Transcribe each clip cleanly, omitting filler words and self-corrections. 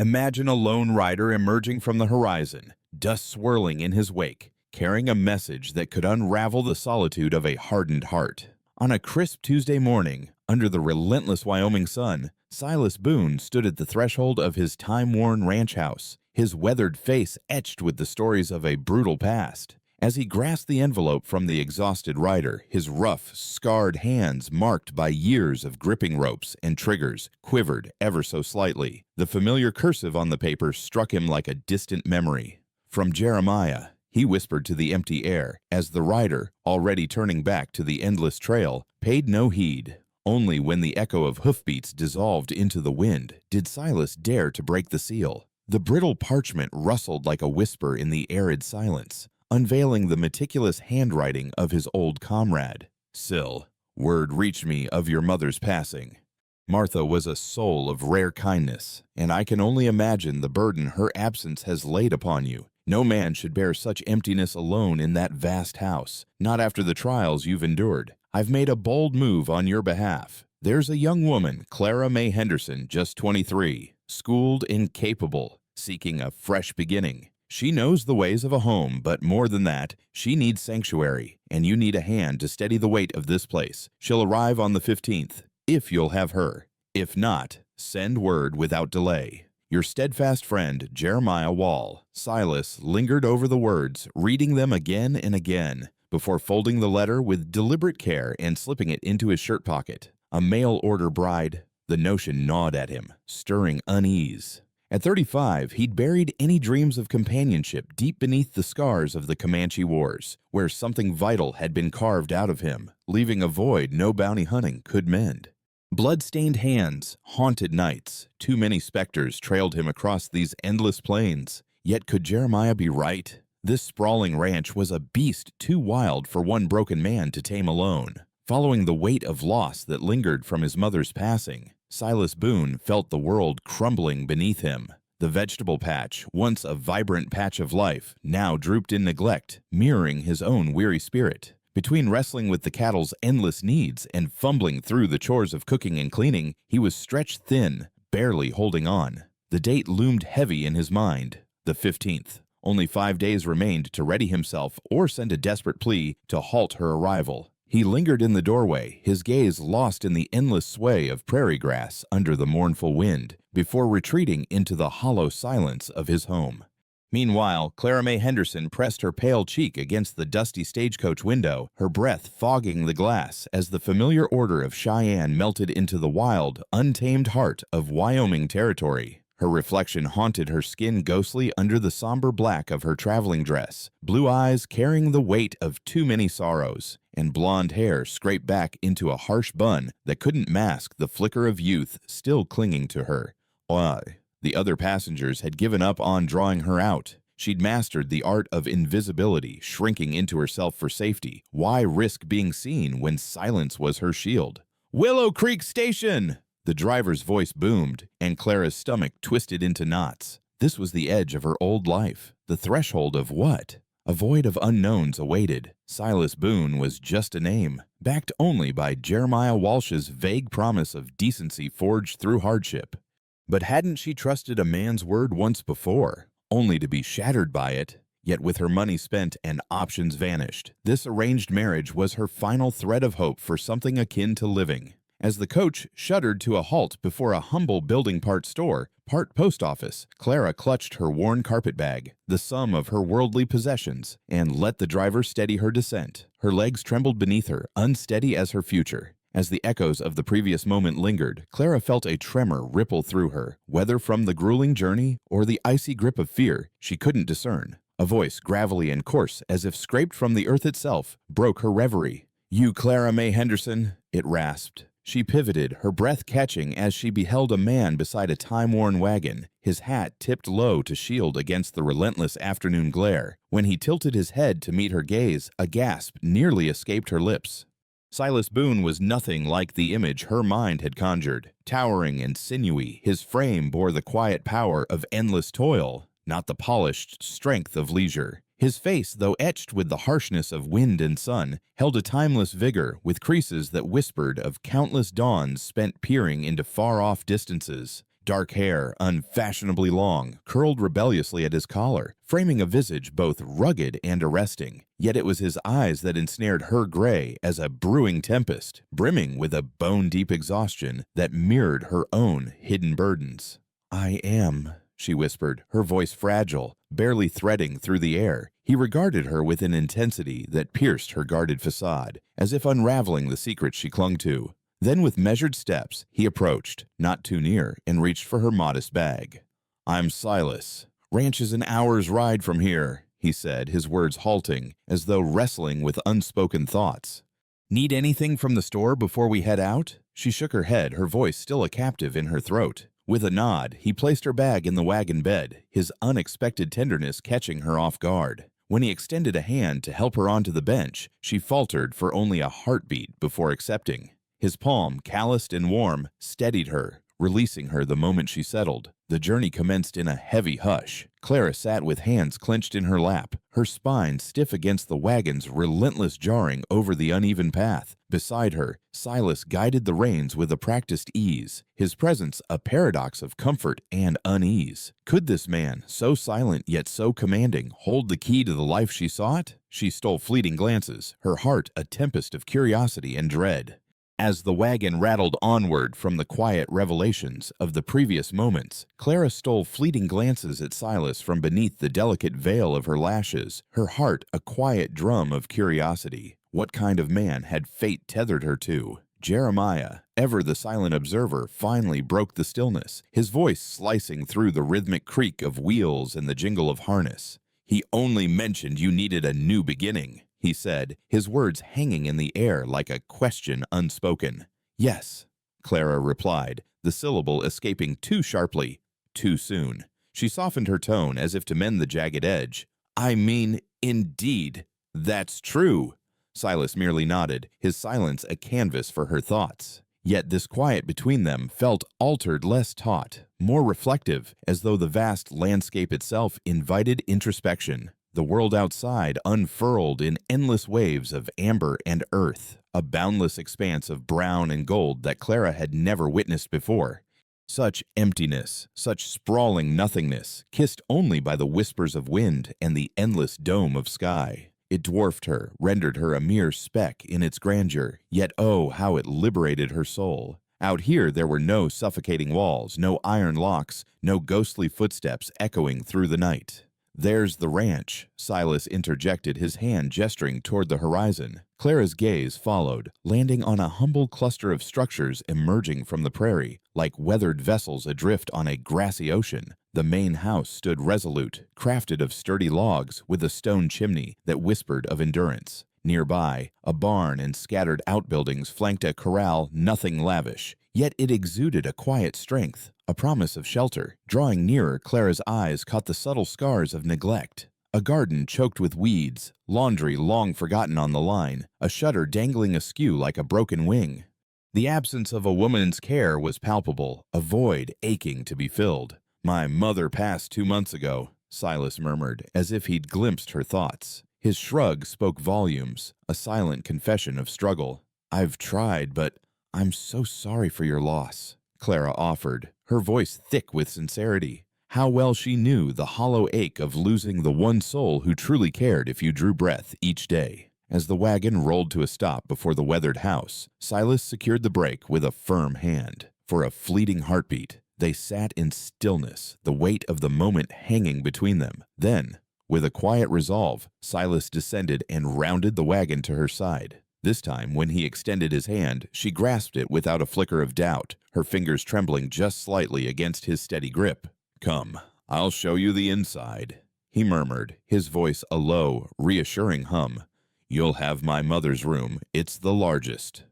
Imagine a lone rider emerging from the horizon, dust swirling in his wake, carrying a message that could unravel the solitude of a hardened heart. On a crisp Tuesday morning, under the relentless Wyoming sun, Silas Boone stood at the threshold of his time-worn ranch house, his weathered face etched with the stories of a brutal past. As he grasped the envelope from the exhausted rider, his rough, scarred hands marked by years of gripping ropes and triggers quivered ever so slightly. The familiar cursive on the paper struck him like a distant memory. From Jeremiah, he whispered to the empty air, as the rider, already turning back to the endless trail, paid no heed. Only when the echo of hoofbeats dissolved into the wind did Silas dare to break the seal. The brittle parchment rustled like a whisper in the arid silence, unveiling the meticulous handwriting of his old comrade. "Sil, word reached me of your mother's passing. Martha was a soul of rare kindness, and I can only imagine the burden her absence has laid upon you. No man should bear such emptiness alone in that vast house, not after the trials you've endured. I've made a bold move on your behalf. There's a young woman, Clara May Henderson, just 23, schooled and capable, seeking a fresh beginning. She knows the ways of a home, but more than that, she needs sanctuary, and you need a hand to steady the weight of this place. She'll arrive on the 15th, if you'll have her. If not, send word without delay. Your steadfast friend, Jeremiah Wall." Silas lingered over the words, reading them again and again, before folding the letter with deliberate care and slipping it into his shirt pocket. A mail-order bride? The notion gnawed at him, stirring unease. At 35, he'd buried any dreams of companionship deep beneath the scars of the Comanche Wars, where something vital had been carved out of him, leaving a void no bounty hunting could mend. Blood-stained hands, haunted nights, too many specters trailed him across these endless plains. Yet could Jeremiah be right? This sprawling ranch was a beast too wild for one broken man to tame alone. Following the weight of loss that lingered from his mother's passing, Silas Boone felt the world crumbling beneath him. The vegetable patch, once a vibrant patch of life, now drooped in neglect, mirroring his own weary spirit. Between wrestling with the cattle's endless needs and fumbling through the chores of cooking and cleaning, he was stretched thin, barely holding on. The date loomed heavy in his mind, the 15th. Only 5 days remained to ready himself or send a desperate plea to halt her arrival. He lingered in the doorway, his gaze lost in the endless sway of prairie grass under the mournful wind, before retreating into the hollow silence of his home. Meanwhile, Clara May Henderson pressed her pale cheek against the dusty stagecoach window, her breath fogging the glass as the familiar order of Cheyenne melted into the wild, untamed heart of Wyoming territory. Her reflection haunted her skin ghostly under the somber black of her traveling dress, blue eyes carrying the weight of too many sorrows, and blonde hair scraped back into a harsh bun that couldn't mask the flicker of youth still clinging to her. Why? The other passengers had given up on drawing her out. She'd mastered the art of invisibility, shrinking into herself for safety. Why risk being seen when silence was her shield? "Willow Creek Station!" The driver's voice boomed, and Clara's stomach twisted into knots. This was the edge of her old life. The threshold of what? A void of unknowns awaited. Silas Boone was just a name, backed only by Jeremiah Walsh's vague promise of decency forged through hardship. But hadn't she trusted a man's word once before, only to be shattered by it? Yet with her money spent and options vanished, this arranged marriage was her final thread of hope for something akin to living. As the coach shuddered to a halt before a humble building part store, part post office, Clara clutched her worn carpet bag, the sum of her worldly possessions, and let the driver steady her descent. Her legs trembled beneath her, unsteady as her future. As the echoes of the previous moment lingered, Clara felt a tremor ripple through her, whether from the grueling journey or the icy grip of fear, she couldn't discern. A voice, gravelly and coarse, as if scraped from the earth itself, broke her reverie. "You Clara May Henderson?" it rasped. She pivoted, her breath catching as she beheld a man beside a time-worn wagon, his hat tipped low to shield against the relentless afternoon glare. When he tilted his head to meet her gaze, a gasp nearly escaped her lips. Silas Boone was nothing like the image her mind had conjured. Towering and sinewy, his frame bore the quiet power of endless toil, not the polished strength of leisure. His face, though etched with the harshness of wind and sun, held a timeless vigor with creases that whispered of countless dawns spent peering into far-off distances. dark hair, unfashionably long, curled rebelliously at his collar, framing a visage both rugged and arresting. Yet it was his eyes that ensnared her gray as a brewing tempest, brimming with a bone-deep exhaustion that mirrored her own hidden burdens. "I am," she whispered, her voice fragile, barely threading through the air. He regarded her with an intensity that pierced her guarded facade, as if unraveling the secret she clung to. Then with measured steps, he approached, not too near, and reached for her modest bag. "I'm Silas. Ranch is an hour's ride from here," he said, his words halting, as though wrestling with unspoken thoughts. "Need anything from the store before we head out?" She shook her head, her voice still a captive in her throat. With a nod, he placed her bag in the wagon bed, his unexpected tenderness catching her off guard. When he extended a hand to help her onto the bench, she faltered for only a heartbeat before accepting. His palm, calloused and warm, steadied her, releasing her the moment she settled. The journey commenced in a heavy hush. Clara sat with hands clenched in her lap, her spine stiff against the wagon's relentless jarring over the uneven path. Beside her, Silas guided the reins with a practiced ease, his presence a paradox of comfort and unease. Could this man, so silent yet so commanding, hold the key to the life she sought? She stole fleeting glances, her heart a tempest of curiosity and dread. As the wagon rattled onward from the quiet revelations of the previous moments, Clara stole fleeting glances at Silas from beneath the delicate veil of her lashes, her heart a quiet drum of curiosity. What kind of man had fate tethered her to? Jeremiah, ever the silent observer, finally broke the stillness, his voice slicing through the rhythmic creak of wheels and the jingle of harness. "He only mentioned you needed a new beginning," he said, his words hanging in the air like a question unspoken. "Yes," Clara replied, the syllable escaping too sharply, too soon. She softened her tone as if to mend the jagged edge. "I mean, indeed, that's true." Silas merely nodded, his silence a canvas for her thoughts. Yet this quiet between them felt altered, less taut, more reflective, as though the vast landscape itself invited introspection. The world outside unfurled in endless waves of amber and earth, a boundless expanse of brown and gold that Clara had never witnessed before. Such emptiness, such sprawling nothingness, kissed only by the whispers of wind and the endless dome of sky. It dwarfed her, rendered her a mere speck in its grandeur, yet oh, how it liberated her soul. Out here there were no suffocating walls, no iron locks, no ghostly footsteps echoing through the night. "There's the ranch," Silas interjected, his hand gesturing toward the horizon. Clara's gaze followed, landing on a humble cluster of structures emerging from the prairie, like weathered vessels adrift on a grassy ocean. The main house stood resolute, crafted of sturdy logs with a stone chimney that whispered of endurance. Nearby, a barn and scattered outbuildings flanked a corral nothing lavish, yet it exuded a quiet strength, a promise of shelter. Drawing nearer, Clara's eyes caught the subtle scars of neglect. A garden choked with weeds, laundry long forgotten on the line, a shutter dangling askew like a broken wing. The absence of a woman's care was palpable, a void aching to be filled. "My mother passed 2 months ago," Silas murmured, as if he'd glimpsed her thoughts. His shrug spoke volumes, a silent confession of struggle. "I've tried, but I'm so sorry for your loss," Clara offered, her voice thick with sincerity. How well she knew the hollow ache of losing the one soul who truly cared if you drew breath each day. As the wagon rolled to a stop before the weathered house, Silas secured the brake with a firm hand. For a fleeting heartbeat, they sat in stillness, the weight of the moment hanging between them. Then, with a quiet resolve, Silas descended and rounded the wagon to her side. This time, when he extended his hand, she grasped it without a flicker of doubt, her fingers trembling just slightly against his steady grip. "Come, I'll show you the inside," he murmured, his voice a low, reassuring hum. "You'll have my mother's room. It's the largest."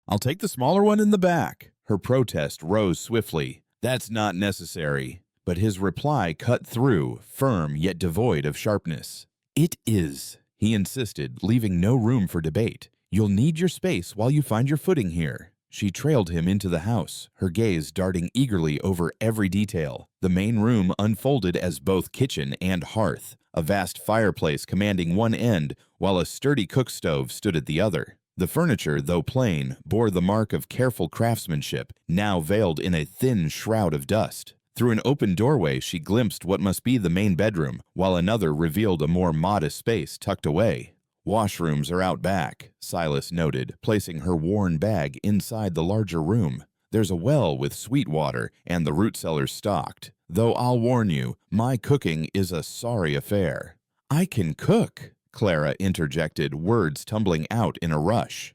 "I'll take the smaller one in the back." Her protest rose swiftly. "That's not necessary." But his reply cut through, firm yet devoid of sharpness. "It is," he insisted, leaving no room for debate. "You'll need your space while you find your footing here." She trailed him into the house, her gaze darting eagerly over every detail. The main room unfolded as both kitchen and hearth, a vast fireplace commanding one end, while a sturdy cook stove stood at the other. The furniture, though plain, bore the mark of careful craftsmanship, now veiled in a thin shroud of dust. Through an open doorway, she glimpsed what must be the main bedroom, while another revealed a more modest space tucked away. "Washrooms are out back," Silas noted, placing her worn bag inside the larger room. "There's a well with sweet water, and the root cellar's stocked. Though I'll warn you, my cooking is a sorry affair." "I can cook," Clara interjected, words tumbling out in a rush.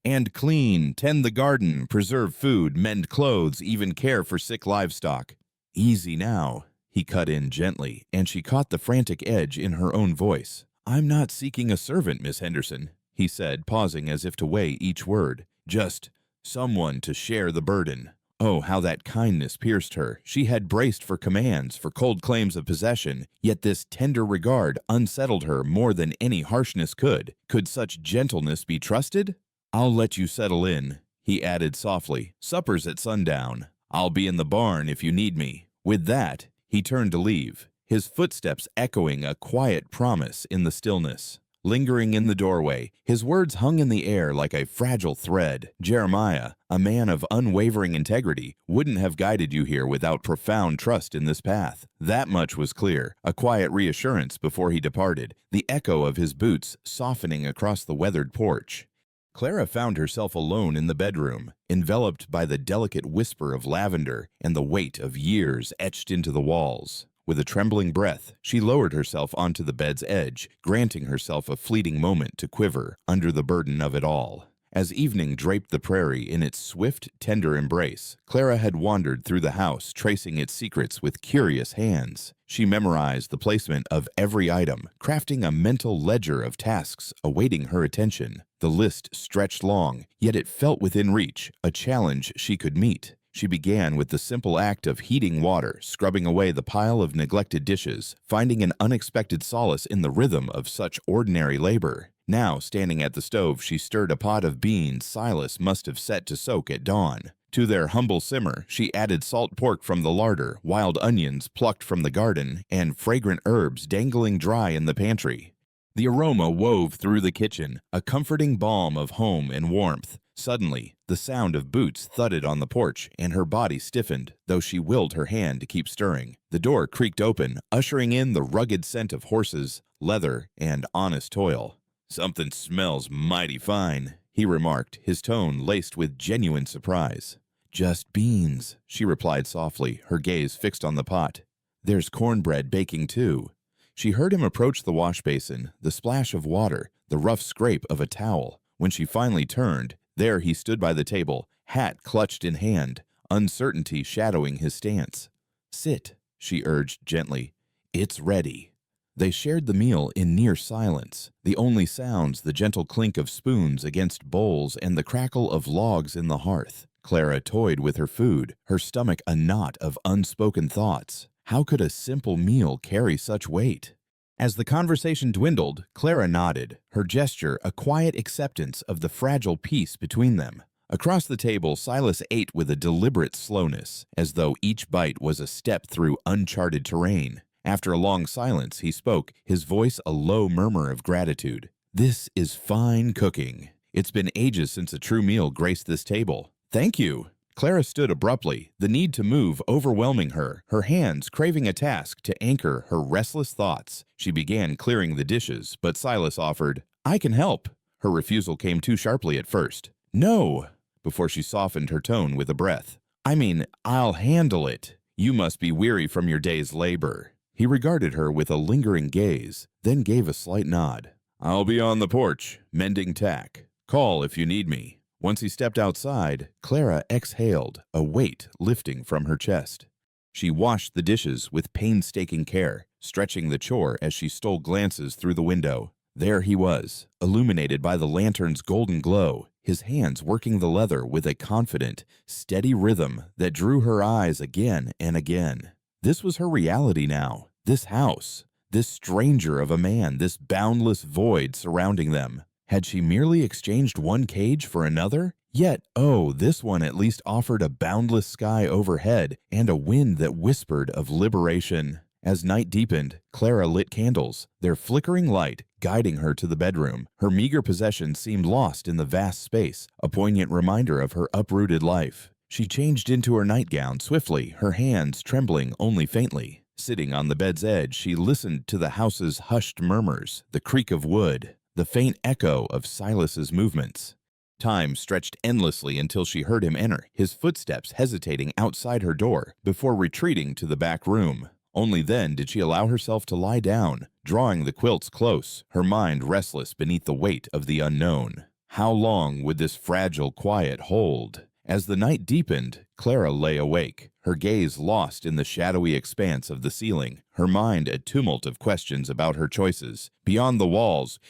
"And clean, tend the garden, preserve food, mend clothes, even care for sick livestock." "Easy now," he cut in gently, and she caught the frantic edge in her own voice. "I'm not seeking a servant, Miss Henderson," he said, pausing as if to weigh each word. "Just someone to share the burden." Oh, how that kindness pierced her. She had braced for commands, for cold claims of possession, yet this tender regard unsettled her more than any harshness could. Could such gentleness be trusted? "I'll let you settle in," he added softly. "Supper's at sundown. I'll be in the barn if you need me." With that, he turned to leave, his footsteps echoing a quiet promise in the stillness. Lingering in the doorway, his words hung in the air like a fragile thread. "Jeremiah, a man of unwavering integrity, wouldn't have guided you here without profound trust in this path." That much was clear, a quiet reassurance before he departed, the echo of his boots softening across the weathered porch. Clara found herself alone in the bedroom, enveloped by the delicate whisper of lavender and the weight of years etched into the walls. With a trembling breath, she lowered herself onto the bed's edge, granting herself a fleeting moment to quiver under the burden of it all. As evening draped the prairie in its swift, tender embrace, Clara had wandered through the house, tracing its secrets with curious hands. She memorized the placement of every item, crafting a mental ledger of tasks awaiting her attention. The list stretched long, yet it felt within reach, a challenge she could meet. She began with the simple act of heating water, scrubbing away the pile of neglected dishes, finding an unexpected solace in the rhythm of such ordinary labor. Now, standing at the stove, she stirred a pot of beans Silas must have set to soak at dawn. To their humble simmer, she added salt pork from the larder, wild onions plucked from the garden, and fragrant herbs dangling dry in the pantry. The aroma wove through the kitchen, a comforting balm of home and warmth. Suddenly, the sound of boots thudded on the porch, and her body stiffened, though she willed her hand to keep stirring. The door creaked open, ushering in the rugged scent of horses, leather, and honest toil. "Something smells mighty fine," he remarked, his tone laced with genuine surprise. "Just beans," she replied softly, her gaze fixed on the pot. "There's cornbread baking too." She heard him approach the wash basin, the splash of water, the rough scrape of a towel. When she finally turned, there he stood by the table, hat clutched in hand, uncertainty shadowing his stance. "Sit," she urged gently. "It's ready." They shared the meal in near silence, the only sounds the gentle clink of spoons against bowls and the crackle of logs in the hearth. Clara toyed with her food, her stomach a knot of unspoken thoughts. How could a simple meal carry such weight? As the conversation dwindled, Clara nodded, her gesture a quiet acceptance of the fragile peace between them. Across the table, Silas ate with a deliberate slowness, as though each bite was a step through uncharted terrain. After a long silence, he spoke, his voice a low murmur of gratitude. "This is fine cooking. It's been ages since a true meal graced this table." "Thank you." Clara stood abruptly, the need to move overwhelming her, her hands craving a task to anchor her restless thoughts. She began clearing the dishes, but Silas offered, "I can help." Her refusal came too sharply at first. "No," before she softened her tone with a breath. "I mean, I'll handle it. You must be weary from your day's labor." He regarded her with a lingering gaze, then gave a slight nod. "I'll be on the porch, mending tack. Call if you need me." Once he stepped outside, Clara exhaled, a weight lifting from her chest. She washed the dishes with painstaking care, stretching the chore as she stole glances through the window. There he was, illuminated by the lantern's golden glow, his hands working the leather with a confident, steady rhythm that drew her eyes again and again. This was her reality now. This house, this stranger of a man, this boundless void surrounding them. Had she merely exchanged one cage for another? Yet, oh, this one at least offered a boundless sky overhead and a wind that whispered of liberation. As night deepened, Clara lit candles, their flickering light guiding her to the bedroom. Her meager possessions seemed lost in the vast space, a poignant reminder of her uprooted life. She changed into her nightgown swiftly, her hands trembling only faintly. Sitting on the bed's edge, she listened to the house's hushed murmurs, the creak of wood, the faint echo of Silas's movements. Time stretched endlessly until she heard him enter, his footsteps hesitating outside her door before retreating to the back room. Only then did she allow herself to lie down, drawing the quilts close, her mind restless beneath the weight of the unknown. How long would this fragile quiet hold? As the night deepened, Clara lay awake, her gaze lost in the shadowy expanse of the ceiling, her mind a tumult of questions about her choices. Beyond the walls,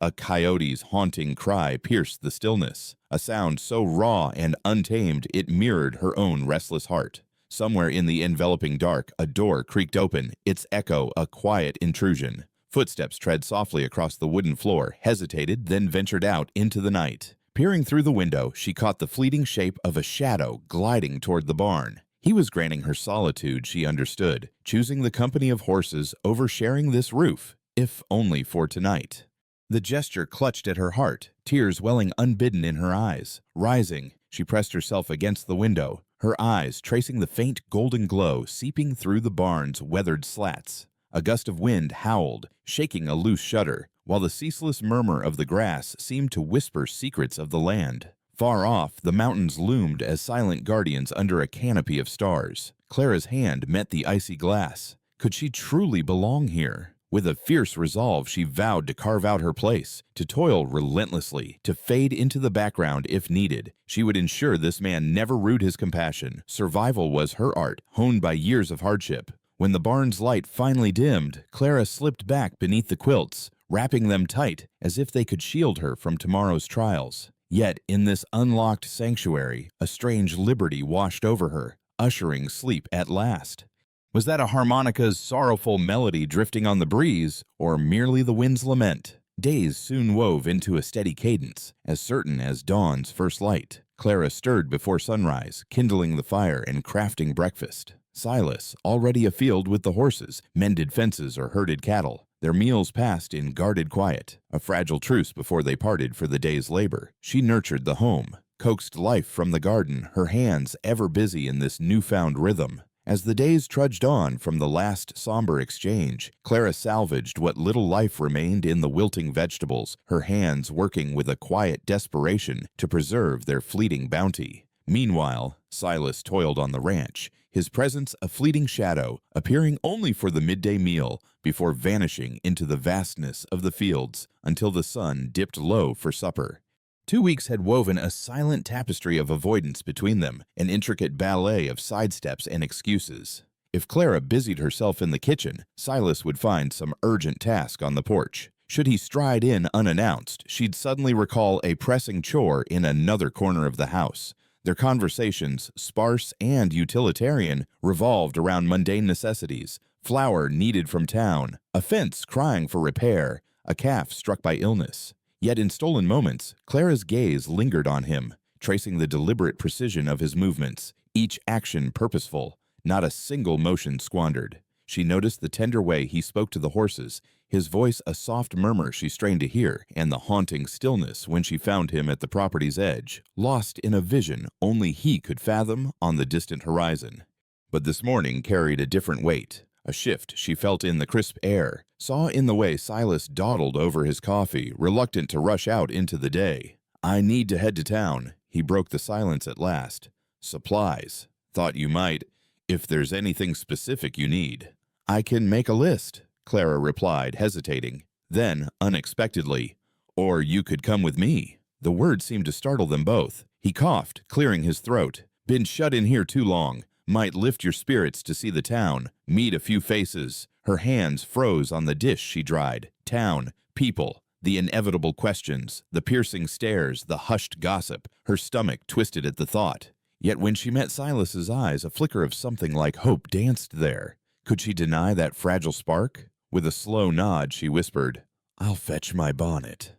a coyote's haunting cry pierced the stillness, a sound so raw and untamed it mirrored her own restless heart. Somewhere in the enveloping dark, a door creaked open, its echo a quiet intrusion. Footsteps tread softly across the wooden floor, hesitated, then ventured out into the night. Peering through the window, she caught the fleeting shape of a shadow gliding toward the barn. He was granting her solitude, she understood, choosing the company of horses over sharing this roof, if only for tonight. The gesture clutched at her heart, tears welling unbidden in her eyes. Rising, she pressed herself against the window, her eyes tracing the faint golden glow seeping through the barn's weathered slats. A gust of wind howled, shaking a loose shutter, while the ceaseless murmur of the grass seemed to whisper secrets of the land. Far off, the mountains loomed as silent guardians under a canopy of stars. Clara's hand met the icy glass. Could she truly belong here? With a fierce resolve, she vowed to carve out her place, to toil relentlessly, to fade into the background if needed. She would ensure this man never rued his compassion. Survival was her art, honed by years of hardship. When the barn's light finally dimmed, Clara slipped back beneath the quilts, wrapping them tight as if they could shield her from tomorrow's trials. Yet in this unlocked sanctuary, a strange liberty washed over her, ushering sleep at last. Was that a harmonica's sorrowful melody drifting on the breeze, or merely the wind's lament? Days soon wove into a steady cadence, as certain as dawn's first light. Clara stirred before sunrise, kindling the fire and crafting breakfast. Silas, already afield with the horses, mended fences or herded cattle. Their meals passed in guarded quiet, a fragile truce before they parted for the day's labor. She nurtured the home, coaxed life from the garden, her hands ever busy in this newfound rhythm. As the days trudged on from the last somber exchange, Clara salvaged what little life remained in the wilting vegetables, her hands working with a quiet desperation to preserve their fleeting bounty. Meanwhile, Silas toiled on the ranch, his presence a fleeting shadow, appearing only for the midday meal before vanishing into the vastness of the fields until the sun dipped low for supper. 2 weeks had woven a silent tapestry of avoidance between them, an intricate ballet of sidesteps and excuses. If Clara busied herself in the kitchen, Silas would find some urgent task on the porch. Should he stride in unannounced, she'd suddenly recall a pressing chore in another corner of the house. Their conversations, sparse and utilitarian, revolved around mundane necessities: flour needed from town, a fence crying for repair, a calf struck by illness. Yet in stolen moments, Clara's gaze lingered on him, tracing the deliberate precision of his movements, each action purposeful, not a single motion squandered. She noticed the tender way he spoke to the horses, his voice a soft murmur she strained to hear, and the haunting stillness when she found him at the property's edge, lost in a vision only he could fathom on the distant horizon. But this morning carried a different weight. A shift she felt in the crisp air, saw in the way Silas dawdled over his coffee, reluctant to rush out into the day. "I need to head to town," he broke the silence at last. "Supplies. Thought you might, if there's anything specific you need." "I can make a list," Clara replied, hesitating. Then, unexpectedly, "Or you could come with me." The word seemed to startle them both. He coughed, clearing his throat. "Been shut in here too long. Might lift your spirits to see the town, meet a few faces." Her hands froze on the dish she dried. Town, people, the inevitable questions, the piercing stares, the hushed gossip. Her stomach twisted at the thought. Yet when she met Silas's eyes, a flicker of something like hope danced there. Could she deny that fragile spark? With a slow nod, she whispered, "I'll fetch my bonnet."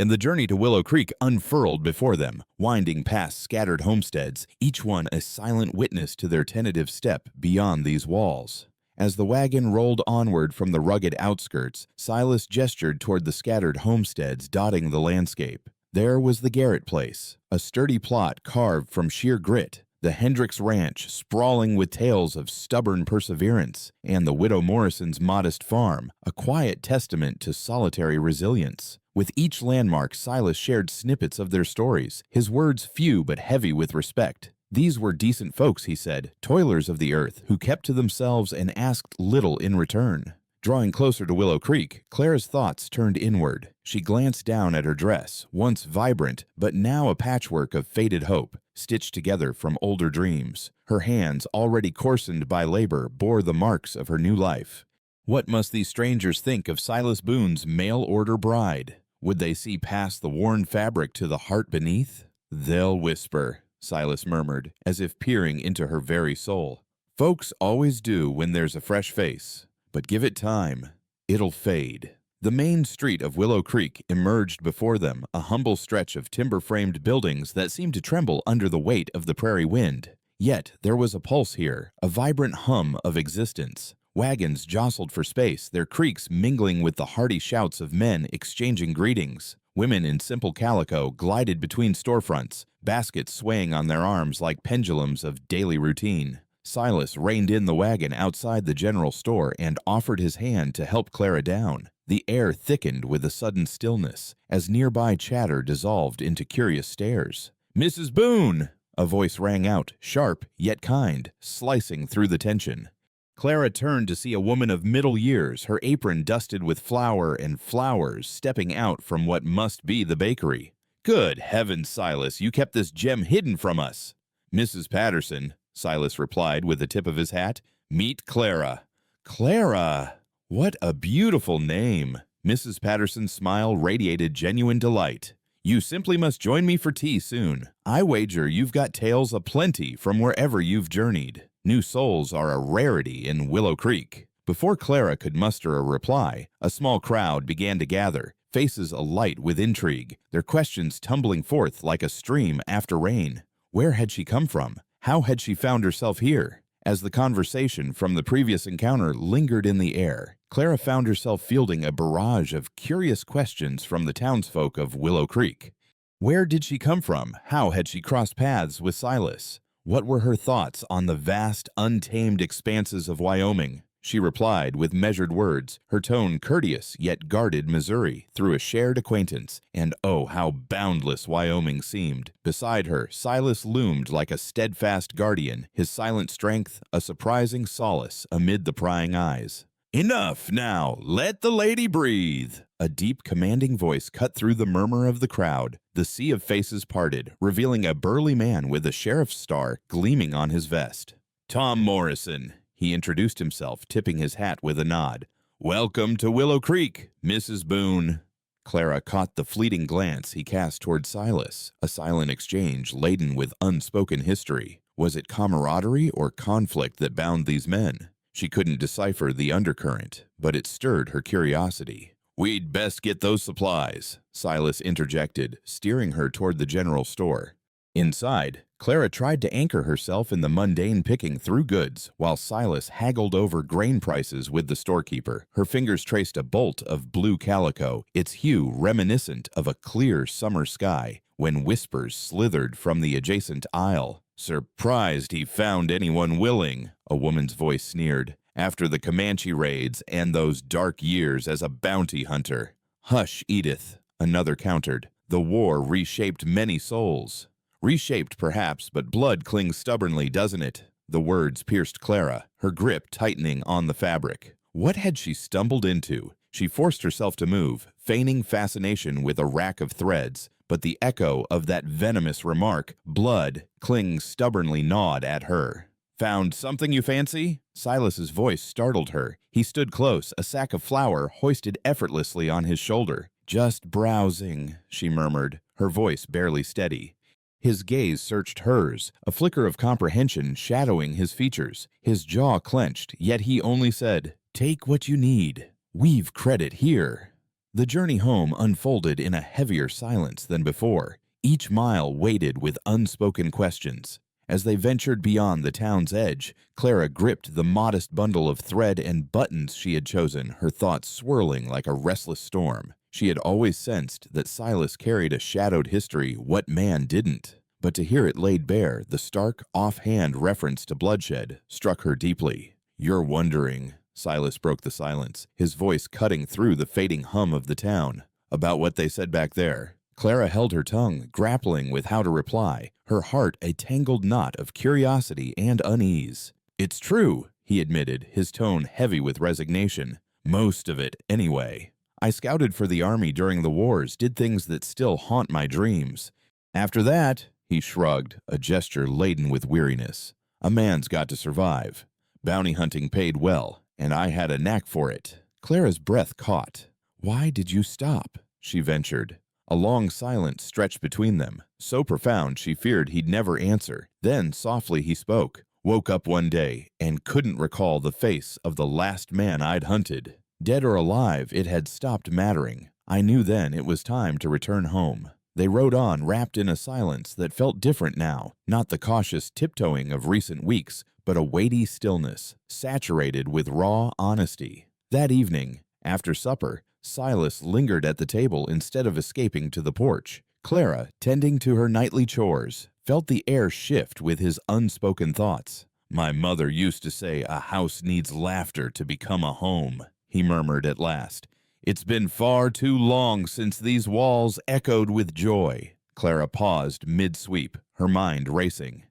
And the journey to Willow Creek unfurled before them, winding past scattered homesteads, each one a silent witness to their tentative step beyond these walls. As the wagon rolled onward from the rugged outskirts, Silas gestured toward the scattered homesteads dotting the landscape. There was the Garrett place, a sturdy plot carved from sheer grit, the Hendricks Ranch sprawling with tales of stubborn perseverance, and the widow Morrison's modest farm, a quiet testament to solitary resilience. With each landmark, Silas shared snippets of their stories, his words few but heavy with respect. These were decent folks, he said, toilers of the earth, who kept to themselves and asked little in return. Drawing closer to Willow Creek, Clara's thoughts turned inward. She glanced down at her dress, once vibrant, but now a patchwork of faded hope, stitched together from older dreams. Her hands, already coarsened by labor, bore the marks of her new life. What must these strangers think of Silas Boone's mail-order bride? Would they see past the worn fabric to the heart beneath? "They'll whisper," Silas murmured, as if peering into her very soul. "Folks always do when there's a fresh face. But give it time. It'll fade." The main street of Willow Creek emerged before them, a humble stretch of timber-framed buildings that seemed to tremble under the weight of the prairie wind. Yet there was a pulse here, a vibrant hum of existence. Wagons jostled for space, their creaks mingling with the hearty shouts of men exchanging greetings. Women in simple calico glided between storefronts, baskets swaying on their arms like pendulums of daily routine. Silas reined in the wagon outside the general store and offered his hand to help Clara down. The air thickened with a sudden stillness, as nearby chatter dissolved into curious stares. "Mrs. Boone!" a voice rang out, sharp yet kind, slicing through the tension. Clara turned to see a woman of middle years, her apron dusted with flour and flowers, stepping out from what must be the bakery. "Good heavens, Silas, you kept this gem hidden from us." "Mrs. Patterson," Silas replied with the tip of his hat. "Meet Clara." "Clara! What a beautiful name!" Mrs. Patterson's smile radiated genuine delight. "You simply must join me for tea soon. I wager you've got tales aplenty from wherever you've journeyed. New souls are a rarity in Willow Creek." Before Clara could muster a reply, a small crowd began to gather, faces alight with intrigue, their questions tumbling forth like a stream after rain. Where had she come from? How had she found herself here? As the conversation from the previous encounter lingered in the air, Clara found herself fielding a barrage of curious questions from the townsfolk of Willow Creek. Where did she come from? How had she crossed paths with Silas? What were her thoughts on the vast, untamed expanses of Wyoming? She replied with measured words, her tone courteous yet guarded Missouri through a shared acquaintance, and oh, how boundless Wyoming seemed. Beside her, Silas loomed like a steadfast guardian, his silent strength a surprising solace amid the prying eyes. "Enough now, let the lady breathe." A deep, commanding voice cut through the murmur of the crowd. The sea of faces parted, revealing a burly man with a sheriff's star gleaming on his vest. "Tom Morrison," he introduced himself, tipping his hat with a nod. "Welcome to Willow Creek, Mrs. Boone." Clara caught the fleeting glance he cast toward Silas, a silent exchange laden with unspoken history. Was it camaraderie or conflict that bound these men? She couldn't decipher the undercurrent, but it stirred her curiosity. "We'd best get those supplies," Silas interjected, steering her toward the general store. Inside, Clara tried to anchor herself in the mundane picking through goods, while Silas haggled over grain prices with the storekeeper. Her fingers traced a bolt of blue calico, its hue reminiscent of a clear summer sky, when whispers slithered from the adjacent aisle. "Surprised he found anyone willing," a woman's voice sneered, "after the Comanche raids and those dark years as a bounty hunter." "Hush, Edith," another countered. "The war reshaped many souls." "Reshaped, perhaps, but blood clings stubbornly, doesn't it?" The words pierced Clara, her grip tightening on the fabric. What had she stumbled into? She forced herself to move, feigning fascination with a rack of threads, but the echo of that venomous remark, "blood," clings stubbornly gnawed at her. "Found something you fancy?" Silas's voice startled her. He stood close, a sack of flour hoisted effortlessly on his shoulder. "Just browsing," she murmured, her voice barely steady. His gaze searched hers, a flicker of comprehension shadowing his features. His jaw clenched, yet he only said, "Take what you need. We've credit here." The journey home unfolded in a heavier silence than before, each mile weighted with unspoken questions. As they ventured beyond the town's edge, Clara gripped the modest bundle of thread and buttons she had chosen, her thoughts swirling like a restless storm. She had always sensed that Silas carried a shadowed history what man didn't. But to hear it laid bare, the stark, offhand reference to bloodshed, struck her deeply. "You're wondering," Silas broke the silence, his voice cutting through the fading hum of the town, "about what they said back there." Clara held her tongue, grappling with how to reply, her heart a tangled knot of curiosity and unease. "It's true," he admitted, his tone heavy with resignation. "Most of it, anyway. I scouted for the army during the wars, did things that still haunt my dreams. After that," he shrugged, a gesture laden with weariness, "a man's got to survive. Bounty hunting paid well, and I had a knack for it." Clara's breath caught. "Why did you stop?" she ventured. A long silence stretched between them, so profound she feared he'd never answer. Then softly he spoke. "Woke up one day and couldn't recall the face of the last man I'd hunted. Dead or alive, it had stopped mattering. I knew then it was time to return home." They rode on, wrapped in a silence that felt different now, not the cautious tiptoeing of recent weeks, but a weighty stillness, saturated with raw honesty. That evening, after supper, Silas lingered at the table instead of escaping to the porch. Clara, tending to her nightly chores, felt the air shift with his unspoken thoughts. "My mother used to say a house needs laughter to become a home," he murmured at last. "It's been far too long since these walls echoed with joy." Clara paused mid-sweep, her mind racing.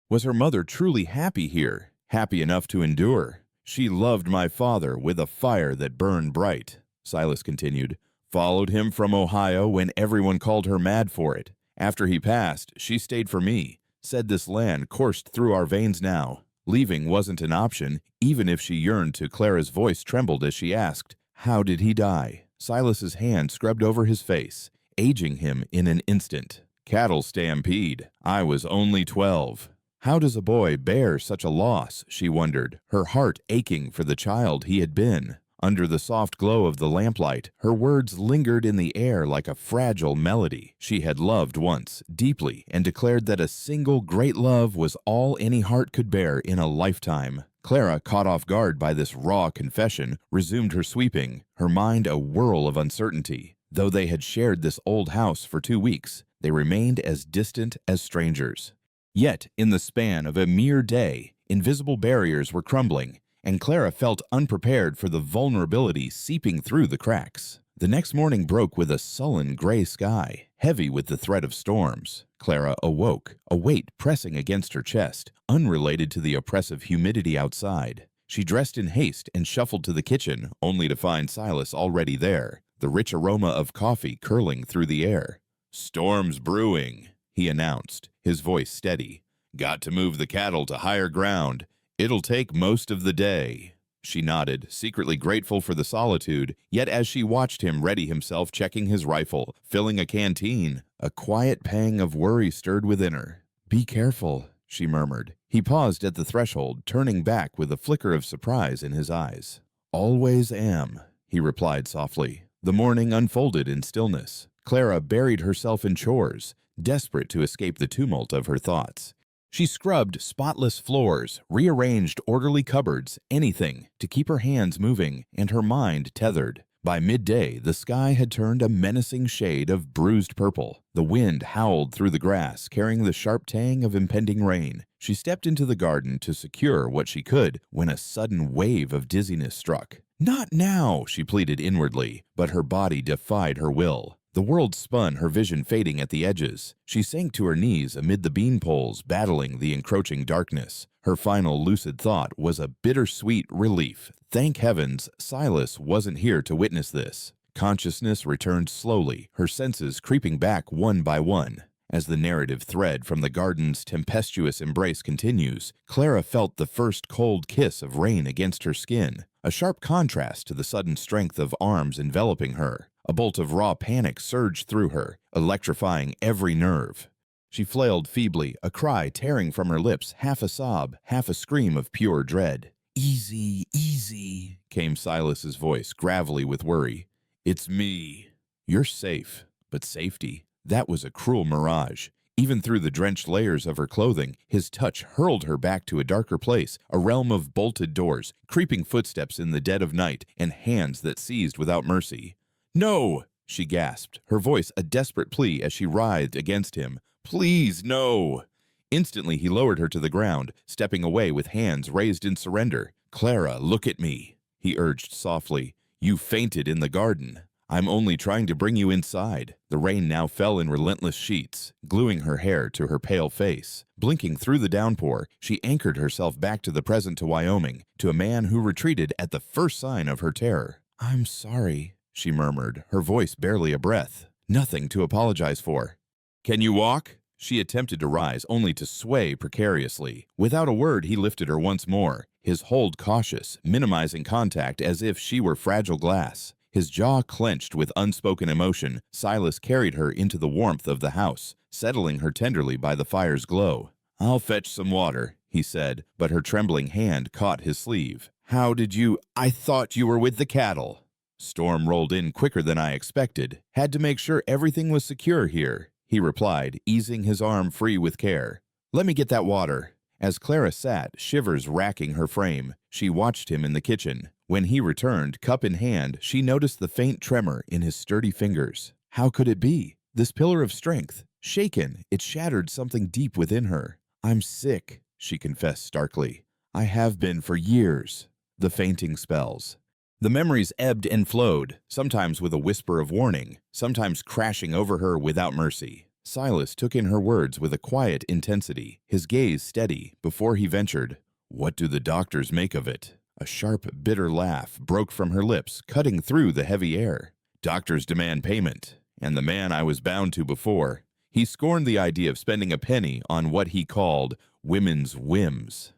Was her mother truly happy here, happy enough to endure? "She loved my father with a fire that burned bright," Silas continued. "Followed him from Ohio when everyone called her mad for it. After he passed, she stayed for me. Said this land coursed through our veins now. Leaving wasn't an option, even if she yearned to." Clara's voice trembled as she asked, "How did he die?" Silas's hand scrubbed over his face, aging him in an instant. "Cattle stampede. I was only 12. How does a boy bear such a loss?" she wondered, her heart aching for the child he had been. Under the soft glow of the lamplight, her words lingered in the air like a fragile melody. She had loved once, deeply, and declared that a single great love was all any heart could bear in a lifetime. Clara, caught off guard by this raw confession, resumed her sweeping, her mind a whirl of uncertainty. Though they had shared this old house for 2 weeks, they remained as distant as strangers. Yet, in the span of a mere day, invisible barriers were crumbling, and Clara felt unprepared for the vulnerability seeping through the cracks. The next morning broke with a sullen gray sky, heavy with the threat of storms. Clara awoke, a weight pressing against her chest, unrelated to the oppressive humidity outside. She dressed in haste and shuffled to the kitchen, only to find Silas already there, the rich aroma of coffee curling through the air. "Storm's brewing," he announced, his voice steady. "Got to move the cattle to higher ground. It'll take most of the day." She nodded, secretly grateful for the solitude, yet as she watched him ready himself, checking his rifle, filling a canteen, a quiet pang of worry stirred within her. "Be careful," she murmured. He paused at the threshold, turning back with a flicker of surprise in his eyes. "Always am," he replied softly. The morning unfolded in stillness. Clara buried herself in chores, desperate to escape the tumult of her thoughts. She scrubbed spotless floors, rearranged orderly cupboards, anything to keep her hands moving and her mind tethered. By midday, the sky had turned a menacing shade of bruised purple. The wind howled through the grass, carrying the sharp tang of impending rain. She stepped into the garden to secure what she could when a sudden wave of dizziness struck. "Not now," she pleaded inwardly, but her body defied her will. The world spun, her vision fading at the edges. She sank to her knees amid the bean poles, battling the encroaching darkness. Her final lucid thought was a bittersweet relief. Thank heavens, Silas wasn't here to witness this. Consciousness returned slowly, her senses creeping back one by one. As the narrative thread from the garden's tempestuous embrace continues, Clara felt the first cold kiss of rain against her skin, a sharp contrast to the sudden strength of arms enveloping her. A bolt of raw panic surged through her, electrifying every nerve. She flailed feebly, a cry tearing from her lips, half a sob, half a scream of pure dread. "Easy, easy," came Silas's voice, gravelly with worry. "It's me." "You're safe." But safety? That was a cruel mirage. Even through the drenched layers of her clothing, his touch hurled her back to a darker place, a realm of bolted doors, creeping footsteps in the dead of night, and hands that seized without mercy. "No!" she gasped, her voice a desperate plea as she writhed against him, Please, no. Instantly, he lowered her to the ground, stepping away with hands raised in surrender. Clara, look at me, he urged softly. You fainted in the garden. I'm only trying to bring you inside. The rain now fell in relentless sheets, gluing her hair to her pale face. Blinking through the downpour, she anchored herself back to the present, to Wyoming, to a man who retreated at the first sign of her terror. I'm sorry, she murmured, her voice barely a breath. Nothing to apologize for. Can you walk? She attempted to rise, only to sway precariously. Without a word, he lifted her once more, his hold cautious, minimizing contact as if she were fragile glass. His jaw clenched with unspoken emotion, Silas carried her into the warmth of the house, settling her tenderly by the fire's glow. I'll fetch some water, he said, but her trembling hand caught his sleeve. How did you— I thought you were with the cattle. Storm rolled in quicker than I expected. Had to make sure everything was secure here, he replied, easing his arm free with care. Let me get that water. As Clara sat, shivers racking her frame, she watched him in the kitchen. When he returned, cup in hand, she noticed the faint tremor in his sturdy fingers. How could it be? This pillar of strength. Shaken, it shattered something deep within her. I'm sick, she confessed starkly. I have been for years. The fainting spells. The memories ebbed and flowed, sometimes with a whisper of warning, sometimes crashing over her without mercy. Silas took in her words with a quiet intensity, his gaze steady, before he ventured, What do the doctors make of it? A sharp, bitter laugh broke from her lips, cutting through the heavy air. Doctors demand payment, and the man I was bound to before. He scorned the idea of spending a penny on what he called women's whims.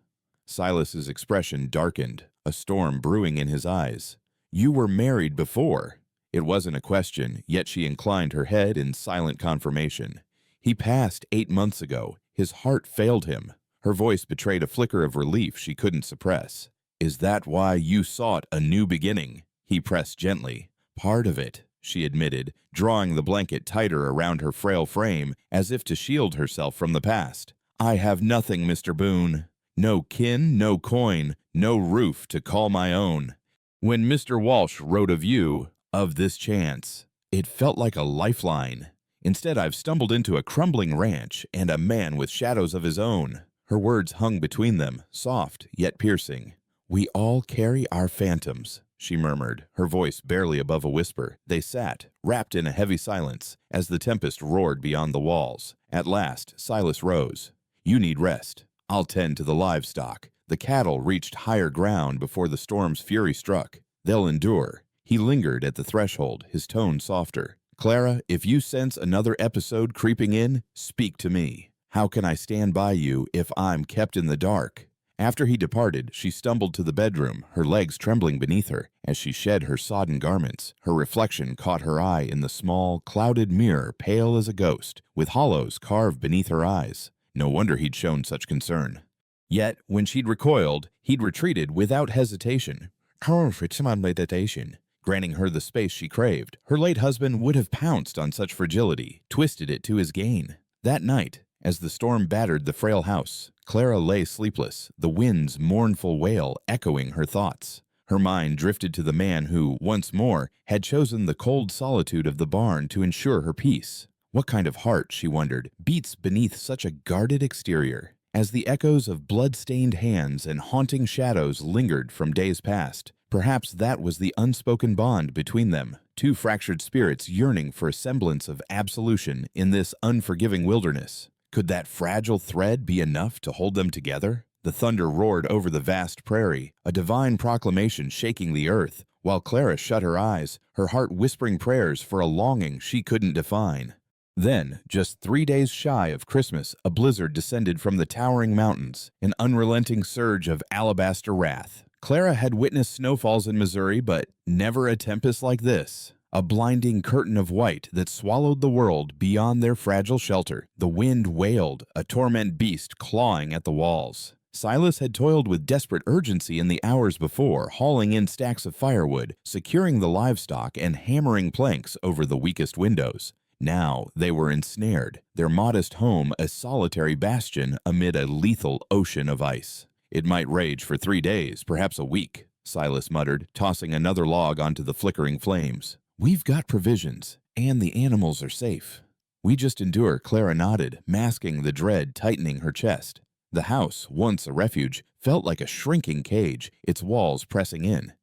Silas's expression darkened, a storm brewing in his eyes. You were married before. It wasn't a question, yet she inclined her head in silent confirmation. He passed 8 months ago. His heart failed him. Her voice betrayed a flicker of relief she couldn't suppress. Is that why you sought a new beginning? He pressed gently. Part of it, she admitted, drawing the blanket tighter around her frail frame as if to shield herself from the past. I have nothing, Mr. Boone. No kin, no coin, no roof to call my own. When Mr. Walsh wrote of you, of this chance, it felt like a lifeline. Instead, I've stumbled into a crumbling ranch and a man with shadows of his own. Her words hung between them, soft yet piercing. We all carry our phantoms, she murmured, her voice barely above a whisper. They sat, wrapped in a heavy silence, as the tempest roared beyond the walls. At last, Silas rose. You need rest. I'll tend to the livestock. The cattle reached higher ground before the storm's fury struck. They'll endure. He lingered at the threshold, his tone softer. Clara, if you sense another episode creeping in, speak to me. How can I stand by you if I'm kept in the dark? After he departed, she stumbled to the bedroom, her legs trembling beneath her. As she shed her sodden garments, her reflection caught her eye in the small, clouded mirror, pale as a ghost, with hollows carved beneath her eyes. No wonder he'd shown such concern. Yet, when she'd recoiled, he'd retreated without hesitation. Granting her the space she craved, her late husband would have pounced on such fragility, twisted it to his gain. That night, as the storm battered the frail house, Clara lay sleepless, the wind's mournful wail echoing her thoughts. Her mind drifted to the man who, once more, had chosen the cold solitude of the barn to ensure her peace. What kind of heart, she wondered, beats beneath such a guarded exterior? As the echoes of blood-stained hands and haunting shadows lingered from days past, perhaps that was the unspoken bond between them, two fractured spirits yearning for a semblance of absolution in this unforgiving wilderness. Could that fragile thread be enough to hold them together? The thunder roared over the vast prairie, a divine proclamation shaking the earth, while Clara shut her eyes, her heart whispering prayers for a longing she couldn't define. Then, just 3 days shy of Christmas, a blizzard descended from the towering mountains, an unrelenting surge of alabaster wrath. Clara had witnessed snowfalls in Missouri, but never a tempest like this. A blinding curtain of white that swallowed the world beyond their fragile shelter. The wind wailed, a torment beast clawing at the walls. Silas had toiled with desperate urgency in the hours before, hauling in stacks of firewood, securing the livestock, and hammering planks over the weakest windows. Now they were ensnared, their modest home a solitary bastion amid a lethal ocean of ice. It might rage for 3 days, perhaps a week, Silas muttered, tossing another log onto the flickering flames. We've got provisions, and the animals are safe. We just endure, Clara nodded, masking the dread tightening her chest. The house, once a refuge, felt like a shrinking cage, its walls pressing in.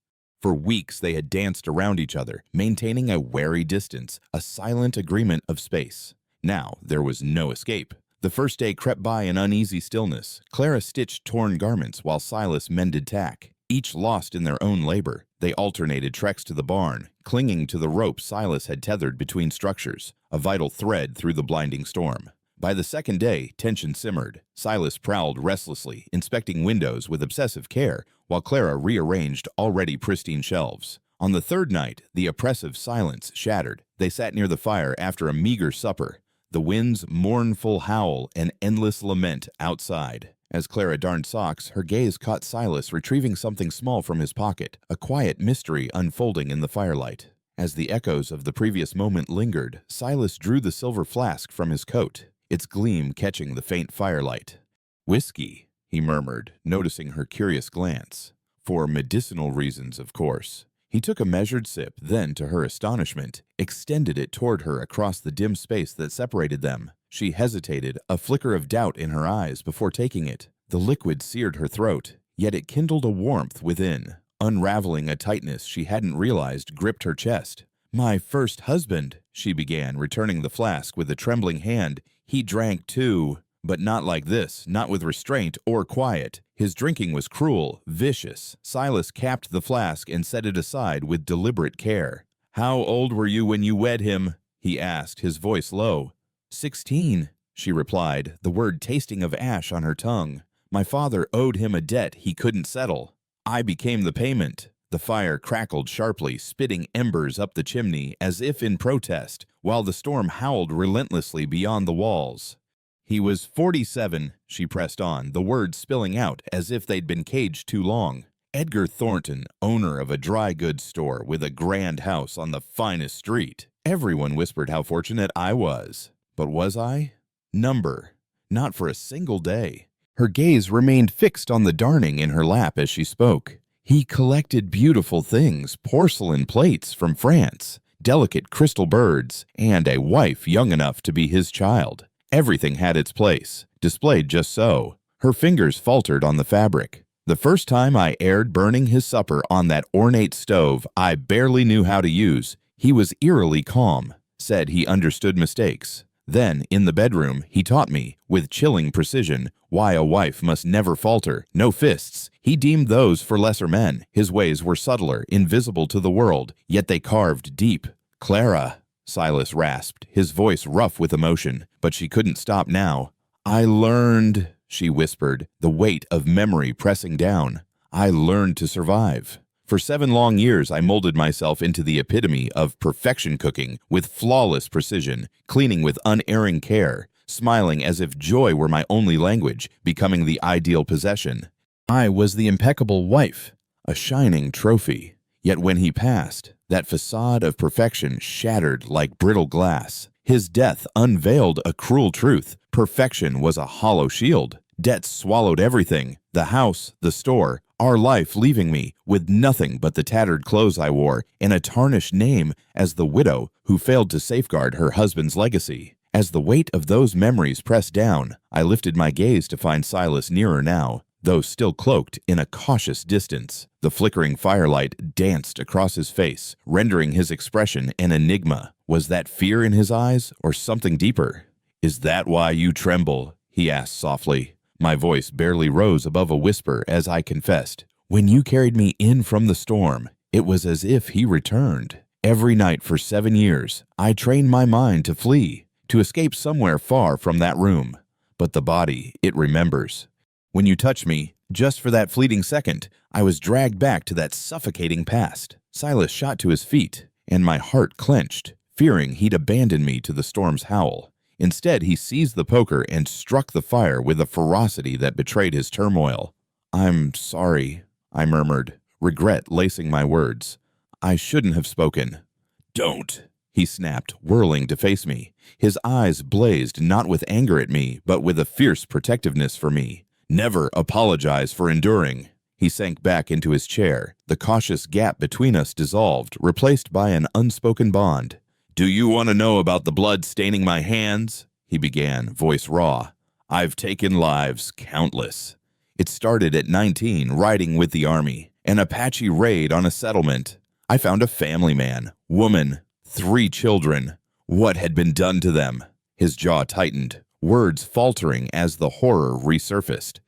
For weeks they had danced around each other, maintaining a wary distance, a silent agreement of space. Now there was no escape. The first day crept by in uneasy stillness. Clara stitched torn garments while Silas mended tack. Each lost in their own labor, they alternated treks to the barn, clinging to the rope Silas had tethered between structures, a vital thread through the blinding storm. By the second day, tension simmered. Silas prowled restlessly, inspecting windows with obsessive care, while Clara rearranged already pristine shelves. On the third night, the oppressive silence shattered. They sat near the fire after a meager supper, the wind's mournful howl an endless lament outside. As Clara darned socks, her gaze caught Silas retrieving something small from his pocket, a quiet mystery unfolding in the firelight. As the echoes of the previous moment lingered, Silas drew the silver flask from his coat, its gleam catching the faint firelight. "Whiskey," he murmured, noticing her curious glance. "For medicinal reasons, of course." He took a measured sip, then, to her astonishment, extended it toward her across the dim space that separated them. She hesitated, a flicker of doubt in her eyes before taking it. The liquid seared her throat, yet it kindled a warmth within. Unraveling a tightness she hadn't realized gripped her chest. "My first husband," she began, returning the flask with a trembling hand. "He drank too. But not like this, not with restraint or quiet. His drinking was cruel, vicious." Silas capped the flask and set it aside with deliberate care. "How old were you when you wed him?" he asked, his voice low. 16, she replied, the word tasting of ash on her tongue. "My father owed him a debt he couldn't settle. I became the payment." The fire crackled sharply, spitting embers up the chimney as if in protest, while the storm howled relentlessly beyond the walls. "He was 47, she pressed on, the words spilling out as if they'd been caged too long. "Edgar Thornton, owner of a dry goods store with a grand house on the finest street." Everyone whispered how fortunate I was. But was I? Number. Not for a single day. Her gaze remained fixed on the darning in her lap as she spoke. "He collected beautiful things, porcelain plates from France, delicate crystal birds, and a wife young enough to be his child. Everything had its place, displayed just so." Her fingers faltered on the fabric. "The first time I aired burning his supper on that ornate stove I barely knew how to use, he was eerily calm, said he understood mistakes. Then, in the bedroom, he taught me, with chilling precision, why a wife must never falter. No fists. He deemed those for lesser men. His ways were subtler, invisible to the world, yet they carved deep." "Clara," Silas rasped, his voice rough with emotion, but she couldn't stop now. "I learned," she whispered, the weight of memory pressing down. "I learned to survive. For 7 long years I molded myself into the epitome of perfection cooking, with flawless precision, cleaning with unerring care, smiling as if joy were my only language, becoming the ideal possession. I was the impeccable wife, a shining trophy. Yet when he passed, that facade of perfection shattered like brittle glass. His death unveiled a cruel truth. Perfection was a hollow shield. Debts swallowed everything, the house, the store, our life, leaving me with nothing but the tattered clothes I wore and a tarnished name as the widow who failed to safeguard her husband's legacy. As the weight of those memories pressed down, I lifted my gaze to find Silas nearer now, though still cloaked in a cautious distance. The flickering firelight danced across his face, rendering his expression an enigma. Was that fear in his eyes, or something deeper? "Is that why you tremble?" he asked softly. My voice barely rose above a whisper as I confessed. "When you carried me in from the storm, it was as if he returned. Every night for 7 years, I trained my mind to flee, to escape somewhere far from that room. But the body, it remembers. When you touched me, just for that fleeting second, I was dragged back to that suffocating past." Silas shot to his feet, and my heart clenched, fearing he'd abandon me to the storm's howl. Instead, he seized the poker and struck the fire with a ferocity that betrayed his turmoil. "I'm sorry," I murmured, regret lacing my words. "I shouldn't have spoken." "Don't," he snapped, whirling to face me. His eyes blazed not with anger at me, but with a fierce protectiveness for me. "Never apologize for enduring." He sank back into his chair. The cautious gap between us dissolved, replaced by an unspoken bond. "Do you want to know about the blood staining my hands?" he began, voice raw. "I've taken lives, countless. It started at 19, riding with the army, an Apache raid on a settlement. I found a family man, woman, 3 children. What had been done to them?" His jaw tightened, words faltering as the horror resurfaced.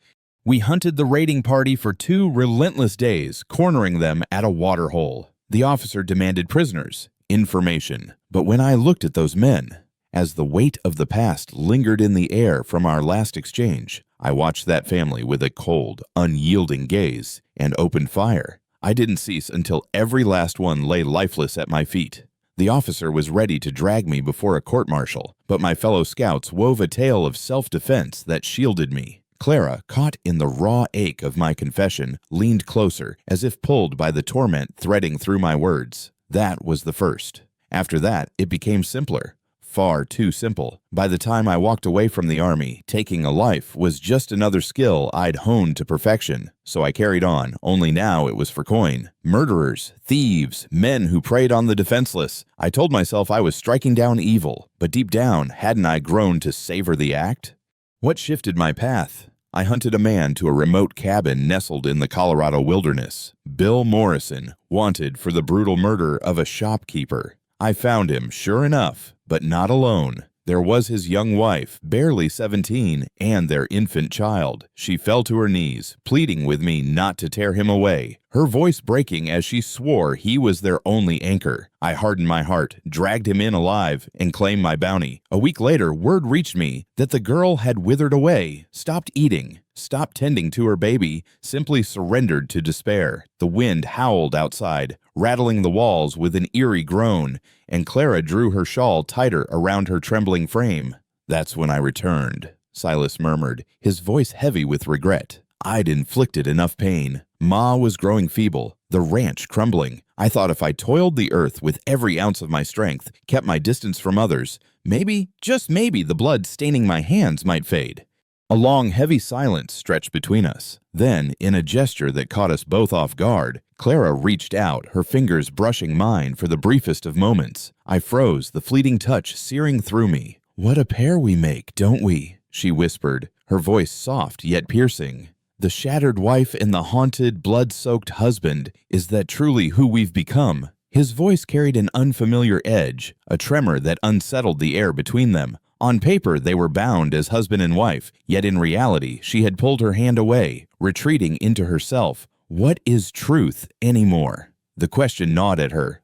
"We hunted the raiding party for 2 relentless days, cornering them at a waterhole. The officer demanded prisoners, information. But when I looked at those men, as the weight of the past lingered in the air from our last exchange, I watched that family with a cold, unyielding gaze and opened fire. I didn't cease until every last one lay lifeless at my feet. The officer was ready to drag me before a court-martial, but my fellow scouts wove a tale of self-defense that shielded me." Clara, caught in the raw ache of my confession, leaned closer, as if pulled by the torment threading through my words. That was the first. After that, it became simpler. Far too simple. By the time I walked away from the army, taking a life was just another skill I'd honed to perfection. So I carried on, only now it was for coin. Murderers, thieves, men who preyed on the defenseless. I told myself I was striking down evil, but deep down, hadn't I grown to savor the act? What shifted my path? I hunted a man to a remote cabin nestled in the Colorado wilderness. Bill Morrison, wanted for the brutal murder of a shopkeeper. I found him, sure enough, but not alone. There was his young wife, barely 17, and their infant child. She fell to her knees, pleading with me not to tear him away, her voice breaking as she swore he was their only anchor. I hardened my heart, dragged him in alive, and claimed my bounty. A week later, word reached me that the girl had withered away, stopped eating, stopped tending to her baby, simply surrendered to despair. The wind howled outside, rattling the walls with an eerie groan, and Clara drew her shawl tighter around her trembling frame. "That's when I returned," Silas murmured, his voice heavy with regret. "I'd inflicted enough pain. Ma was growing feeble, the ranch crumbling. I thought if I toiled the earth with every ounce of my strength, kept my distance from others, maybe, just maybe, the blood staining my hands might fade." A long, heavy silence stretched between us. Then, in a gesture that caught us both off guard, Clara reached out, her fingers brushing mine for the briefest of moments. I froze, the fleeting touch searing through me. "What a pair we make, don't we?" she whispered, her voice soft yet piercing. "The shattered wife and the haunted, blood-soaked husband, is that truly who we've become?" His voice carried an unfamiliar edge, a tremor that unsettled the air between them. On paper, they were bound as husband and wife, yet in reality, she had pulled her hand away, retreating into herself. What is truth anymore? The question gnawed at her,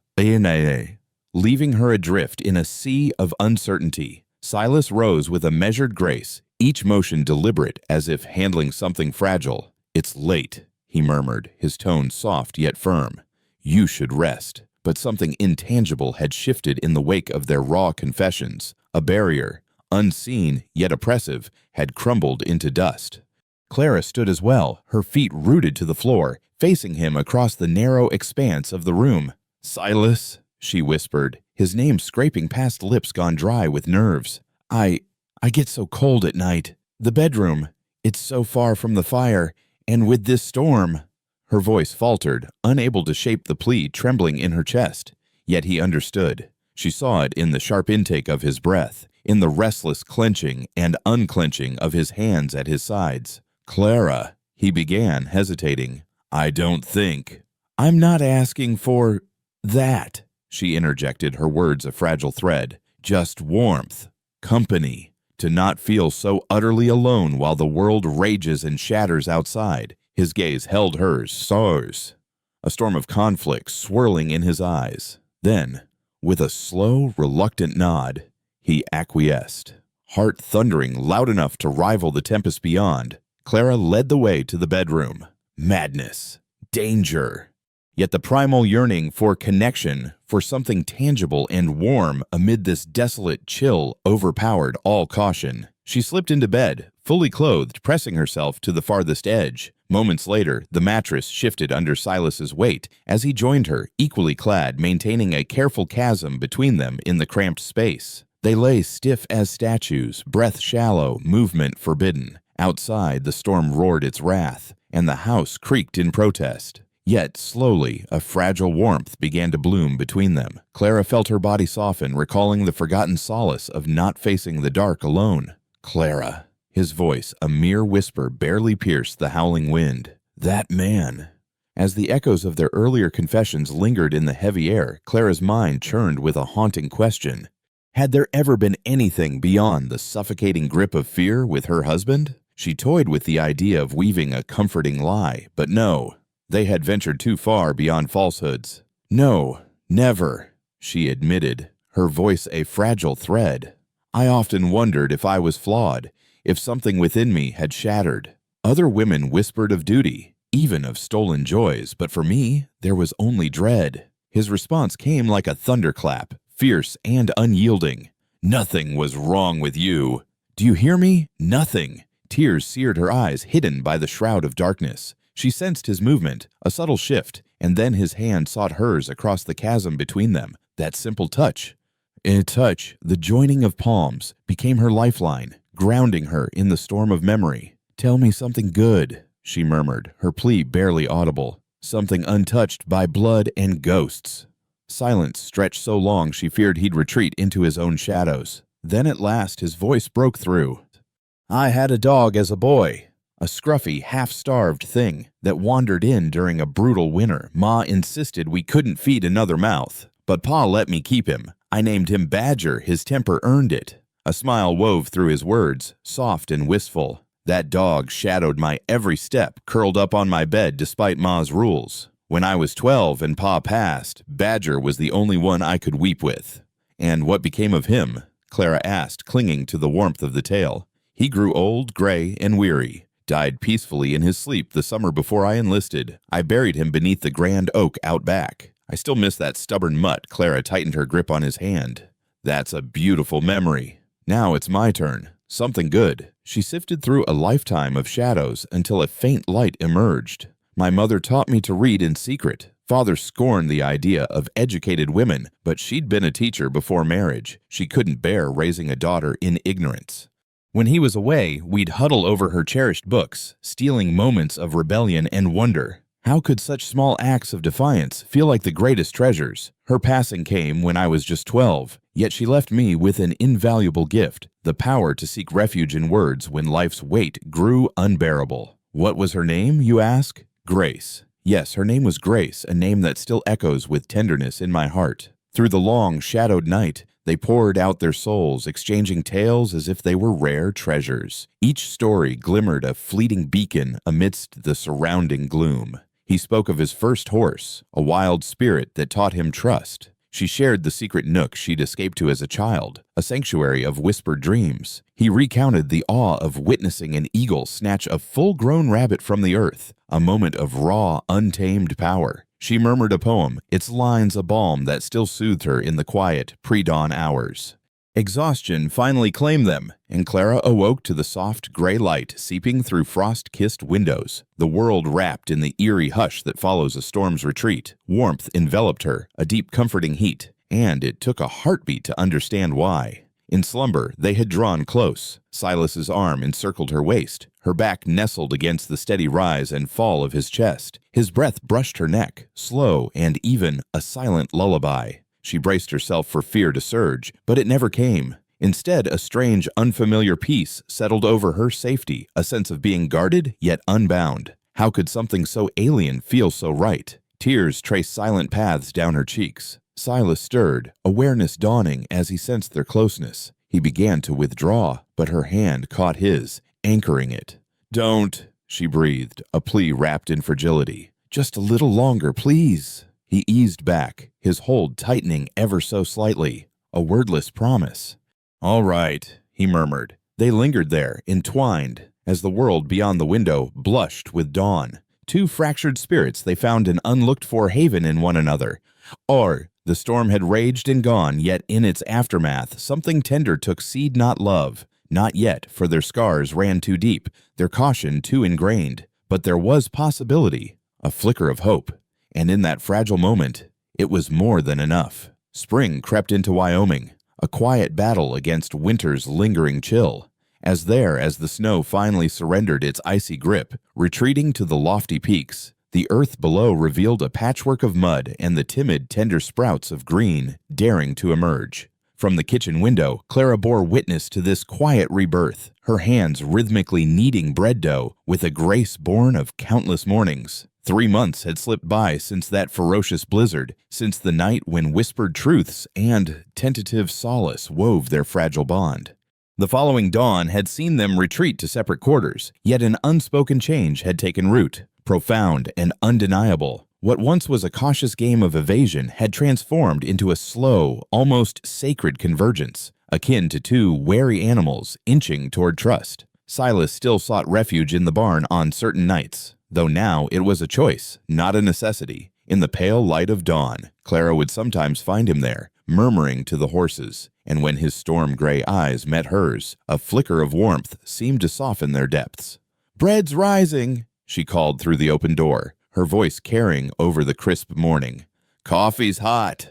leaving her adrift in a sea of uncertainty. Silas rose with a measured grace, each motion deliberate as if handling something fragile. "It's late," he murmured, his tone soft yet firm. "You should rest." But something intangible had shifted in the wake of their raw confessions. A barrier, unseen yet oppressive, had crumbled into dust. Clara stood as well, her feet rooted to the floor, facing him across the narrow expanse of the room. "Silas," she whispered, his name scraping past lips gone dry with nerves. I get so cold at night. The bedroom, it's so far from the fire, and with this storm." Her voice faltered, unable to shape the plea trembling in her chest. Yet he understood. She saw it in the sharp intake of his breath, in the restless clenching and unclenching of his hands at his sides. "Clara," he began, hesitating. "I don't think—" "I'm not asking for that," she interjected, her words a fragile thread. "Just warmth, company, to not feel so utterly alone while the world rages and shatters outside." His gaze held hers, soars, a storm of conflict swirling in his eyes. Then, with a slow, reluctant nod, he acquiesced. Heart thundering loud enough to rival the tempest beyond, Clara led the way to the bedroom. Madness, danger. Yet the primal yearning for connection, for something tangible and warm amid this desolate chill, overpowered all caution. She slipped into bed, fully clothed, pressing herself to the farthest edge. Moments later, the mattress shifted under Silas's weight as he joined her, equally clad, maintaining a careful chasm between them in the cramped space. They lay stiff as statues, breath shallow, movement forbidden. Outside, the storm roared its wrath, and the house creaked in protest. Yet, slowly, a fragile warmth began to bloom between them. Clara felt her body soften, recalling the forgotten solace of not facing the dark alone. "Clara." His voice, a mere whisper, barely pierced the howling wind. That man. As the echoes of their earlier confessions lingered in the heavy air, Clara's mind churned with a haunting question. Had there ever been anything beyond the suffocating grip of fear with her husband? She toyed with the idea of weaving a comforting lie, but no. They had ventured too far beyond falsehoods. "No, never," she admitted, her voice a fragile thread. "I often wondered if I was flawed, if something within me had shattered. Other women whispered of duty, even of stolen joys, but for me, there was only dread." His response came like a thunderclap, fierce and unyielding. "Nothing was wrong with you. Do you hear me? Nothing." Tears seared her eyes, hidden by the shroud of darkness. She sensed his movement, a subtle shift, and then his hand sought hers across the chasm between them. That simple touch. In a touch, the joining of palms became her lifeline, grounding her in the storm of memory. "Tell me something good," she murmured, her plea barely audible. "Something untouched by blood and ghosts." Silence stretched so long she feared he'd retreat into his own shadows. Then at last his voice broke through. "I had a dog as a boy. A scruffy, half-starved thing that wandered in during a brutal winter. Ma insisted we couldn't feed another mouth, but Pa let me keep him. I named him Badger, his temper earned it." A smile wove through his words, soft and wistful. "That dog shadowed my every step, curled up on my bed despite Ma's rules. When I was 12 and Pa passed, Badger was the only one I could weep with." "And what became of him?" Clara asked, clinging to the warmth of the tale. "He grew old, gray, and weary. Died peacefully in his sleep the summer before I enlisted. I buried him beneath the grand oak out back. I still miss that stubborn mutt." Clara tightened her grip on his hand. "That's a beautiful memory. Now it's my turn. Something good." She sifted through a lifetime of shadows until a faint light emerged. "My mother taught me to read in secret. Father scorned the idea of educated women, but she'd been a teacher before marriage. She couldn't bear raising a daughter in ignorance. When he was away, we'd huddle over her cherished books, stealing moments of rebellion and wonder. How could such small acts of defiance feel like the greatest treasures? Her passing came when I was just 12, yet she left me with an invaluable gift, the power to seek refuge in words when life's weight grew unbearable." "What was her name, you ask?" "Grace. Yes, her name was Grace, a name that still echoes with tenderness in my heart. Through the long, shadowed night, they poured out their souls, exchanging tales as if they were rare treasures. Each story glimmered a fleeting beacon amidst the surrounding gloom. He spoke of his first horse, a wild spirit that taught him trust. She shared the secret nook she'd escaped to as a child, a sanctuary of whispered dreams. He recounted the awe of witnessing an eagle snatch a full-grown rabbit from the earth, a moment of raw, untamed power. She murmured a poem, its lines a balm that still soothed her in the quiet, pre-dawn hours. Exhaustion finally claimed them, and Clara awoke to the soft gray light seeping through frost-kissed windows. The world wrapped in the eerie hush that follows a storm's retreat. Warmth enveloped her, a deep comforting heat, and it took a heartbeat to understand why. In slumber, they had drawn close. Silas's arm encircled her waist. Her back nestled against the steady rise and fall of his chest. His breath brushed her neck, slow and even, a silent lullaby. She braced herself for fear to surge, but it never came. Instead, a strange, unfamiliar peace settled over her safety, a sense of being guarded yet unbound. How could something so alien feel so right? Tears traced silent paths down her cheeks. Silas stirred, awareness dawning as he sensed their closeness. He began to withdraw, but her hand caught his, anchoring it. "Don't," she breathed, a plea wrapped in fragility. "Just a little longer, please." He eased back, his hold tightening ever so slightly. A wordless promise. "All right," he murmured. They lingered there, entwined, as the world beyond the window blushed with dawn. Two fractured spirits, they found an unlooked-for haven in one another. Or the storm had raged and gone, yet in its aftermath, something tender took seed, not love. Not yet, for their scars ran too deep, their caution too ingrained. But there was possibility, a flicker of hope. And in that fragile moment, it was more than enough. Spring crept into Wyoming, a quiet battle against winter's lingering chill. As the snow finally surrendered its icy grip, retreating to the lofty peaks, The earth below revealed a patchwork of mud and the timid, tender sprouts of green daring to emerge. From the kitchen window, Clara bore witness to this quiet rebirth, her hands rhythmically kneading bread dough with a grace born of countless mornings. 3 months had slipped by since that ferocious blizzard, since the night when whispered truths and tentative solace wove their fragile bond. The following dawn had seen them retreat to separate quarters, yet an unspoken change had taken root, profound and undeniable. What once was a cautious game of evasion had transformed into a slow, almost sacred convergence, akin to two wary animals inching toward trust. Silas still sought refuge in the barn on certain nights, though now it was a choice, not a necessity. In the pale light of dawn, Clara would sometimes find him there, murmuring to the horses, and when his storm-gray eyes met hers, a flicker of warmth seemed to soften their depths. "Bread's rising," she called through the open door, her voice carrying over the crisp morning. "Coffee's hot."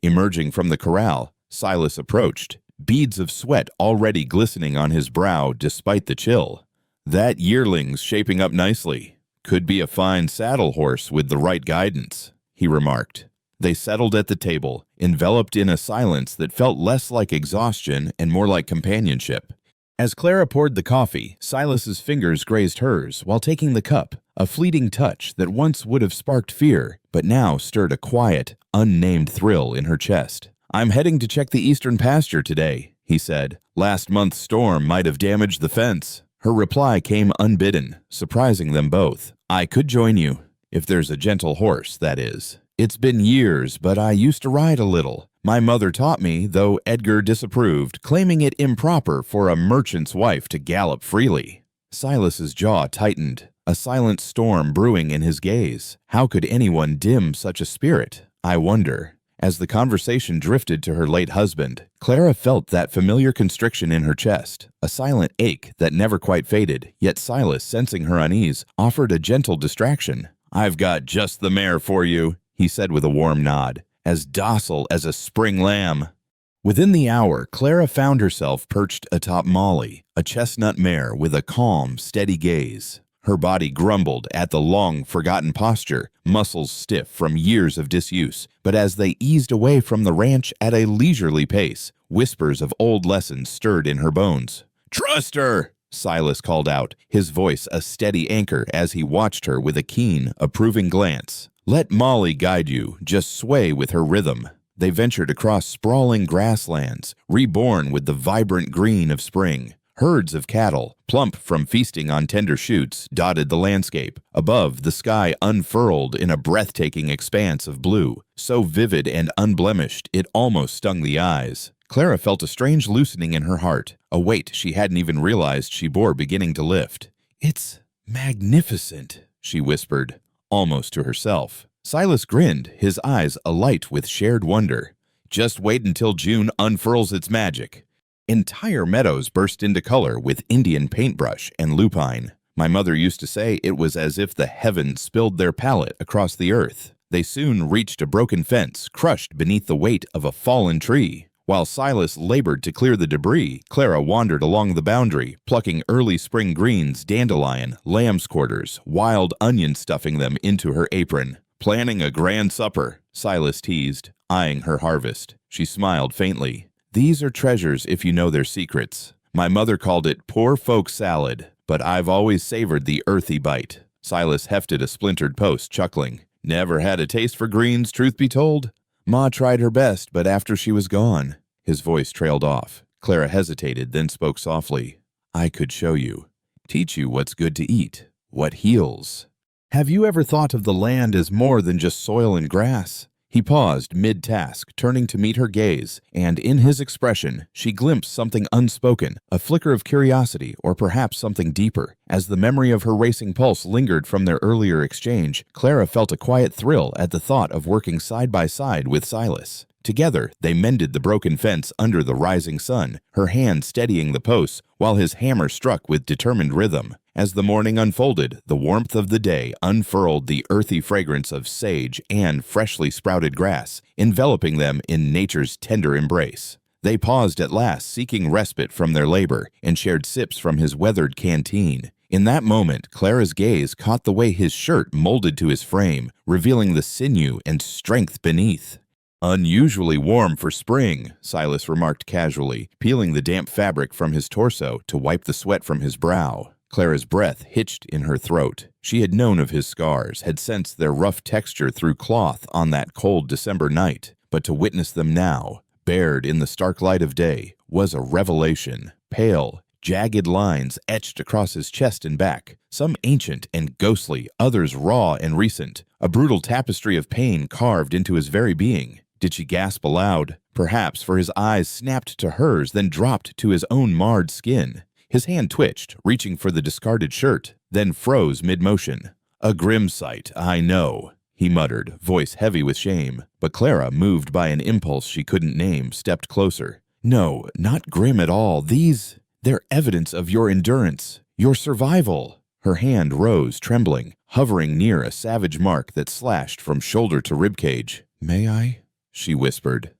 Emerging from the corral, Silas approached, beads of sweat already glistening on his brow despite the chill. "That yearling's shaping up nicely. Could be a fine saddle horse with the right guidance," he remarked. They settled at the table, enveloped in a silence that felt less like exhaustion and more like companionship. As Clara poured the coffee, Silas's fingers grazed hers while taking the cup, a fleeting touch that once would have sparked fear, but now stirred a quiet, unnamed thrill in her chest. "I'm heading to check the eastern pasture today," he said. "Last month's storm might have damaged the fence." Her reply came unbidden, surprising them both. "I could join you, if there's a gentle horse, that is. It's been years, but I used to ride a little. My mother taught me, though Edgar disapproved, claiming it improper for a merchant's wife to gallop freely." Silas's jaw tightened, a silent storm brewing in his gaze. How could anyone dim such a spirit? I wonder. As the conversation drifted to her late husband, Clara felt that familiar constriction in her chest, a silent ache that never quite faded, yet Silas, sensing her unease, offered a gentle distraction. "I've got just the mare for you," he said with a warm nod, "as docile as a spring lamb." Within the hour, Clara found herself perched atop Molly, a chestnut mare with a calm, steady gaze. Her body grumbled at the long-forgotten posture, muscles stiff from years of disuse, but as they eased away from the ranch at a leisurely pace, whispers of old lessons stirred in her bones. "Trust her!" Silas called out, his voice a steady anchor as he watched her with a keen, approving glance. "Let Molly guide you, just sway with her rhythm." They ventured across sprawling grasslands, reborn with the vibrant green of spring. Herds of cattle, plump from feasting on tender shoots, dotted the landscape. Above, the sky unfurled in a breathtaking expanse of blue, so vivid and unblemished it almost stung the eyes. Clara felt a strange loosening in her heart, a weight she hadn't even realized she bore beginning to lift. "It's magnificent," she whispered, almost to herself. Silas grinned, his eyes alight with shared wonder. "Just wait until June unfurls its magic." Entire meadows burst into color with Indian paintbrush and lupine. My mother used to say it was as if the heavens spilled their palette across the earth. They soon reached a broken fence, crushed beneath the weight of a fallen tree. While Silas labored to clear the debris, Clara wandered along the boundary, plucking early spring greens, dandelion, lamb's quarters, wild onion stuffing them into her apron. "Planning a grand supper," Silas teased, eyeing her harvest. She smiled faintly. "These are treasures if you know their secrets. My mother called it poor folk salad, but I've always savored the earthy bite." Silas hefted a splintered post, chuckling. "Never had a taste for greens, truth be told. Ma tried her best, but after she was gone." His voice trailed off. Clara hesitated, then spoke softly. "I could show you. Teach you what's good to eat, what heals. Have you ever thought of the land as more than just soil and grass?" He paused mid-task, turning to meet her gaze, and in his expression, she glimpsed something unspoken, a flicker of curiosity, or perhaps something deeper. As the memory of her racing pulse lingered from their earlier exchange, Clara felt a quiet thrill at the thought of working side by side with Silas. Together, they mended the broken fence under the rising sun, her hand steadying the posts, while his hammer struck with determined rhythm. As the morning unfolded, the warmth of the day unfurled the earthy fragrance of sage and freshly sprouted grass, enveloping them in nature's tender embrace. They paused at last, seeking respite from their labor, and shared sips from his weathered canteen. In that moment, Clara's gaze caught the way his shirt molded to his frame, revealing the sinew and strength beneath. "Unusually warm for spring," Silas remarked casually, peeling the damp fabric from his torso to wipe the sweat from his brow. Clara's breath hitched in her throat. She had known of his scars, had sensed their rough texture through cloth on that cold December night, but to witness them now, bared in the stark light of day, was a revelation. Pale, jagged lines etched across his chest and back, some ancient and ghostly, others raw and recent, a brutal tapestry of pain carved into his very being. Did she gasp aloud? Perhaps, for his eyes snapped to hers, then dropped to his own marred skin. His hand twitched, reaching for the discarded shirt, then froze mid-motion. "A grim sight, I know," he muttered, voice heavy with shame. But Clara, moved by an impulse she couldn't name, stepped closer. "No, not grim at all. They're evidence of your endurance, your survival." Her hand rose, trembling, hovering near a savage mark that slashed from shoulder to ribcage. "May I?" she whispered.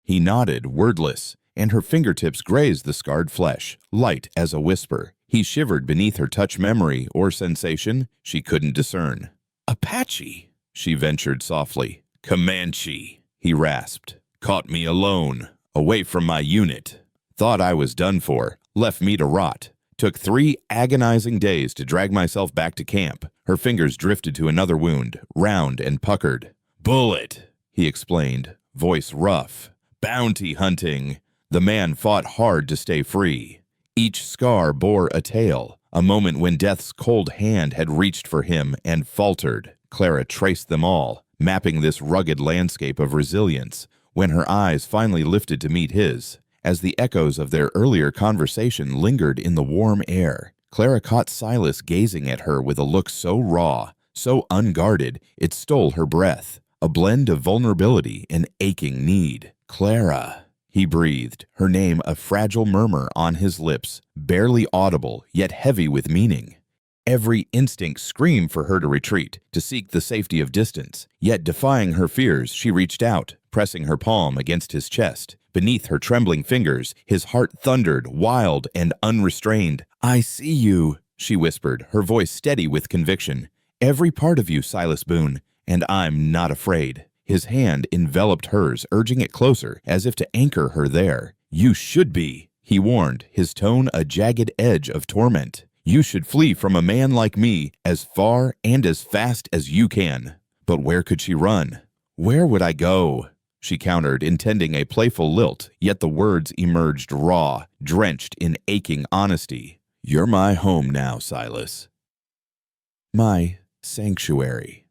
He nodded, wordless, and her fingertips grazed the scarred flesh, light as a whisper. He shivered beneath her touch, memory or sensation she couldn't discern. "Apache," she ventured softly. "Comanche," he rasped. "Caught me alone, away from my unit. Thought I was done for, left me to rot. Took 3 agonizing days to drag myself back to camp." Her fingers drifted to another wound, round and puckered. "Bullet," he explained, voice rough. "Bounty hunting." The man fought hard to stay free. Each scar bore a tale, a moment when death's cold hand had reached for him and faltered. Clara traced them all, mapping this rugged landscape of resilience, when her eyes finally lifted to meet his. As the echoes of their earlier conversation lingered in the warm air, Clara caught Silas gazing at her with a look so raw, so unguarded, it stole her breath, a blend of vulnerability and aching need. "Clara," he breathed, her name a fragile murmur on his lips, barely audible, yet heavy with meaning. Every instinct screamed for her to retreat, to seek the safety of distance. Yet defying her fears, she reached out, pressing her palm against his chest. Beneath her trembling fingers, his heart thundered, wild and unrestrained. "I see you," she whispered, her voice steady with conviction. "Every part of you, Silas Boone, and I'm not afraid." His hand enveloped hers, urging it closer, as if to anchor her there. "You should be," he warned, his tone a jagged edge of torment. "You should flee from a man like me as far and as fast as you can." But where could she run? "Where would I go?" she countered, intending a playful lilt, yet the words emerged raw, drenched in aching honesty. "You're my home now, Silas. My sanctuary."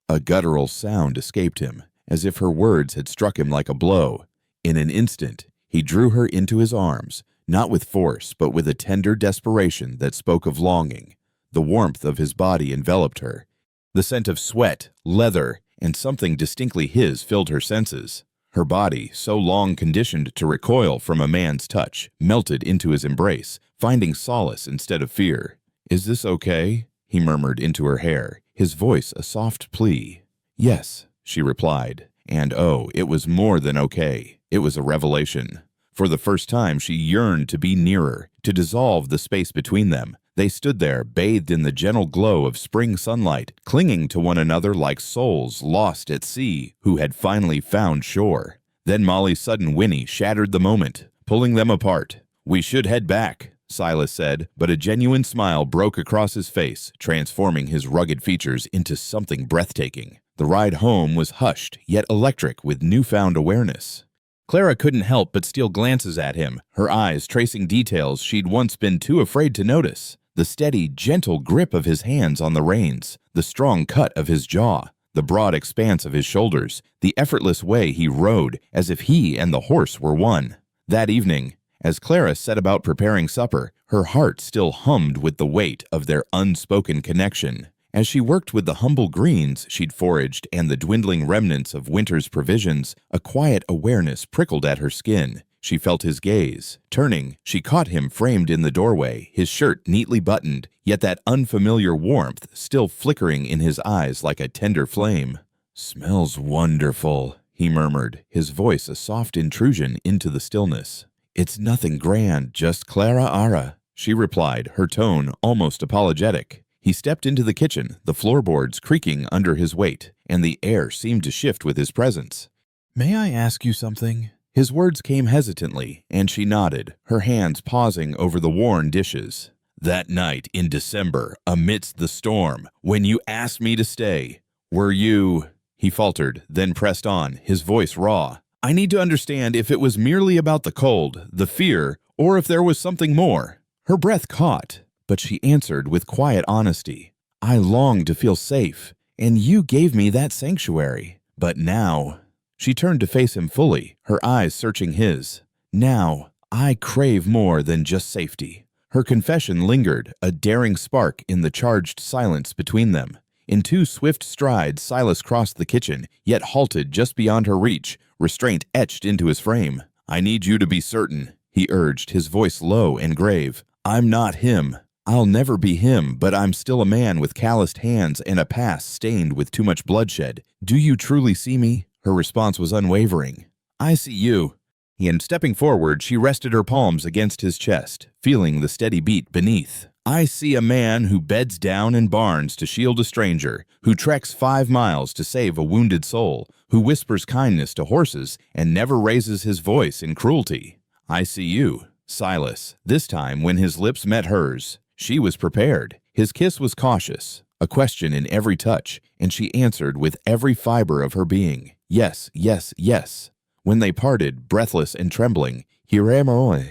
A guttural sound escaped him, as if her words had struck him like a blow. In an instant, he drew her into his arms, not with force, but with a tender desperation that spoke of longing. The warmth of his body enveloped her. The scent of sweat, leather, and something distinctly his filled her senses. Her body, so long conditioned to recoil from a man's touch, melted into his embrace, finding solace instead of fear. "Is this okay?" he murmured into her hair, his voice a soft plea. "Yes," she replied, and oh, it was more than okay. It was a revelation. For the first time she yearned to be nearer, to dissolve the space between them. They stood there, bathed in the gentle glow of spring sunlight, clinging to one another like souls lost at sea who had finally found shore. Then Molly's sudden whinny shattered the moment, pulling them apart. "We should head back," Silas said, but a genuine smile broke across his face, transforming his rugged features into something breathtaking. The ride home was hushed, yet electric with newfound awareness. Clara couldn't help but steal glances at him, her eyes tracing details she'd once been too afraid to notice. The steady, gentle grip of his hands on the reins, the strong cut of his jaw, the broad expanse of his shoulders, the effortless way he rode as if he and the horse were one. That evening, as Clara set about preparing supper, her heart still hummed with the weight of their unspoken connection. As she worked with the humble greens she'd foraged and the dwindling remnants of winter's provisions, a quiet awareness prickled at her skin. She felt his gaze. Turning, she caught him framed in the doorway, his shirt neatly buttoned, yet that unfamiliar warmth still flickering in his eyes like a tender flame. "Smells wonderful," he murmured, his voice a soft intrusion into the stillness. "It's nothing grand, just Clara Ara," she replied, her tone almost apologetic. He stepped into the kitchen, the floorboards creaking under his weight, and the air seemed to shift with his presence. "May I ask you something?" His words came hesitantly, and she nodded, her hands pausing over the worn dishes. "That night in December, amidst the storm, when you asked me to stay, were you—" He faltered, then pressed on, his voice raw. "I need to understand if it was merely about the cold, the fear, or if there was something more." Her breath caught, but she answered with quiet honesty. "I longed to feel safe, and you gave me that sanctuary. But now—" She turned to face him fully, her eyes searching his. "Now, I crave more than just safety." Her confession lingered, a daring spark in the charged silence between them. In 2 swift strides, Silas crossed the kitchen, yet halted just beyond her reach, restraint etched into his frame. "I need you to be certain," he urged, his voice low and grave. "I'm not him. I'll never be him, but I'm still a man with calloused hands and a past stained with too much bloodshed. Do you truly see me?" Her response was unwavering. "I see you." And stepping forward, she rested her palms against his chest, feeling the steady beat beneath. "I see a man who beds down in barns to shield a stranger, who treks 5 miles to save a wounded soul, who whispers kindness to horses and never raises his voice in cruelty. I see you." Silas, this time when his lips met hers. She was prepared. His kiss was cautious, a question in every touch, and she answered with every fiber of her being. "Yes, yes, yes." When they parted, breathless and trembling, "Heroines."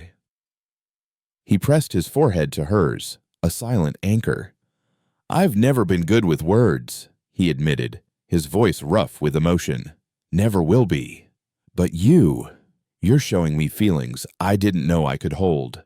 He pressed his forehead to hers, a silent anchor. "I've never been good with words," he admitted, his voice rough with emotion. "Never will be. But you're showing me feelings I didn't know I could hold."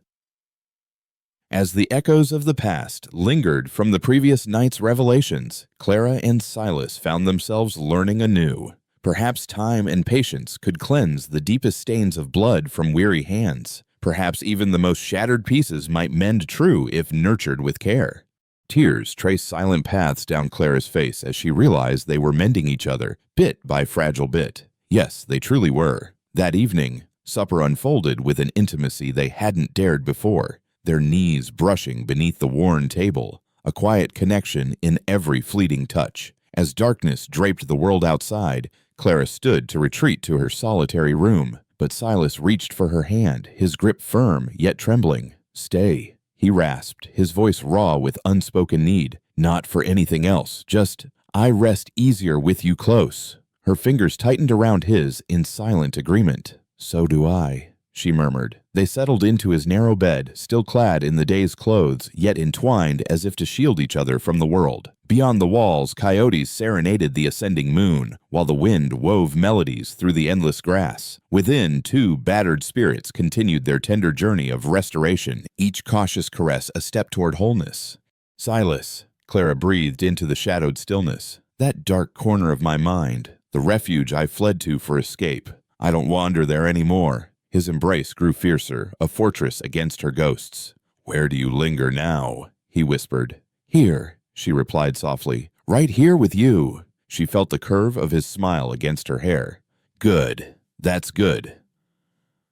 As the echoes of the past lingered from the previous night's revelations, Clara and Silas found themselves learning anew. Perhaps time and patience could cleanse the deepest stains of blood from weary hands. Perhaps even the most shattered pieces might mend true if nurtured with care. Tears traced silent paths down Clara's face as she realized they were mending each other, bit by fragile bit. Yes, they truly were. That evening, supper unfolded with an intimacy they hadn't dared before, their knees brushing beneath the worn table, a quiet connection in every fleeting touch. As darkness draped the world outside, Clara stood to retreat to her solitary room, but Silas reached for her hand, his grip firm yet trembling. "Stay," he rasped, his voice raw with unspoken need. "Not for anything else, just, I rest easier with you close." Her fingers tightened around his in silent agreement. "So do I," she murmured. They settled into his narrow bed, still clad in the day's clothes, yet entwined as if to shield each other from the world. Beyond the walls, coyotes serenaded the ascending moon, while the wind wove melodies through the endless grass. Within, 2 battered spirits continued their tender journey of restoration, each cautious caress a step toward wholeness. "Silas," Clara breathed into the shadowed stillness, "that dark corner of my mind, the refuge I fled to for escape, I don't wander there anymore." His embrace grew fiercer, a fortress against her ghosts. "Where do you linger now?" he whispered. "Here," she replied softly. "Right here with you." She felt the curve of his smile against her hair. "Good. That's good."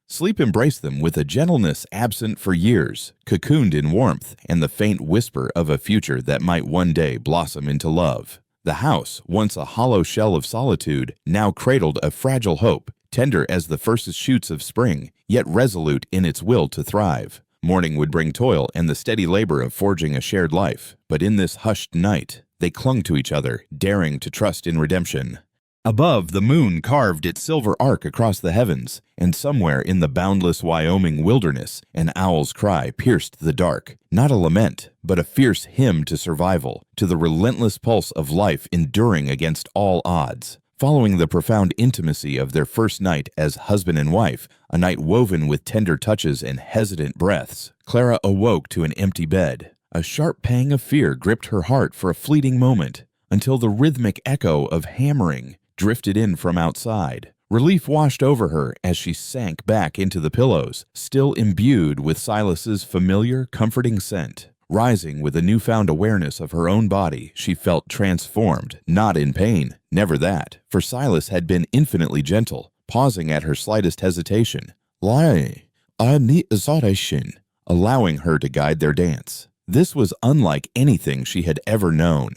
Sleep embraced them with a gentleness absent for years, cocooned in warmth and the faint whisper of a future that might one day blossom into love. The house, once a hollow shell of solitude, now cradled a fragile hope, tender as the first shoots of spring, yet resolute in its will to thrive. Morning would bring toil and the steady labor of forging a shared life, but in this hushed night, they clung to each other, daring to trust in redemption. Above, the moon carved its silver arc across the heavens, and somewhere in the boundless Wyoming wilderness, an owl's cry pierced the dark, not a lament, but a fierce hymn to survival, to the relentless pulse of life enduring against all odds. Following the profound intimacy of their first night as husband and wife, a night woven with tender touches and hesitant breaths, Clara awoke to an empty bed. A sharp pang of fear gripped her heart for a fleeting moment, until the rhythmic echo of hammering drifted in from outside. Relief washed over her as she sank back into the pillows, still imbued with Silas's familiar, comforting scent. Rising with a newfound awareness of her own body, she felt transformed, not in pain, never that, for Silas had been infinitely gentle, pausing at her slightest hesitation. "Lie, I need exaltation. allowing her to guide their dance. This was unlike anything she had ever known.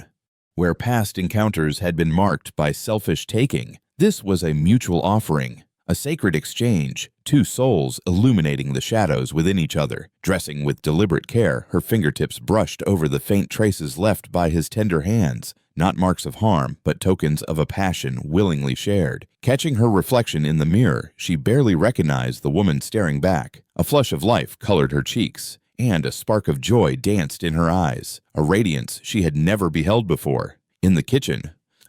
Where past encounters had been marked by selfish taking, this was a mutual offering, a sacred exchange, two souls illuminating the shadows within each other. Dressing with deliberate care, her fingertips brushed over the faint traces left by his tender hands, not marks of harm, but tokens of a passion willingly shared. Catching her reflection in the mirror, she barely recognized the woman staring back. A flush of life colored her cheeks, and a spark of joy danced in her eyes, a radiance she had never beheld before. In the kitchen,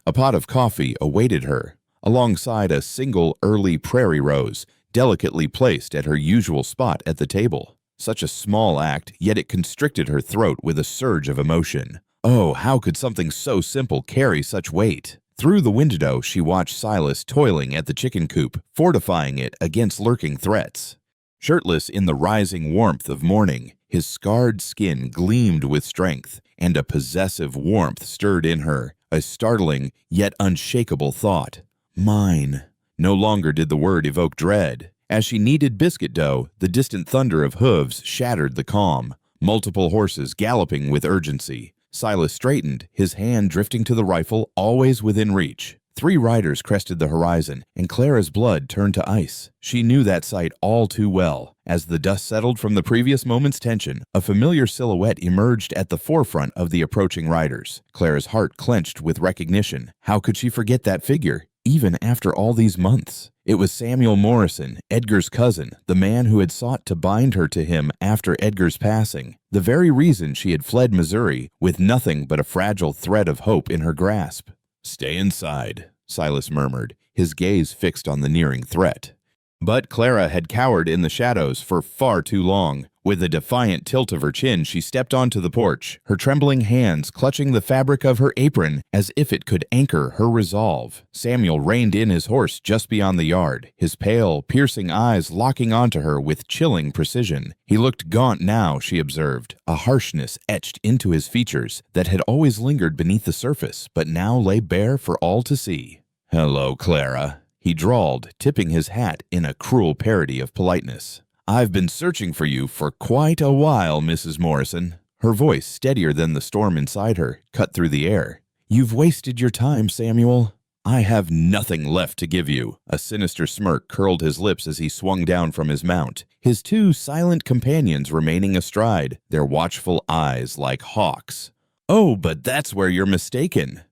a pot of coffee awaited her, alongside a single early prairie rose, delicately placed at her usual spot at the table. Such a small act, yet it constricted her throat with a surge of emotion. Oh, how could something so simple carry such weight? Through the window, she watched Silas toiling at the chicken coop, fortifying it against lurking threats. Shirtless in the rising warmth of morning, his scarred skin gleamed with strength, and a possessive warmth stirred in her, a startling yet unshakable thought. Mine. No longer did the word evoke dread. As she kneaded biscuit dough, the distant thunder of hooves shattered the calm, multiple horses galloping with urgency. Silas straightened, his hand drifting to the rifle, always within reach. 3 riders crested the horizon, and Clara's blood turned to ice. She knew that sight all too well. As the dust settled from the previous moment's tension, a familiar silhouette emerged at the forefront of the approaching riders. Clara's heart clenched with recognition. How could she forget that figure, even after all these months? It was Samuel Morrison, Edgar's cousin, the man who had sought to bind her to him after Edgar's passing, the very reason she had fled Missouri with nothing but a fragile thread of hope in her grasp. "Stay inside," Silas murmured, his gaze fixed on the nearing threat. But Clara had cowered in the shadows for far too long. With a defiant tilt of her chin, she stepped onto the porch, her trembling hands clutching the fabric of her apron as if it could anchor her resolve. Samuel reined in his horse just beyond the yard, his pale, piercing eyes locking onto her with chilling precision. He looked gaunt now, she observed, a harshness etched into his features that had always lingered beneath the surface, but now lay bare for all to see. "Hello, Clara," he drawled, tipping his hat in a cruel parody of politeness. "I've been searching for you for quite a while, Mrs. Morrison." Her voice, steadier than the storm inside her, cut through the air. "You've wasted your time, Samuel." "I have nothing left to give you." A sinister smirk curled his lips as he swung down from his mount, his 2 silent companions remaining astride, their watchful eyes like hawks. "Oh, but that's where you're mistaken."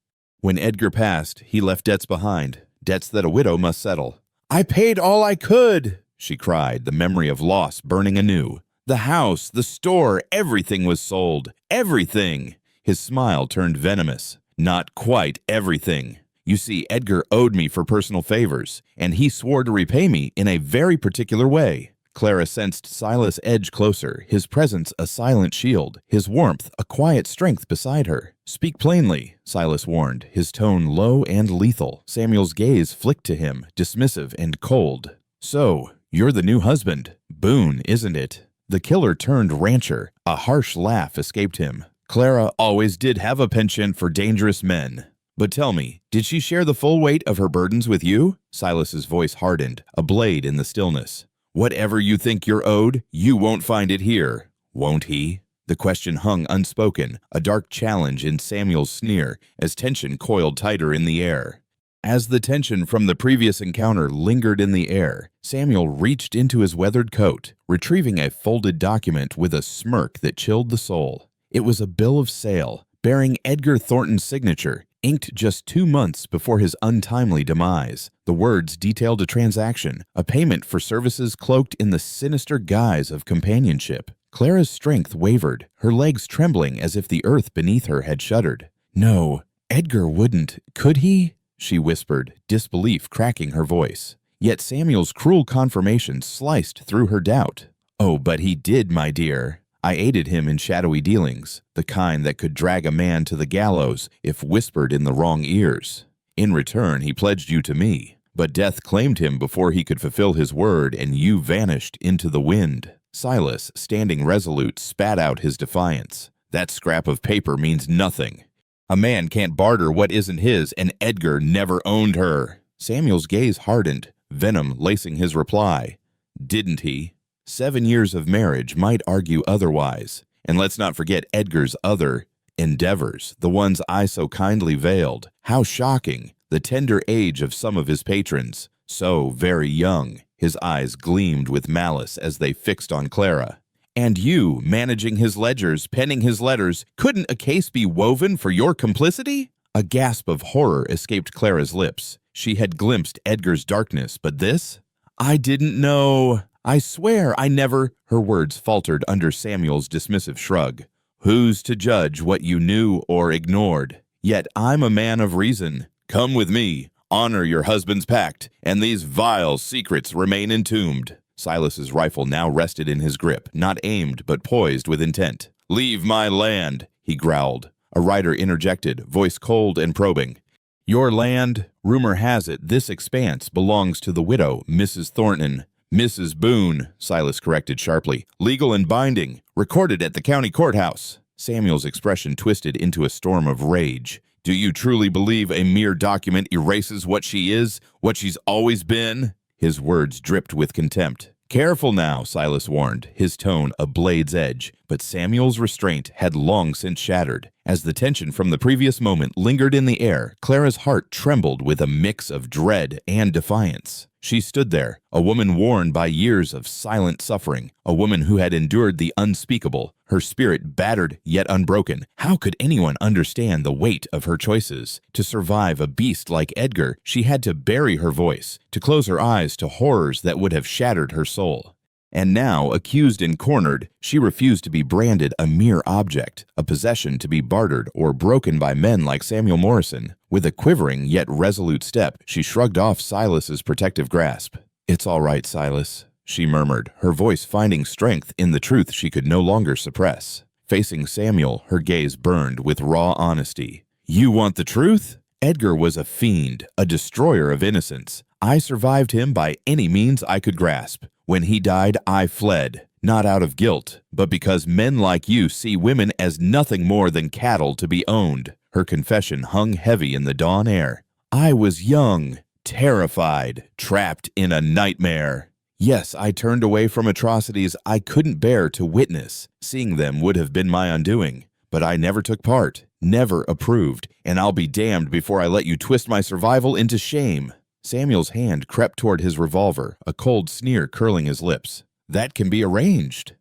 When Edgar passed, he left debts behind, debts that a widow must settle. "I paid all I could," she cried, the memory of loss burning anew. "The house, the store, everything was sold. Everything!" His smile turned venomous. "Not quite everything. You see, Edgar owed me for personal favors, and he swore to repay me in a very particular way." Clara sensed Silas edge closer, his presence a silent shield, his warmth a quiet strength beside her. "Speak plainly," Silas warned, his tone low and lethal. Samuel's gaze flicked to him, dismissive and cold. "So, you're the new husband. Boone, isn't it?" The killer turned rancher. A harsh laugh escaped him. "Clara always did have a penchant for dangerous men. But tell me, did she share the full weight of her burdens with you?" Silas's voice hardened, a blade in the stillness. "Whatever you think you're owed, you won't find it here, won't he?" The question hung unspoken, a dark challenge in Samuel's sneer, as tension coiled tighter in the air. As the tension from the previous encounter lingered in the air, Samuel reached into his weathered coat, retrieving a folded document with a smirk that chilled the soul. It was a bill of sale, bearing Edgar Thornton's signature, inked just 2 months before his untimely demise. The words detailed a transaction, a payment for services cloaked in the sinister guise of companionship. Clara's strength wavered, her legs trembling as if the earth beneath her had shuddered. "No, Edgar wouldn't, could he?" she whispered, disbelief cracking her voice. Yet Samuel's cruel confirmation sliced through her doubt. "Oh, but he did, my dear. I aided him in shadowy dealings, the kind that could drag a man to the gallows if whispered in the wrong ears. In return, he pledged you to me, but death claimed him before he could fulfill his word, and you vanished into the wind." Silas, standing resolute, spat out his defiance. "That scrap of paper means nothing. A man can't barter what isn't his, and Edgar never owned her." Samuel's gaze hardened, venom lacing his reply. "Didn't he?" 7 years of marriage might argue otherwise. And let's not forget Edgar's other endeavors, the ones I so kindly veiled. How shocking, the tender age of some of his patrons. So very young. His eyes gleamed with malice as they fixed on Clara. And you, managing his ledgers, penning his letters, couldn't a case be woven for your complicity? A gasp of horror escaped Clara's lips. She had glimpsed Edgar's darkness, but this? I didn't know. I swear I never. Her words faltered under Samuel's dismissive shrug. Who's to judge what you knew or ignored? Yet I'm a man of reason. Come with me. Honor your husband's pact, and these vile secrets remain entombed. Silas's rifle now rested in his grip, not aimed but poised with intent. Leave my land, he growled. A rider interjected, voice cold and probing. Your land? Rumor has it this expanse belongs to the widow, Mrs. Thornton. Mrs. Boone, Silas corrected sharply. Legal and binding. Recorded at the county courthouse. Samuel's expression twisted into a storm of rage. Do you truly believe a mere document erases what she is, what she's always been? His words dripped with contempt. Careful now, Silas warned, his tone a blade's edge. But Samuel's restraint had long since shattered. As the tension from the previous moment lingered in the air, Clara's heart trembled with a mix of dread and defiance. She stood there, a woman worn by years of silent suffering, a woman who had endured the unspeakable, her spirit battered yet unbroken. How could anyone understand the weight of her choices? To survive a beast like Edgar, she had to bury her voice, to close her eyes to horrors that would have shattered her soul. And now, accused and cornered, she refused to be branded a mere object, a possession to be bartered or broken by men like Samuel Morrison. With a quivering yet resolute step, she shrugged off Silas's protective grasp. It's all right, Silas, she murmured, her voice finding strength in the truth she could no longer suppress. Facing Samuel, her gaze burned with raw honesty. You want the truth? Edgar was a fiend, a destroyer of innocence. I survived him by any means I could grasp. When he died, I fled, not out of guilt, but because men like you see women as nothing more than cattle to be owned. Her confession hung heavy in the dawn air. I was young, terrified, trapped in a nightmare. Yes, I turned away from atrocities I couldn't bear to witness. Seeing them would have been my undoing. But I never took part, never approved, and I'll be damned before I let you twist my survival into shame. Samuel's hand crept toward his revolver, a cold sneer curling his lips. That can be arranged.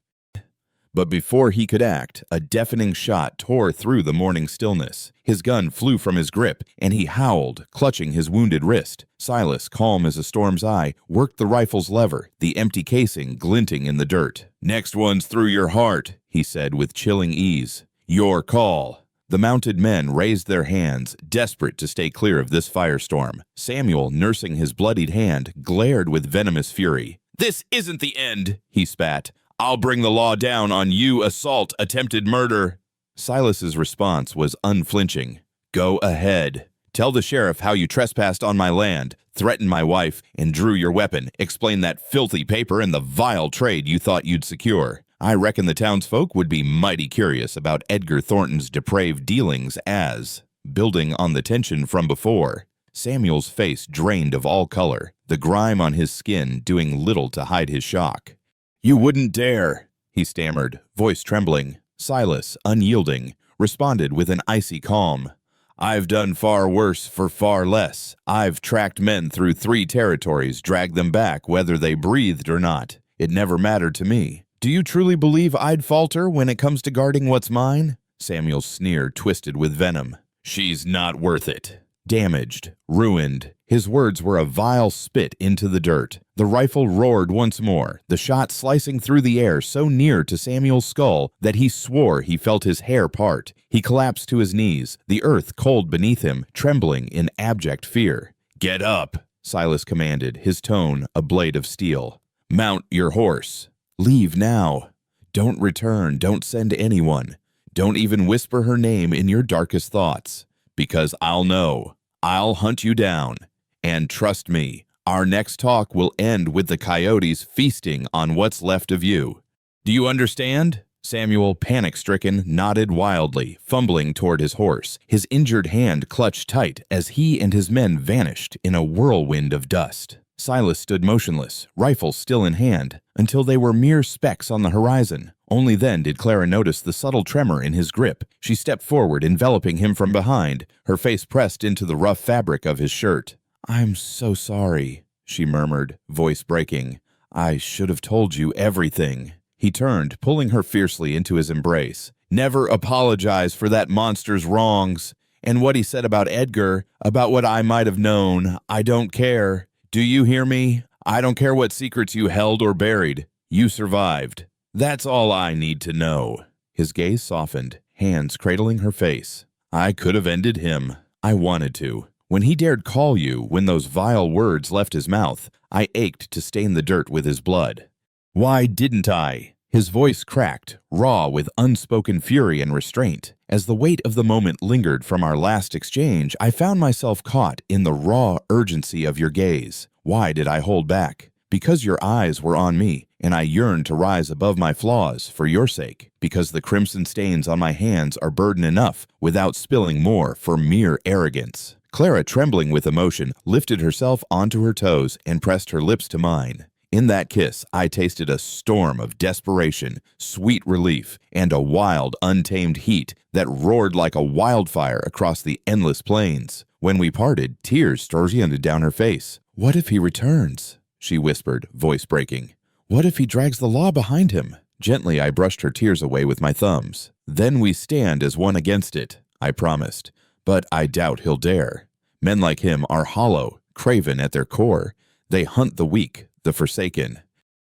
But before he could act, a deafening shot tore through the morning stillness. His gun flew from his grip, and he howled, clutching his wounded wrist. Silas, calm as a storm's eye, worked the rifle's lever, the empty casing glinting in the dirt. Next one's through your heart, he said with chilling ease. Your call. The mounted men raised their hands, desperate to stay clear of this firestorm. Samuel, nursing his bloodied hand, glared with venomous fury. This isn't the end, he spat. I'll bring the law down on you, assault, attempted murder. Silas's response was unflinching. Go ahead. Tell the sheriff how you trespassed on my land, threatened my wife, and drew your weapon. Explain that filthy paper and the vile trade you thought you'd secure. I reckon the townsfolk would be mighty curious about Edgar Thornton's depraved dealings as, building on the tension from before, Samuel's face drained of all color, the grime on his skin doing little to hide his shock. You wouldn't dare, he stammered, voice trembling. Silas, unyielding, responded with an icy calm. I've done far worse for far less. I've tracked men through 3 territories, dragged them back whether they breathed or not. It never mattered to me. Do you truly believe I'd falter when it comes to guarding what's mine? Samuel's sneer twisted with venom. She's not worth it. Damaged, ruined. His words were a vile spit into the dirt. The rifle roared once more, the shot slicing through the air so near to Samuel's skull that he swore he felt his hair part. He collapsed to his knees, the earth cold beneath him, trembling in abject fear. Get up, Silas commanded, his tone a blade of steel. Mount your horse. Leave now. Don't return. Don't send anyone. Don't even whisper her name in your darkest thoughts. Because I'll know. I'll hunt you down. And trust me, our next talk will end with the coyotes feasting on what's left of you. Do you understand? Samuel, panic-stricken, nodded wildly, fumbling toward his horse, his injured hand clutched tight as he and his men vanished in a whirlwind of dust. Silas stood motionless, rifle still in hand, until they were mere specks on the horizon. Only then did Clara notice the subtle tremor in his grip. She stepped forward, enveloping him from behind, her face pressed into the rough fabric of his shirt. "I'm so sorry," she murmured, voice breaking. "I should have told you everything." He turned, pulling her fiercely into his embrace. "Never apologize for that monster's wrongs. And what he said about Edgar, about what I might have known, I don't care. Do you hear me? I don't care what secrets you held or buried. You survived. That's all I need to know." His gaze softened, hands cradling her face. "I could have ended him. I wanted to. When he dared call you, when those vile words left his mouth, I ached to stain the dirt with his blood. Why didn't I?" His voice cracked, raw with unspoken fury and restraint. As the weight of the moment lingered from our last exchange, I found myself caught in the raw urgency of your gaze. Why did I hold back? Because your eyes were on me, and I yearned to rise above my flaws for your sake. Because the crimson stains on my hands are burden enough without spilling more for mere arrogance. Clara, trembling with emotion, lifted herself onto her toes and pressed her lips to mine. In that kiss, I tasted a storm of desperation, sweet relief, and a wild, untamed heat that roared like a wildfire across the endless plains. When we parted, tears streamed down her face. "What if he returns?" she whispered, voice breaking. "What if he drags the law behind him?" Gently, I brushed her tears away with my thumbs. "Then we stand as one against it," I promised. "But I doubt he'll dare. Men like him are hollow, craven at their core. They hunt the weak, the forsaken.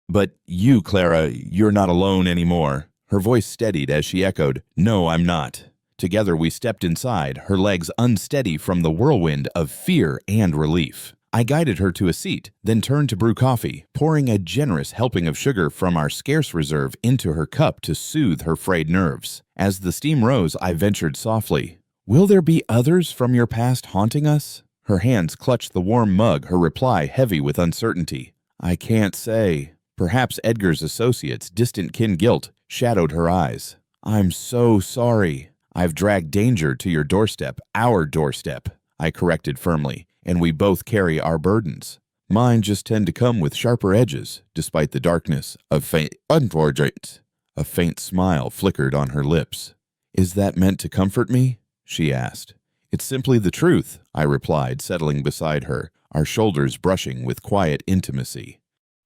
But you, Clara, you're not alone anymore." Her voice steadied as she echoed, "No, I'm not." Together we stepped inside, her legs unsteady from the whirlwind of fear and relief. I guided her to a seat, then turned to brew coffee, pouring a generous helping of sugar from our scarce reserve into her cup to soothe her frayed nerves. As the steam rose, I ventured softly, "Will there be others from your past haunting us?" Her hands clutched the warm mug, her reply heavy with uncertainty. "I can't say." Perhaps Edgar's associates' distant kin guilt shadowed her eyes. "I'm so sorry. I've dragged danger to your doorstep, our doorstep," I corrected firmly, "and we both carry our burdens. Mine just tend to come with sharper edges, despite the darkness of faint unfortunate." A faint smile flickered on her lips. "Is that meant to comfort me?" she asked. "It's simply the truth," I replied, settling beside her, our shoulders brushing with quiet intimacy.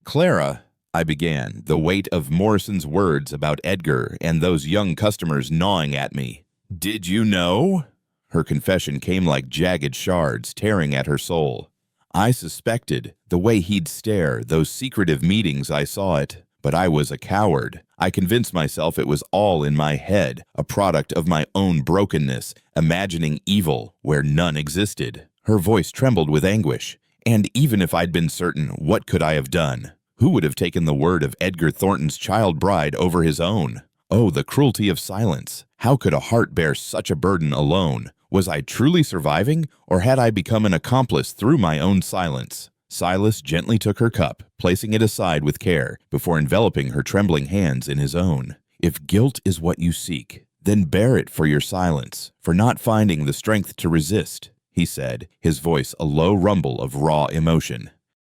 "Clara," I began, the weight of Morrison's words about Edgar and those young customers gnawing at me. "Did you know?" Her confession came like jagged shards tearing at her soul. I suspected, the way he'd stare, those secretive meetings I saw it. But I was a coward. I convinced myself it was all in my head, a product of my own brokenness, imagining evil where none existed. Her voice trembled with anguish. And even if I'd been certain, what could I have done? Who would have taken the word of Edgar Thornton's child bride over his own? Oh, the cruelty of silence. How could a heart bear such a burden alone? Was I truly surviving, or had I become an accomplice through my own silence? Silas gently took her cup, placing it aside with care, before enveloping her trembling hands in his own. "If guilt is what you seek, then bear it for your silence, for not finding the strength to resist," he said, his voice a low rumble of raw emotion.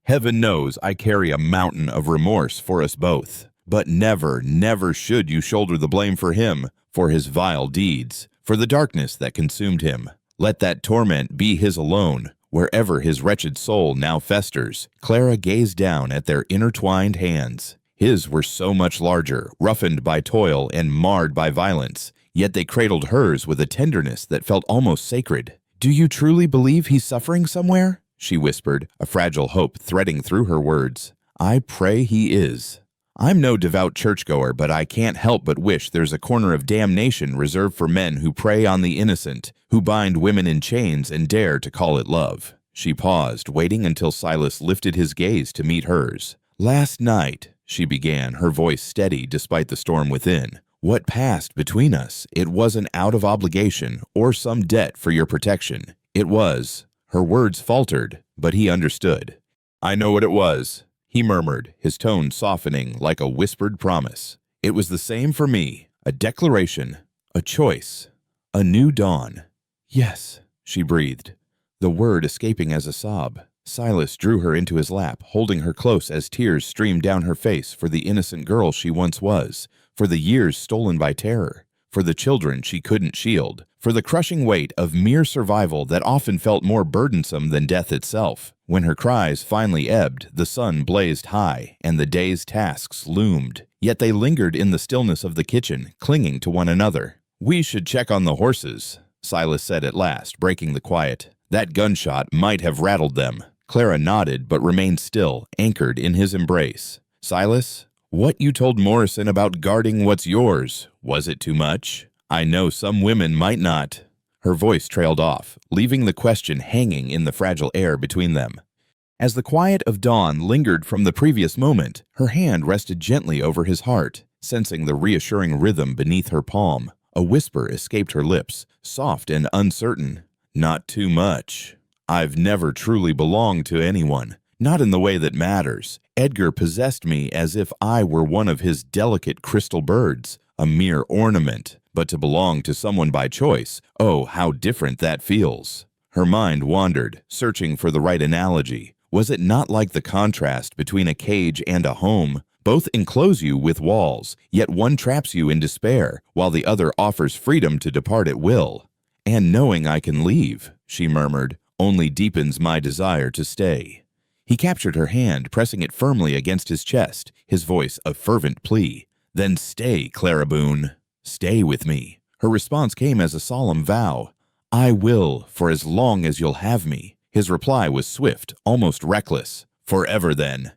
"Heaven knows I carry a mountain of remorse for us both. But never, never should you shoulder the blame for him, for his vile deeds, for the darkness that consumed him. Let that torment be his alone, wherever his wretched soul now festers." Clara gazed down at their intertwined hands. His were so much larger, roughened by toil and marred by violence, yet they cradled hers with a tenderness that felt almost sacred. "Do you truly believe he's suffering somewhere?" she whispered, a fragile hope threading through her words. "I pray he is. I'm no devout churchgoer, but I can't help but wish there's a corner of damnation reserved for men who prey on the innocent, who bind women in chains and dare to call it love." She paused, waiting until Silas lifted his gaze to meet hers. "Last night," she began, her voice steady despite the storm within, "what passed between us, it wasn't out of obligation or some debt for your protection. It was—" Her words faltered, but he understood. "I know what it was," he murmured, his tone softening like a whispered promise. "It was the same for me, a declaration, a choice, a new dawn." "Yes," she breathed, the word escaping as a sob. Silas drew her into his lap, holding her close as tears streamed down her face for the innocent girl she once was, for the years stolen by terror, for the children she couldn't shield, for the crushing weight of mere survival that often felt more burdensome than death itself. When her cries finally ebbed, the sun blazed high, and the day's tasks loomed. Yet they lingered in the stillness of the kitchen, clinging to one another. "We should check on the horses," Silas said at last, breaking the quiet. "That gunshot might have rattled them." Clara nodded but remained still, anchored in his embrace. "Silas, what you told Morrison about guarding what's yours, was it too much? I know some women might not." Her voice trailed off, leaving the question hanging in the fragile air between them. As the quiet of dawn lingered from the previous moment, her hand rested gently over his heart, sensing the reassuring rhythm beneath her palm. A whisper escaped her lips, soft and uncertain. "Not too much. I've never truly belonged to anyone, not in the way that matters. Edgar possessed me as if I were one of his delicate crystal birds, a mere ornament. But to belong to someone by choice, oh, how different that feels." Her mind wandered, searching for the right analogy. Was it not like the contrast between a cage and a home? Both enclose you with walls, yet one traps you in despair, while the other offers freedom to depart at will. "And knowing I can leave," she murmured, "only deepens my desire to stay." He captured her hand, pressing it firmly against his chest, his voice a fervent plea. "Then stay, Clara Boone. Stay with me." Her response came as a solemn vow. "I will, for as long as you'll have me." His reply was swift, almost reckless. "Forever, then."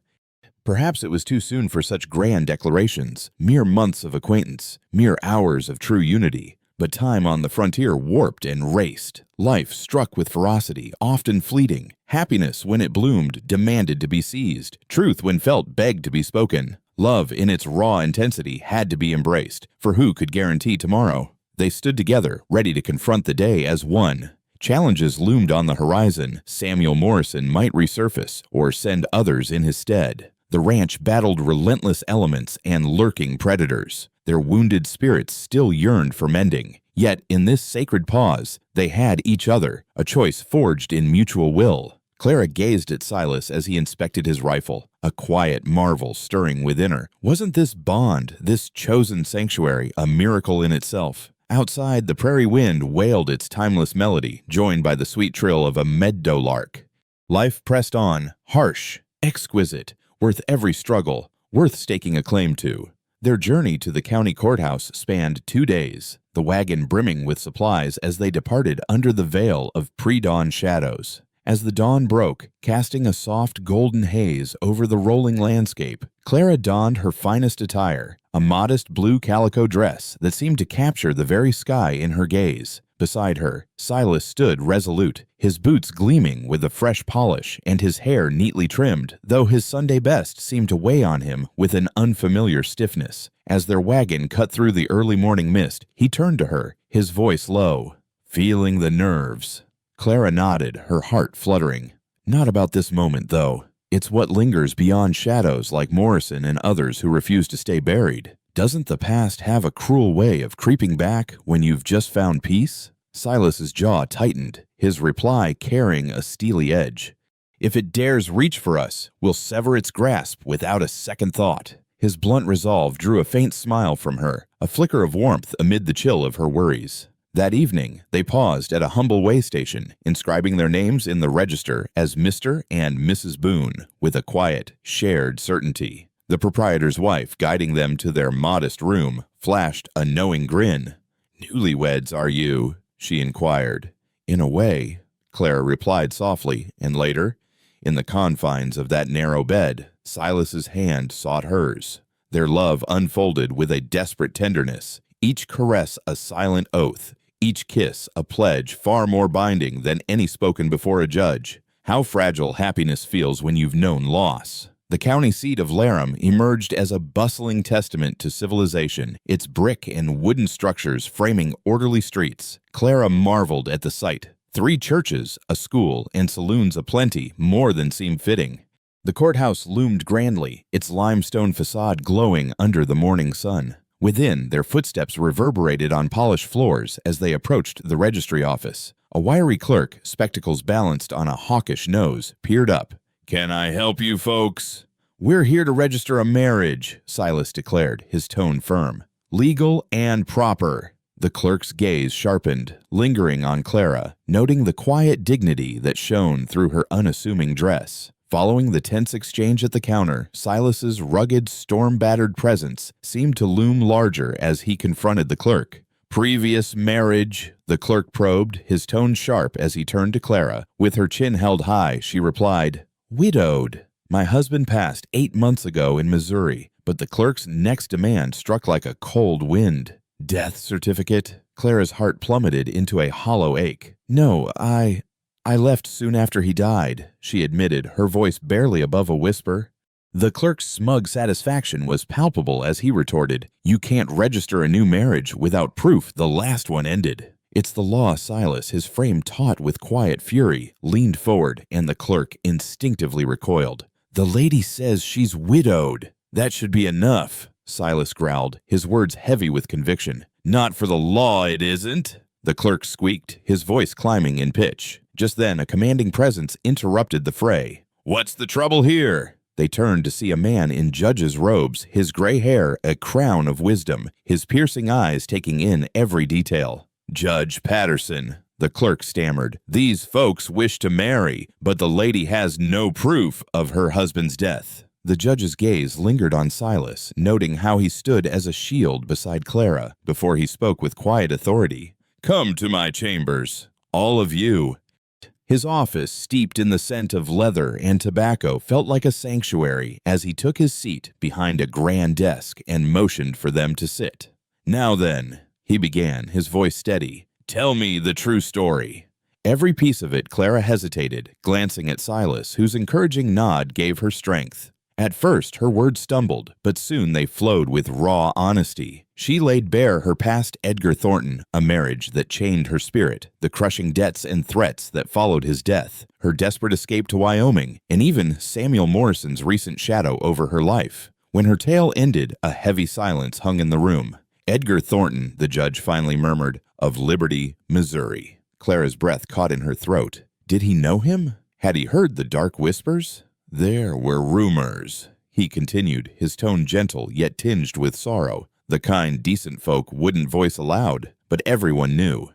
Perhaps it was too soon for such grand declarations, mere months of acquaintance, mere hours of true unity. But time on the frontier warped and raced. Life struck with ferocity, often fleeting. Happiness, when it bloomed, demanded to be seized. Truth, when felt, begged to be spoken. Love, in its raw intensity, had to be embraced, for who could guarantee tomorrow? They stood together, ready to confront the day as one. Challenges loomed on the horizon. Samuel Morrison might resurface, or send others in his stead. The ranch battled relentless elements and lurking predators. Their wounded spirits still yearned for mending. Yet, in this sacred pause, they had each other, a choice forged in mutual will. Clara gazed at Silas as he inspected his rifle, a quiet marvel stirring within her. Wasn't this bond, this chosen sanctuary, a miracle in itself? Outside, the prairie wind wailed its timeless melody, joined by the sweet trill of a meadowlark. Life pressed on, harsh, exquisite, worth every struggle, worth staking a claim to. Their journey to the county courthouse spanned 2 days, the wagon brimming with supplies as they departed under the veil of pre-dawn shadows. As the dawn broke, casting a soft golden haze over the rolling landscape, Clara donned her finest attire, a modest blue calico dress that seemed to capture the very sky in her gaze. Beside her, Silas stood resolute, his boots gleaming with a fresh polish and his hair neatly trimmed, though his Sunday best seemed to weigh on him with an unfamiliar stiffness. As their wagon cut through the early morning mist, he turned to her, his voice low. "Feeling the nerves?" Clara nodded, her heart fluttering. "Not about this moment, though. It's what lingers beyond shadows like Morrison and others who refuse to stay buried. Doesn't the past have a cruel way of creeping back when you've just found peace?" Silas's jaw tightened, his reply carrying a steely edge. "If it dares reach for us, we'll sever its grasp without a second thought." His blunt resolve drew a faint smile from her, a flicker of warmth amid the chill of her worries. That evening, they paused at a humble way station, inscribing their names in the register as Mr. and Mrs. Boone, with a quiet, shared certainty. The proprietor's wife, guiding them to their modest room, flashed a knowing grin. "Newlyweds, are you?" she inquired. "In a way," Clara replied softly, and later, in the confines of that narrow bed, Silas's hand sought hers. Their love unfolded with a desperate tenderness, each caress a silent oath, each kiss a pledge far more binding than any spoken before a judge. How fragile happiness feels when you've known loss. The county seat of Laram emerged as a bustling testament to civilization, its brick and wooden structures framing orderly streets. Clara marveled at the sight. 3 churches, a school, and saloons aplenty more than seemed fitting. The courthouse loomed grandly, its limestone facade glowing under the morning sun. Within, their footsteps reverberated on polished floors as they approached the registry office. A wiry clerk, spectacles balanced on a hawkish nose, peered up. "Can I help you folks?" "We're here to register a marriage," Silas declared, his tone firm. "Legal and proper." The clerk's gaze sharpened, lingering on Clara, noting the quiet dignity that shone through her unassuming dress. Following the tense exchange at the counter, Silas's rugged, storm-battered presence seemed to loom larger as he confronted the clerk. "Previous marriage?" the clerk probed, his tone sharp as he turned to Clara. With her chin held high, she replied, "Widowed. My husband passed 8 months ago in Missouri," but the clerk's next demand struck like a cold wind. "Death certificate?" Clara's heart plummeted into a hollow ache. "No, I left soon after he died," she admitted, her voice barely above a whisper. The clerk's smug satisfaction was palpable as he retorted, "You can't register a new marriage without proof the last one ended." "It's the law." Silas, his frame taut with quiet fury, leaned forward, and the clerk instinctively recoiled. "The lady says she's widowed. That should be enough," Silas growled, his words heavy with conviction. "Not for the law, it isn't," the clerk squeaked, his voice climbing in pitch. Just then, a commanding presence interrupted the fray. "What's the trouble here?" They turned to see a man in judge's robes, his gray hair a crown of wisdom, his piercing eyes taking in every detail. "Judge Patterson," the clerk stammered, "these folks wish to marry, but the lady has no proof of her husband's death." The judge's gaze lingered on Silas, noting how he stood as a shield beside Clara, before he spoke with quiet authority. "Come to my chambers, all of you." His office, steeped in the scent of leather and tobacco, felt like a sanctuary as he took his seat behind a grand desk and motioned for them to sit. "Now then," he began, his voice steady, "tell me the true story." Every piece of it. Clara hesitated, glancing at Silas, whose encouraging nod gave her strength. At first, her words stumbled, but soon they flowed with raw honesty. She laid bare her past Edgar Thornton, a marriage that chained her spirit, the crushing debts and threats that followed his death, her desperate escape to Wyoming, and even Samuel Morrison's recent shadow over her life. When her tale ended, a heavy silence hung in the room. "Edgar Thornton," the judge finally murmured, "of Liberty, Missouri." Clara's breath caught in her throat. Did he know him? Had he heard the dark whispers? "There were rumors," he continued, his tone gentle yet tinged with sorrow. The kind, decent folk wouldn't voice aloud, but everyone knew.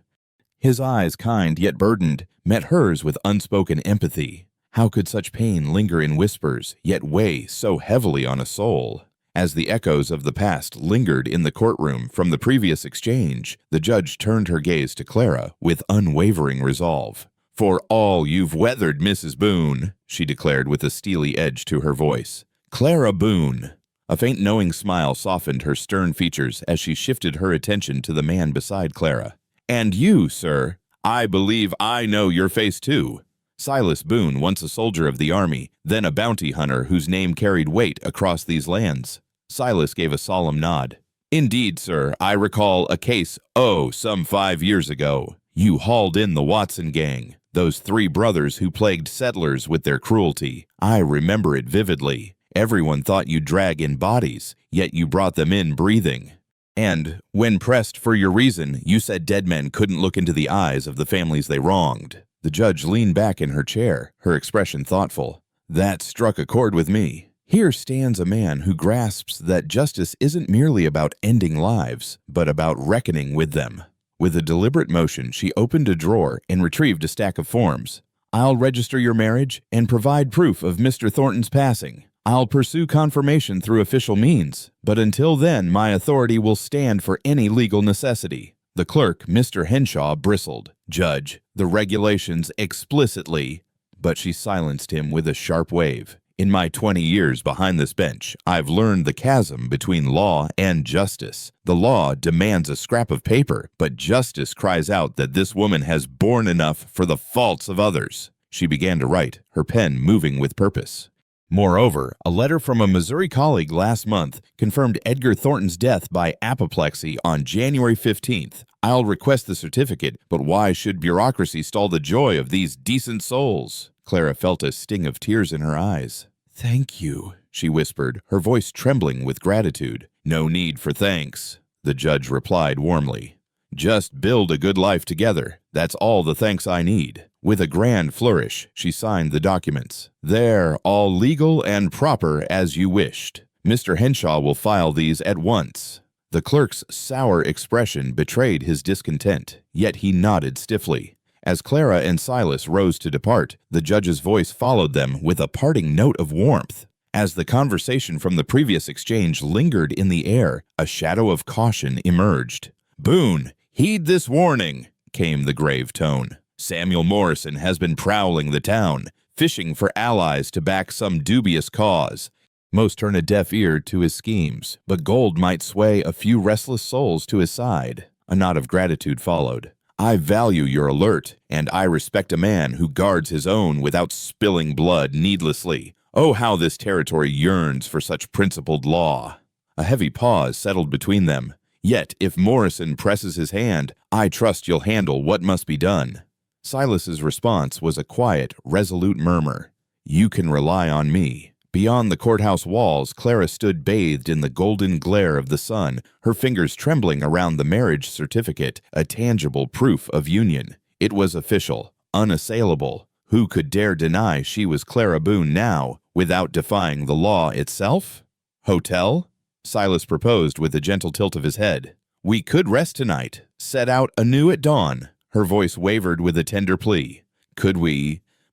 His eyes, kind yet burdened, met hers with unspoken empathy. How could such pain linger in whispers, yet weigh so heavily on a soul? As the echoes of the past lingered in the courtroom from the previous exchange, the judge turned her gaze to Clara with unwavering resolve. "For all you've weathered, Mrs. Boone," she declared with a steely edge to her voice. "Clara Boone." A faint knowing smile softened her stern features as she shifted her attention to the man beside Clara. "And you, sir, I believe I know your face too. Silas Boone, once a soldier of the army, then a bounty hunter whose name carried weight across these lands." Silas gave a solemn nod. "Indeed, sir, I recall a case, some 5 years ago. You hauled in the Watson gang, those 3 brothers who plagued settlers with their cruelty. I remember it vividly. Everyone thought you'd drag in bodies, yet you brought them in breathing. And, when pressed for your reason, you said dead men couldn't look into the eyes of the families they wronged." The judge leaned back in her chair, her expression thoughtful. "That struck a chord with me. Here stands a man who grasps that justice isn't merely about ending lives, but about reckoning with them." With a deliberate motion, she opened a drawer and retrieved a stack of forms. "I'll register your marriage and provide proof of Mr. Thornton's passing. I'll pursue confirmation through official means, but until then my authority will stand for any legal necessity." The clerk, Mr. Henshaw, bristled. "Judge, the regulations explicitly—" But she silenced him with a sharp wave. "In my 20 years behind this bench, I've learned the chasm between law and justice. The law demands a scrap of paper, but justice cries out that this woman has borne enough for the faults of others." She began to write, her pen moving with purpose. Moreover, a letter from a Missouri colleague last month confirmed Edgar Thornton's death by apoplexy on January 15th. I'll request the certificate, but why should bureaucracy stall the joy of these decent souls? Clara felt a sting of tears in her eyes. "Thank you," she whispered, her voice trembling with gratitude. "No need for thanks," the judge replied warmly. Just build a good life together. That's all the thanks I need." With a grand flourish, she signed the documents. "There, all legal and proper as you wished. Mr. Henshaw will file these at once." The clerk's sour expression betrayed his discontent, yet he nodded stiffly. As Clara and Silas rose to depart, the judge's voice followed them with a parting note of warmth. As the conversation from the previous exchange lingered in the air, a shadow of caution emerged. "Boone, heed this warning," came the grave tone. "Samuel Morrison has been prowling the town, fishing for allies to back some dubious cause. Most turn a deaf ear to his schemes, but gold might sway a few restless souls to his side." A nod of gratitude followed. "I value your alert, and I respect a man who guards his own without spilling blood needlessly. Oh, how this territory yearns for such principled law." A heavy pause settled between them. "Yet, if Morrison presses his hand, I trust you'll handle what must be done." Silas's response was a quiet, resolute murmur. "You can rely on me." Beyond the courthouse walls, Clara stood bathed in the golden glare of the sun, her fingers trembling around the marriage certificate, a tangible proof of union. It was official, unassailable. Who could dare deny she was Clara Boone now, without defying the law itself? "Hotel?" Silas proposed with a gentle tilt of his head. "We could rest tonight, set out anew at dawn." Her voice wavered with a tender plea.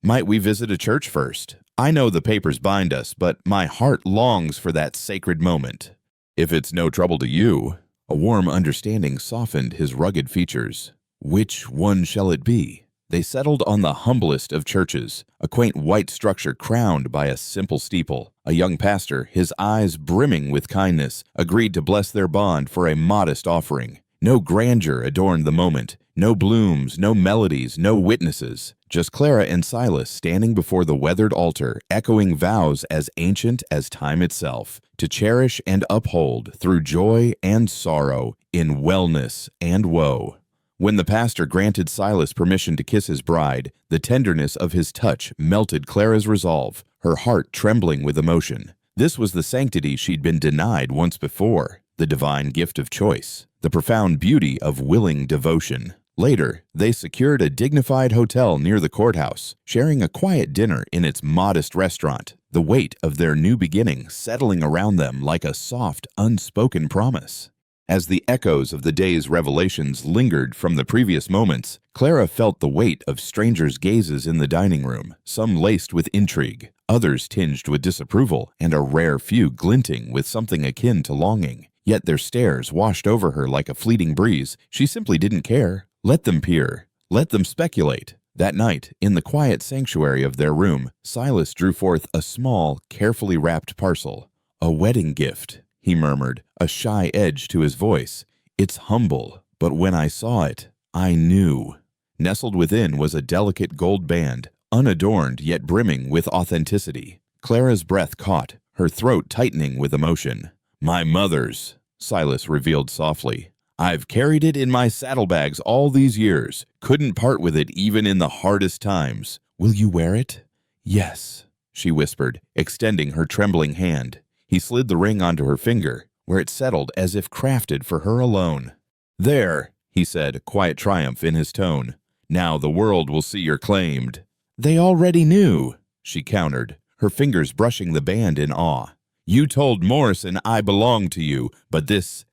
Might we visit a church first? I know the papers bind us, but my heart longs for that sacred moment." "If it's no trouble to you." A warm understanding softened his rugged features. "Which one shall it be?" They settled on the humblest of churches, a quaint white structure crowned by a simple steeple. A young pastor, his eyes brimming with kindness, agreed to bless their bond for a modest offering. No grandeur adorned the moment, no blooms, no melodies, no witnesses. Just Clara and Silas standing before the weathered altar, echoing vows as ancient as time itself, to cherish and uphold through joy and sorrow, in wellness and woe. When the pastor granted Silas permission to kiss his bride, the tenderness of his touch melted Clara's resolve, her heart trembling with emotion. This was the sanctity she'd been denied once before, the divine gift of choice, the profound beauty of willing devotion. Later, they secured a dignified hotel near the courthouse, sharing a quiet dinner in its modest restaurant, the weight of their new beginning settling around them like a soft, unspoken promise. As the echoes of the day's revelations lingered from the previous moments, Clara felt the weight of strangers' gazes in the dining room, some laced with intrigue, others tinged with disapproval, and a rare few glinting with something akin to longing. Yet their stares washed over her like a fleeting breeze. She simply didn't care. Let them peer. Let them speculate. That night, in the quiet sanctuary of their room, Silas drew forth a small, carefully wrapped parcel. "A wedding gift," he murmured, a shy edge to his voice. "It's humble, but when I saw it, I knew." Nestled within was a delicate gold band, unadorned yet brimming with authenticity. Clara's breath caught, her throat tightening with emotion. "My mother's," Silas revealed softly. "I've carried it in my saddlebags all these years, couldn't part with it even in the hardest times. Will you wear it?" "Yes," she whispered, extending her trembling hand. He slid the ring onto her finger, where it settled as if crafted for her alone. "There," he said, quiet triumph in his tone. "Now the world will see you're claimed." "They already knew," she countered, her fingers brushing the band in awe. "You told Morrison I belonged to you, but this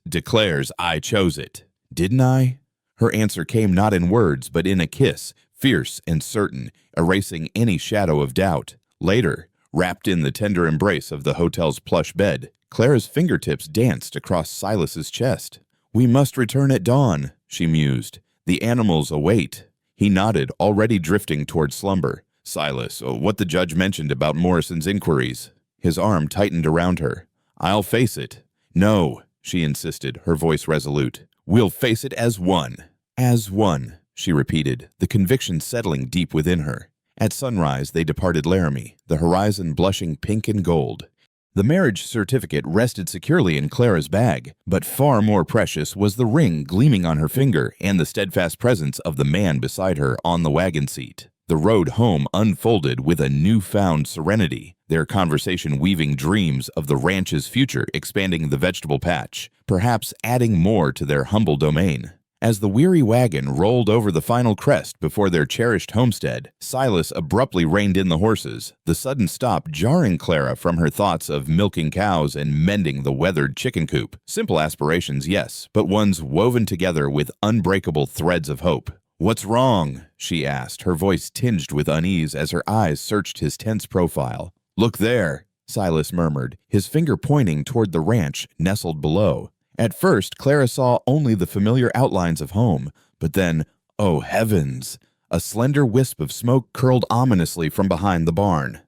declares I chose it." "Didn't I?" Her answer came not in words, but in a kiss, fierce and certain, erasing any shadow of doubt. Later, wrapped in the tender embrace of the hotel's plush bed, Clara's fingertips danced across Silas's chest. "We must return at dawn," she mused. "The animals await." He nodded, already drifting toward slumber. "Silas, what the judge mentioned about Morrison's inquiries." His arm tightened around her. "I'll face it." "No," she insisted, her voice resolute. "We'll face it as one." "As one," she repeated, the conviction settling deep within her. At sunrise, they departed Laramie, the horizon blushing pink and gold. The marriage certificate rested securely in Clara's bag, but far more precious was the ring gleaming on her finger and the steadfast presence of the man beside her on the wagon seat. The road home unfolded with a newfound serenity, their conversation weaving dreams of the ranch's future, expanding the vegetable patch, perhaps adding more to their humble domain. As the weary wagon rolled over the final crest before their cherished homestead, Silas abruptly reined in the horses, the sudden stop jarring Clara from her thoughts of milking cows and mending the weathered chicken coop. Simple aspirations, yes, but ones woven together with unbreakable threads of hope. "What's wrong?" she asked, her voice tinged with unease as her eyes searched his tense profile. "Look there," Silas murmured, his finger pointing toward the ranch nestled below. At first, Clara saw only the familiar outlines of home, but then, oh heavens, a slender wisp of smoke curled ominously from behind the barn.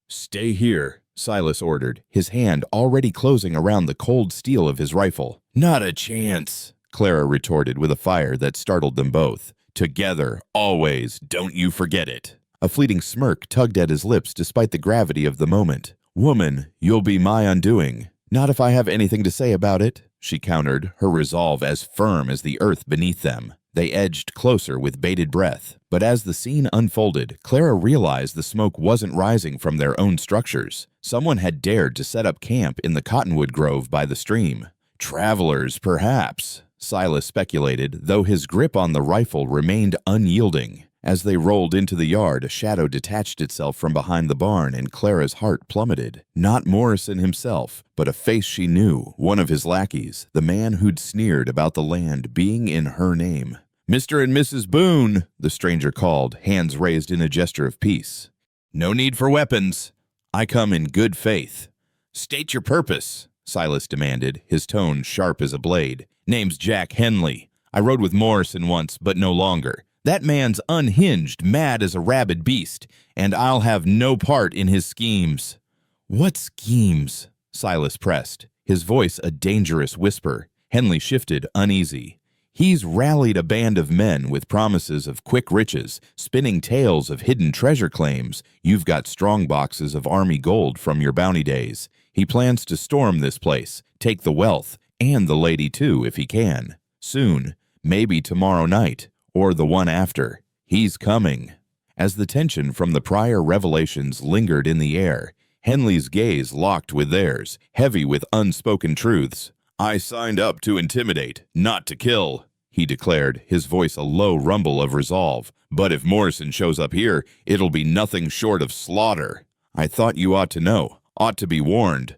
"Stay here," Silas ordered, his hand already closing around the cold steel of his rifle. "Not a chance," Clara retorted with a fire that startled them both. "Together, always, don't you forget it." A fleeting smirk tugged at his lips despite the gravity of the moment. "Woman, you'll be my undoing." "Not if I have anything to say about it," she countered, her resolve as firm as the earth beneath them. They edged closer with bated breath, but as the scene unfolded, Clara realized the smoke wasn't rising from their own structures. Someone had dared to set up camp in the cottonwood grove by the stream. Travelers, perhaps, Silas speculated, though his grip on the rifle remained unyielding. As they rolled into the yard, a shadow detached itself from behind the barn and Clara's heart plummeted. Not Morrison himself, but a face she knew, one of his lackeys, the man who'd sneered about the land being in her name. "Mr. and Mrs. Boone," the stranger called, hands raised in a gesture of peace. "No need for weapons. I come in good faith." "State your purpose," Silas demanded, his tone sharp as a blade. "Name's Jack Henley. I rode with Morrison once, but no longer. That man's unhinged, mad as a rabid beast, and I'll have no part in his schemes." "What schemes?" Silas pressed, his voice a dangerous whisper. Henley shifted, uneasy. "He's rallied a band of men with promises of quick riches, spinning tales of hidden treasure claims. You've got strong boxes of army gold from your bounty days. He plans to storm this place, take the wealth, and the lady too, if he can. Soon, maybe tomorrow night. Or the one after. He's coming." As the tension from the prior revelations lingered in the air, Henley's gaze locked with theirs, heavy with unspoken truths. "I signed up to intimidate, not to kill," he declared, his voice a low rumble of resolve. "But if Morrison shows up here, it'll be nothing short of slaughter. I thought you ought to know, ought to be warned."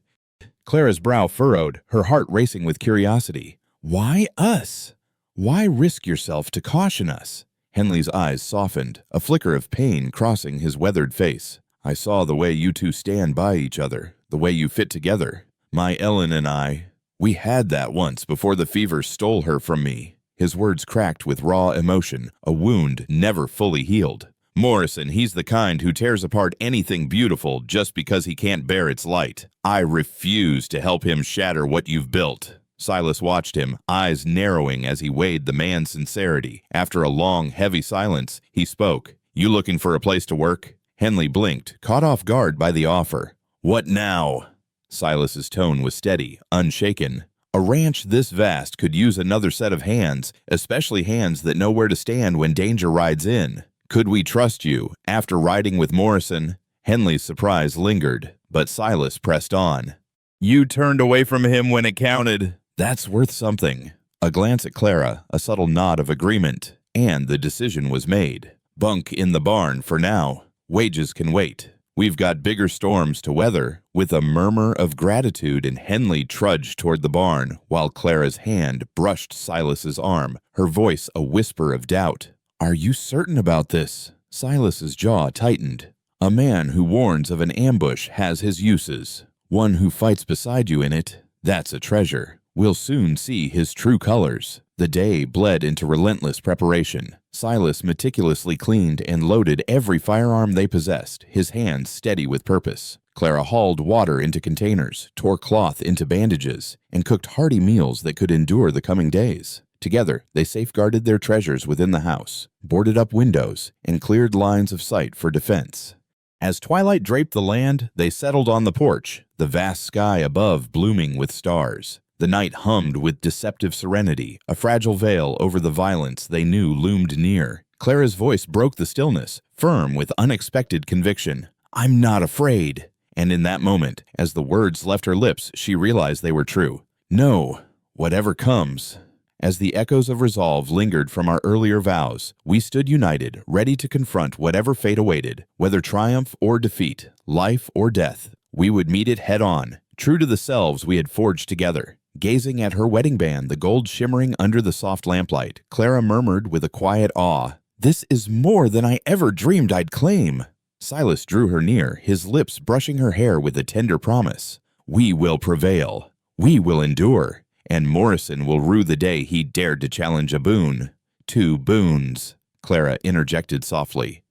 Clara's brow furrowed, her heart racing with curiosity. "Why us? Why risk yourself to caution us?" Henley's eyes softened, a flicker of pain crossing his weathered face. "I saw the way you two stand by each other, the way you fit together. My Ellen and I, we had that once before the fever stole her from me." His words cracked with raw emotion, a wound never fully healed. "Morrison, he's the kind who tears apart anything beautiful just because he can't bear its light. I refuse to help him shatter what you've built." Silas watched him, eyes narrowing as he weighed the man's sincerity. After a long, heavy silence, he spoke. "You looking for a place to work?" Henley blinked, caught off guard by the offer. "What now?" Silas's tone was steady, unshaken. "A ranch this vast could use another set of hands, especially hands that know where to stand when danger rides in. Could we trust you, after riding with Morrison?" Henley's surprise lingered, but Silas pressed on. "You turned away from him when it counted." "That's worth something." A glance at Clara, a subtle nod of agreement, and the decision was made. "Bunk in the barn for now. Wages can wait. We've got bigger storms to weather." With a murmur of gratitude, and Henley trudged toward the barn, while Clara's hand brushed Silas's arm, her voice a whisper of doubt. "Are you certain about this?" Silas's jaw tightened. "A man who warns of an ambush has his uses. One who fights beside you in it, that's a treasure. We'll soon see his true colors." The day bled into relentless preparation. Silas meticulously cleaned and loaded every firearm they possessed, his hands steady with purpose. Clara hauled water into containers, tore cloth into bandages, and cooked hearty meals that could endure the coming days. Together, they safeguarded their treasures within the house, boarded up windows, and cleared lines of sight for defense. As twilight draped the land, they settled on the porch, the vast sky above blooming with stars. The night hummed with deceptive serenity, a fragile veil over the violence they knew loomed near. Clara's voice broke the stillness, firm with unexpected conviction. "I'm not afraid." And in that moment, as the words left her lips, she realized they were true. "No, whatever comes." As the echoes of resolve lingered from our earlier vows, we stood united, ready to confront whatever fate awaited, whether triumph or defeat, life or death. We would meet it head-on, true to the selves we had forged together. Gazing at her wedding band, the gold shimmering under the soft lamplight, Clara murmured with a quiet awe, "This is more than I ever dreamed I'd claim." Silas drew her near, his lips brushing her hair with a tender promise. "We will prevail. We will endure. And Morrison will rue the day he dared to challenge a boon." "Two boons," Clara interjected softly.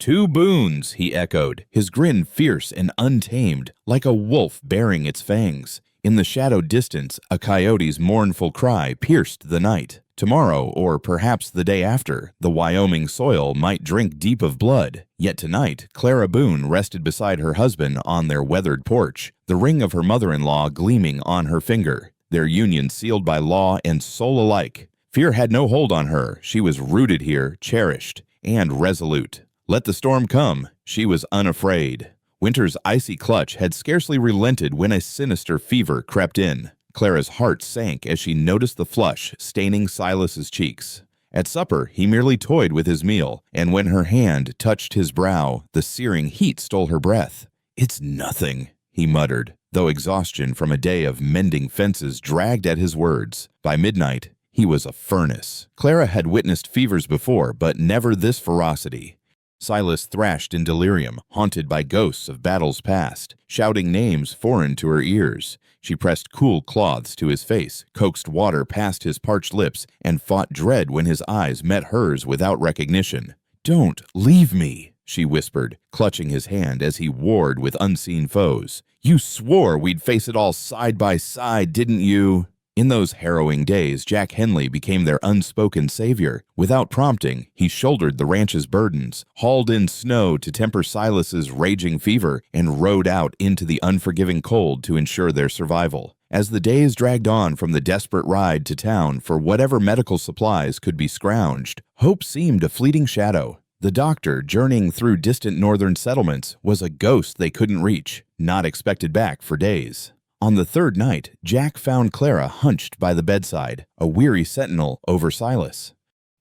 "Two boons," he echoed, his grin fierce and untamed, like a wolf baring its fangs. In the shadowed distance, a coyote's mournful cry pierced the night. Tomorrow, or perhaps the day after, the Wyoming soil might drink deep of blood. Yet tonight, Clara Boone rested beside her husband on their weathered porch, the ring of her mother-in-law gleaming on her finger, their union sealed by law and soul alike. Fear had no hold on her. She was rooted here, cherished, and resolute. Let the storm come, she was unafraid. Winter's icy clutch had scarcely relented when a sinister fever crept in. Clara's heart sank as she noticed the flush staining Silas's cheeks. At supper, he merely toyed with his meal, and when her hand touched his brow, the searing heat stole her breath. "It's nothing," he muttered, though exhaustion from a day of mending fences dragged at his words. By midnight, he was a furnace. Clara had witnessed fevers before, but never this ferocity. Silas thrashed in delirium, haunted by ghosts of battles past, shouting names foreign to her ears. She pressed cool cloths to his face, coaxed water past his parched lips, and fought dread when his eyes met hers without recognition. "Don't leave me," she whispered, clutching his hand as he warred with unseen foes. "You swore we'd face it all side by side, didn't you?" In those harrowing days, Jack Henley became their unspoken savior. Without prompting, he shouldered the ranch's burdens, hauled in snow to temper Silas's raging fever, and rode out into the unforgiving cold to ensure their survival. As the days dragged on from the desperate ride to town for whatever medical supplies could be scrounged, hope seemed a fleeting shadow. The doctor, journeying through distant northern settlements, was a ghost they couldn't reach, not expected back for days. On the third night, Jack found Clara hunched by the bedside, a weary sentinel over Silas.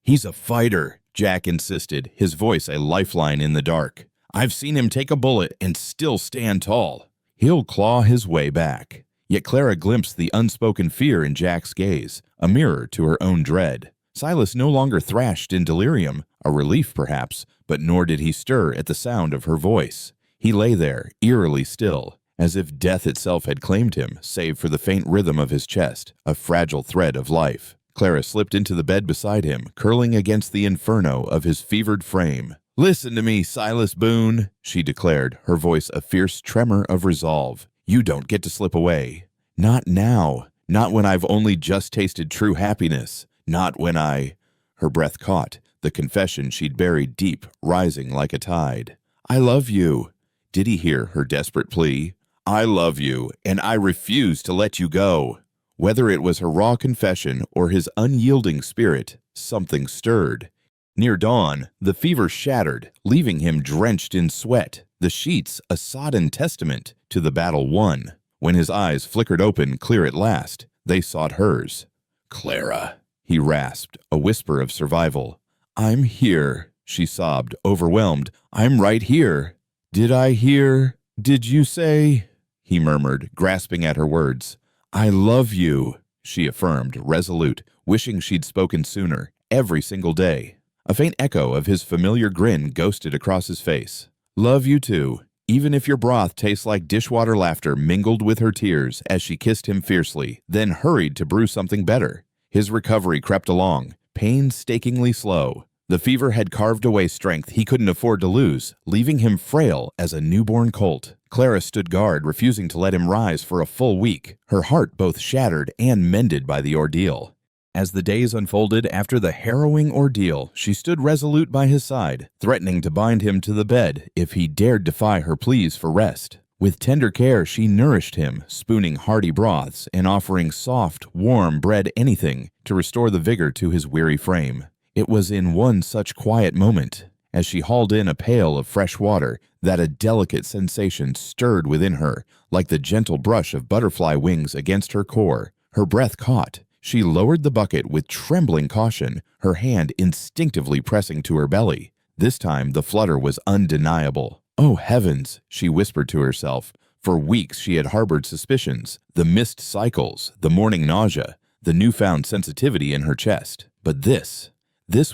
"He's a fighter," Jack insisted, his voice a lifeline in the dark. "I've seen him take a bullet and still stand tall. He'll claw his way back." Yet Clara glimpsed the unspoken fear in Jack's gaze, a mirror to her own dread. Silas no longer thrashed in delirium, a relief perhaps, but nor did he stir at the sound of her voice. He lay there, eerily still, as if death itself had claimed him, save for the faint rhythm of his chest, a fragile thread of life. Clara slipped into the bed beside him, curling against the inferno of his fevered frame. "Listen to me, Silas Boone," she declared, her voice a fierce tremor of resolve. "You don't get to slip away. Not now. Not when I've only just tasted true happiness. Not when I—" Her breath caught, the confession she'd buried deep, rising like a tide. "I love you." Did he hear her desperate plea? "I love you, and I refuse to let you go." Whether it was her raw confession or his unyielding spirit, something stirred. Near dawn, the fever shattered, leaving him drenched in sweat, the sheets a sodden testament to the battle won. When his eyes flickered open clear at last, they sought hers. "Clara," he rasped, a whisper of survival. "I'm here," she sobbed, overwhelmed. "I'm right here." Did you say?" he murmured, grasping at her words. "I love you," she affirmed, resolute, wishing she'd spoken sooner, every single day. A faint echo of his familiar grin ghosted across his face. "Love you too, even if your broth tastes like dishwater." Laughter mingled with her tears as she kissed him fiercely, then hurried to brew something better. His recovery crept along, painstakingly slow. The fever had carved away strength he couldn't afford to lose, leaving him frail as a newborn colt. Clara stood guard, refusing to let him rise for a full week, her heart both shattered and mended by the ordeal. As the days unfolded after the harrowing ordeal, she stood resolute by his side, threatening to bind him to the bed if he dared defy her pleas for rest. With tender care she nourished him, spooning hearty broths and offering soft, warm bread, anything to restore the vigor to his weary frame. It was in one such quiet moment, as she hauled in a pail of fresh water, that a delicate sensation stirred within her, like the gentle brush of butterfly wings against her core. Her breath caught. She lowered the bucket with trembling caution, her hand instinctively pressing to her belly. This time the flutter was undeniable. "Oh heavens," she whispered to herself. For weeks she had harbored suspicions, the missed cycles, the morning nausea, the newfound sensitivity in her chest. But this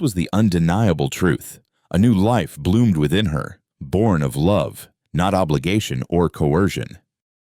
was the undeniable truth. A new life bloomed within her, born of love, not obligation or coercion.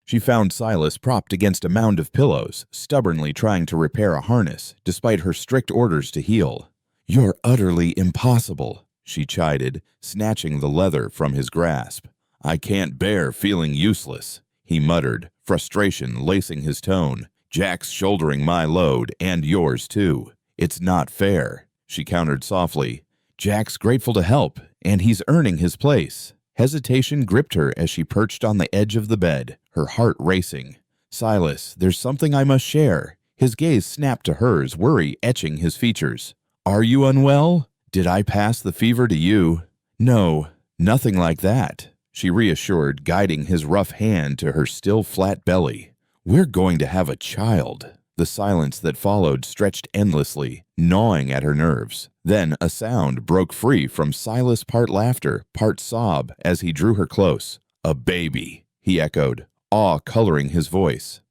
She found Silas propped against a mound of pillows, stubbornly trying to repair a harness, despite her strict orders to heal. "You're utterly impossible," she chided, snatching the leather from his grasp. "I can't bear feeling useless," he muttered, frustration lacing his tone. "Jack's shouldering my load, and yours too. It's not fair," she countered softly. "Jack's grateful to help, and he's earning his place." Hesitation gripped her as she perched on the edge of the bed, her heart racing. "Silas, there's something I must share." His gaze snapped to hers, worry etching his features. "Are you unwell? Did I pass the fever to you?" "No, nothing like that," she reassured, guiding his rough hand to her still flat belly. "We're going to have a child." The silence that followed stretched endlessly, gnawing at her nerves. Then a sound broke free from Silas' part laughter, part sob, as he drew her close. "A baby," he echoed, awe coloring his voice.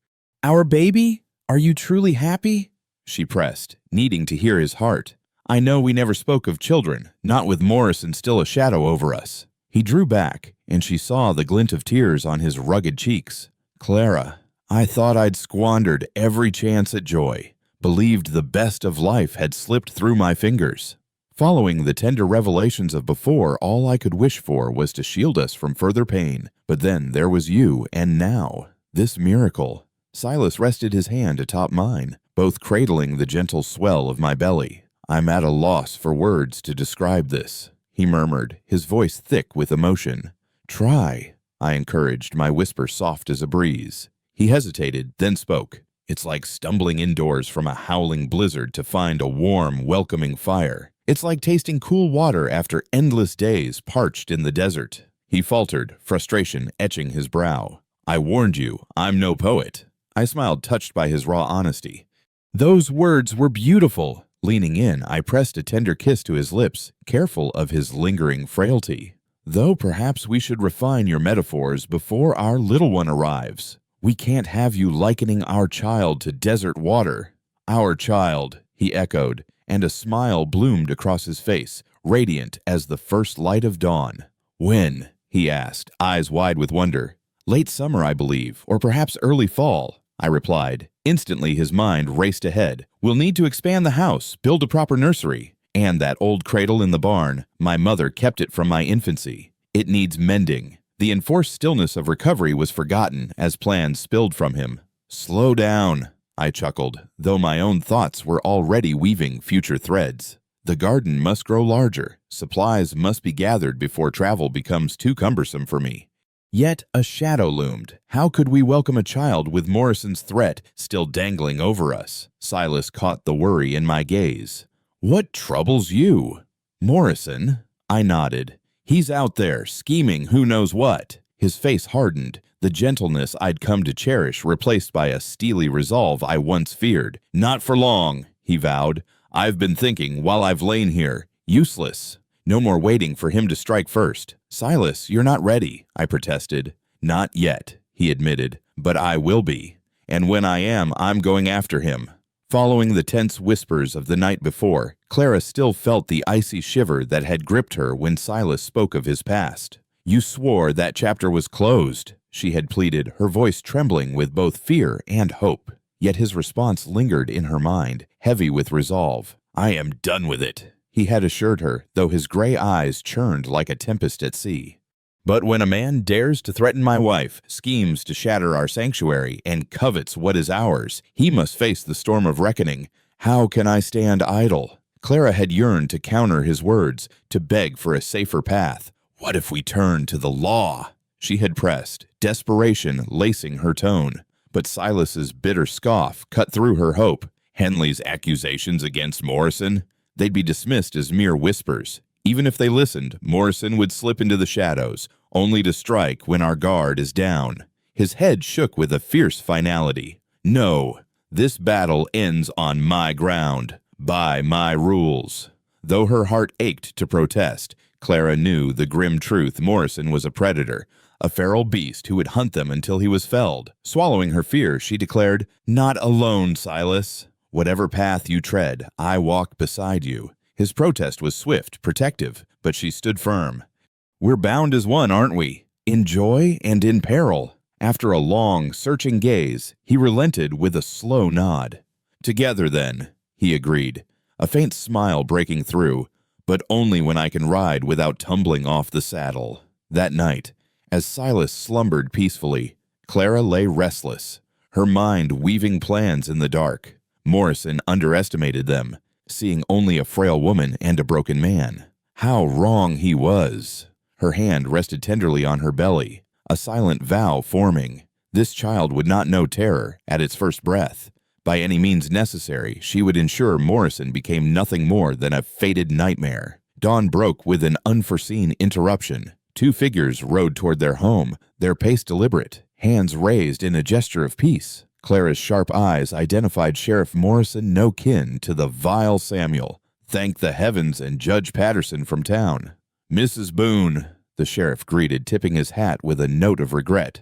"Our baby? Are you truly happy?" she pressed, needing to hear his heart. "I know we never spoke of children, not with Morrison still a shadow over us." He drew back, and she saw the glint of tears on his rugged cheeks. "Clara, I thought I'd squandered every chance at joy, believed the best of life had slipped through my fingers. Following the tender revelations of before, all I could wish for was to shield us from further pain. But then there was you, and now, this miracle." Silas rested his hand atop mine, both cradling the gentle swell of my belly. "I'm at a loss for words to describe this," he murmured, his voice thick with emotion. "Try," I encouraged, my whisper soft as a breeze. He hesitated, then spoke. "It's like stumbling indoors from a howling blizzard to find a warm, welcoming fire. It's like tasting cool water after endless days parched in the desert." He faltered, frustration etching his brow. "I warned you, I'm no poet." I smiled, touched by his raw honesty. "Those words were beautiful." Leaning in, I pressed a tender kiss to his lips, careful of his lingering frailty. "Though perhaps we should refine your metaphors before our little one arrives. We can't have you likening our child to desert water." "Our child," he echoed, and a smile bloomed across his face, radiant as the first light of dawn. "When?" he asked, eyes wide with wonder. "Late summer, I believe, or perhaps early fall," I replied. Instantly his mind raced ahead. "We'll need to expand the house, build a proper nursery. And that old cradle in the barn, my mother kept it from my infancy. It needs mending." The enforced stillness of recovery was forgotten as plans spilled from him. "Slow down," I chuckled, though my own thoughts were already weaving future threads. "The garden must grow larger. Supplies must be gathered before travel becomes too cumbersome for me." Yet a shadow loomed. How could we welcome a child with Morrison's threat still dangling over us? Silas caught the worry in my gaze. "What troubles you?" "Morrison?" I nodded. "He's out there, scheming who knows what." His face hardened, the gentleness I'd come to cherish replaced by a steely resolve I once feared. "Not for long," he vowed. "I've been thinking while I've lain here. Useless. No more waiting for him to strike first." "Silas, you're not ready," I protested. "Not yet," he admitted, "but I will be. And when I am, I'm going after him." Following the tense whispers of the night before, Clara still felt the icy shiver that had gripped her when Silas spoke of his past. "You swore that chapter was closed," she had pleaded, her voice trembling with both fear and hope. Yet his response lingered in her mind, heavy with resolve. "I am done with it," he had assured her, though his gray eyes churned like a tempest at sea. "But when a man dares to threaten my wife, schemes to shatter our sanctuary, and covets what is ours, he must face the storm of reckoning. How can I stand idle?" Clara had yearned to counter his words, to beg for a safer path. "What if we turn to the law?" she had pressed, desperation lacing her tone. But Silas's bitter scoff cut through her hope. Henley's accusations against Morrison? They'd be dismissed as mere whispers. Even if they listened, Morrison would slip into the shadows, only to strike when our guard is down. His head shook with a fierce finality. "No, This battle ends on my ground, by my rules." Though her heart ached to protest, Clara knew the grim truth. Morrison was a predator, a feral beast who would hunt them until he was felled. Swallowing her fear, she declared, "Not alone, Silas. Whatever path you tread, I walk beside you." His protest was swift, protective, but she stood firm. "We're bound as one, aren't we? In joy and in peril." After a long, searching gaze, he relented with a slow nod. "Together, then," he agreed, a faint smile breaking through, "but only when I can ride without tumbling off the saddle." That night, as Silas slumbered peacefully, Clara lay restless, her mind weaving plans in the dark. Morrison underestimated them, seeing only a frail woman and a broken man. How wrong he was! Her hand rested tenderly on her belly, a silent vow forming. This child would not know terror at its first breath. By any means necessary, she would ensure Morrison became nothing more than a fated nightmare. Dawn broke with an unforeseen interruption. Two figures rode toward their home, their pace deliberate, hands raised in a gesture of peace. Clara's sharp eyes identified Sheriff Morrison, no kin to the vile Samuel. Thank the heavens and Judge Patterson from town. "Mrs. Boone," the sheriff greeted, tipping his hat with a note of regret.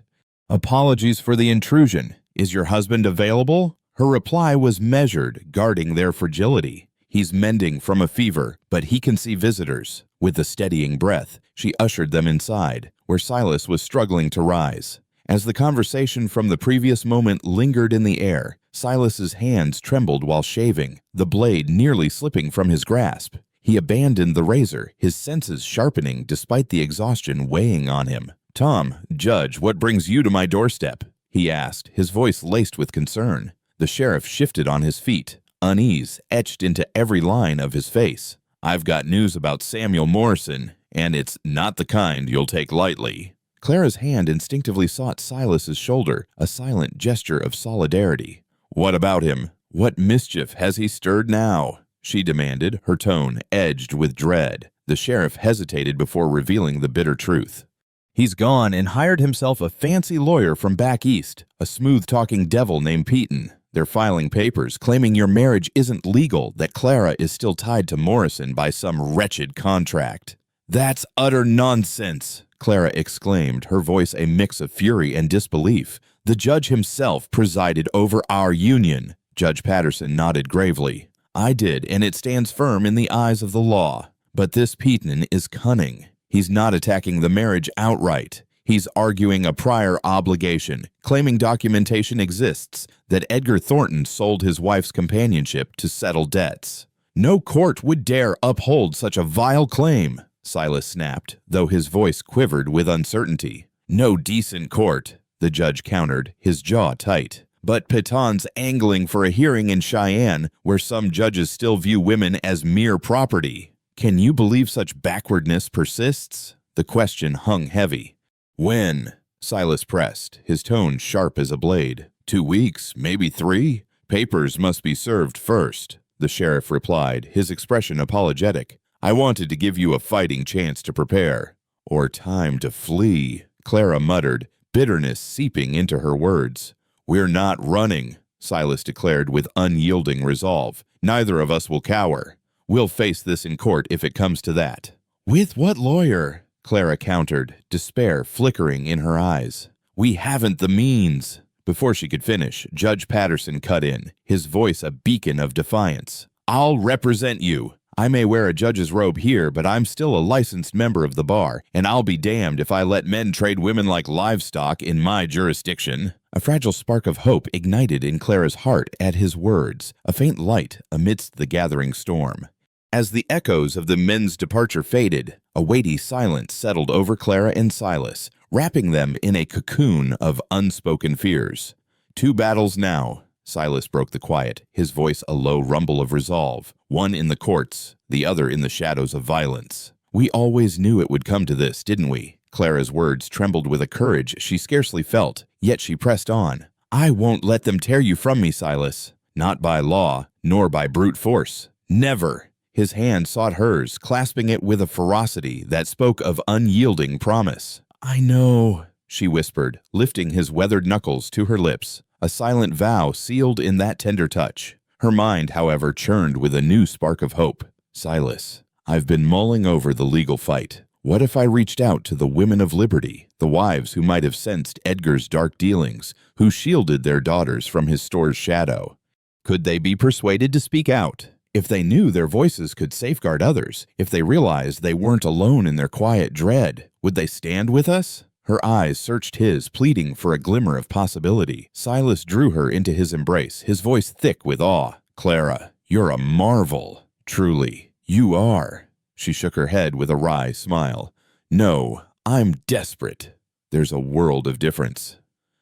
"Apologies for the intrusion. Is your husband available?" Her reply was measured, guarding their fragility. "He's mending from a fever, but he can see visitors." With a steadying breath, she ushered them inside, where Silas was struggling to rise. As the conversation from the previous moment lingered in the air, Silas's hands trembled while shaving, the blade nearly slipping from his grasp. He abandoned the razor, his senses sharpening despite the exhaustion weighing on him. "Tom, Judge, what brings you to my doorstep?" he asked, his voice laced with concern. The sheriff shifted on his feet, unease etched into every line of his face. "I've got news about Samuel Morrison, and it's not the kind you'll take lightly." Clara's hand instinctively sought Silas's shoulder, a silent gesture of solidarity. "What about him? What mischief has he stirred now?" she demanded, her tone edged with dread. The sheriff hesitated before revealing the bitter truth. "He's gone and hired himself a fancy lawyer from back east, a smooth-talking devil named Peyton. They're filing papers claiming your marriage isn't legal, that Clara is still tied to Morrison by some wretched contract." "That's utter nonsense!" Clara exclaimed, her voice a mix of fury and disbelief. "The judge himself presided over our union." Judge Patterson nodded gravely. "I did, and it stands firm in the eyes of the law. But this Peyton is cunning. He's not attacking the marriage outright. He's arguing a prior obligation, claiming documentation exists that Edgar Thornton sold his wife's companionship to settle debts. No court would dare uphold such a vile claim," Silas snapped, though his voice quivered with uncertainty. "No decent court," the judge countered, his jaw tight. "But Pétain's angling for a hearing in Cheyenne, where some judges still view women as mere property. Can you believe such backwardness persists?" The question hung heavy. "When?" Silas pressed, his tone sharp as a blade. 2 weeks, maybe 3? Papers must be served first," the sheriff replied, his expression apologetic. "I wanted to give you a fighting chance to prepare." "Or time to flee," Clara muttered, bitterness seeping into her words. "We're not running," Silas declared with unyielding resolve. "Neither of us will cower. We'll face this in court if it comes to that." "With what lawyer?" Clara countered, despair flickering in her eyes. "We haven't the means." Before she could finish, Judge Patterson cut in, his voice a beacon of defiance. "I'll represent you. I may wear a judge's robe here, but I'm still a licensed member of the bar, and I'll be damned if I let men trade women like livestock in my jurisdiction." A fragile spark of hope ignited in Clara's heart at his words, a faint light amidst the gathering storm. As the echoes of the men's departure faded, a weighty silence settled over Clara and Silas, wrapping them in a cocoon of unspoken fears. "2 battles now," Silas broke the quiet, his voice a low rumble of resolve. "One in the courts, the other in the shadows of violence." "We always knew it would come to this, didn't we?" Clara's words trembled with a courage she scarcely felt, yet she pressed on. "I won't let them tear you from me, Silas. Not by law, nor by brute force. Never." His hand sought hers, clasping it with a ferocity that spoke of unyielding promise. "I know," she whispered, lifting his weathered knuckles to her lips. a silent vow sealed in that tender touch. Her mind, however, churned with a new spark of hope. Silas, I've been mulling over the legal fight. What if I reached out to the women of liberty, the wives who might have sensed Edgar's dark dealings, who shielded their daughters from his store's shadow? Could they be persuaded to speak out? If they knew their voices could safeguard others, if they realized they weren't alone in their quiet dread, would they stand with us? Her eyes searched his, pleading for a glimmer of possibility. Silas drew her into his embrace, his voice thick with awe. Clara, you're a marvel. Truly, you are. She shook her head with a wry smile. No, I'm desperate. There's a world of difference.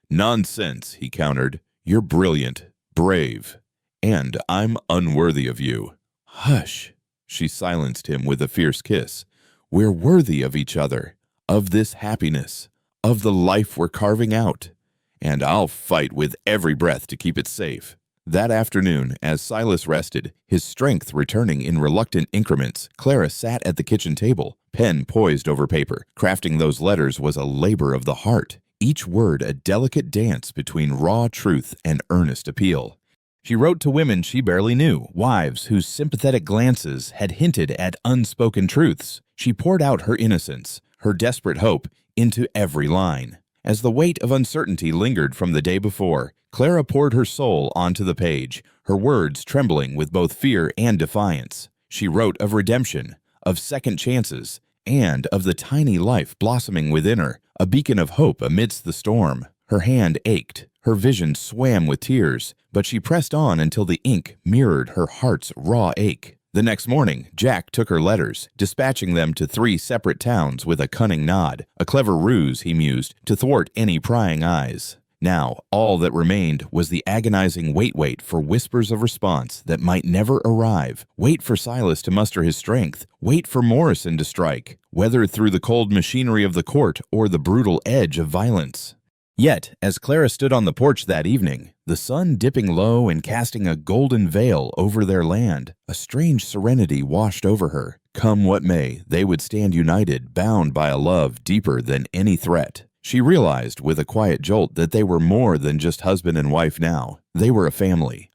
Nonsense, he countered. You're brilliant, brave, and I'm unworthy of you. Hush, she silenced him with a fierce kiss. We're worthy of each other, of this happiness, of the life we're carving out, and I'll fight with every breath to keep it safe. That afternoon, as Silas rested, his strength returning in reluctant increments, Clara sat at the kitchen table, pen poised over paper. Crafting those letters was a labor of the heart, each word a delicate dance between raw truth and earnest appeal. She wrote to women she barely knew, wives whose sympathetic glances had hinted at unspoken truths. She poured out her innocence, her desperate hope, into every line. As the weight of uncertainty lingered from the day before, Clara poured her soul onto the page, her words trembling with both fear and defiance. She wrote of redemption, of second chances, and of the tiny life blossoming within her, a beacon of hope amidst the storm. Her hand ached, her vision swam with tears, but she pressed on until the ink mirrored her heart's raw ache. The next morning, Jack took her letters, dispatching them to 3 separate towns with a cunning nod, a clever ruse, he mused, to thwart any prying eyes. Now, all that remained was the agonizing wait for whispers of response that might never arrive, wait for Silas to muster his strength, wait for Morrison to strike, whether through the cold machinery of the court or the brutal edge of violence. Yet, as Clara stood on the porch that evening, the sun dipping low and casting a golden veil over their land, a strange serenity washed over her. Come what may, they would stand united, bound by a love deeper than any threat. She realized with a quiet jolt that they were more than just husband and wife now. They were a family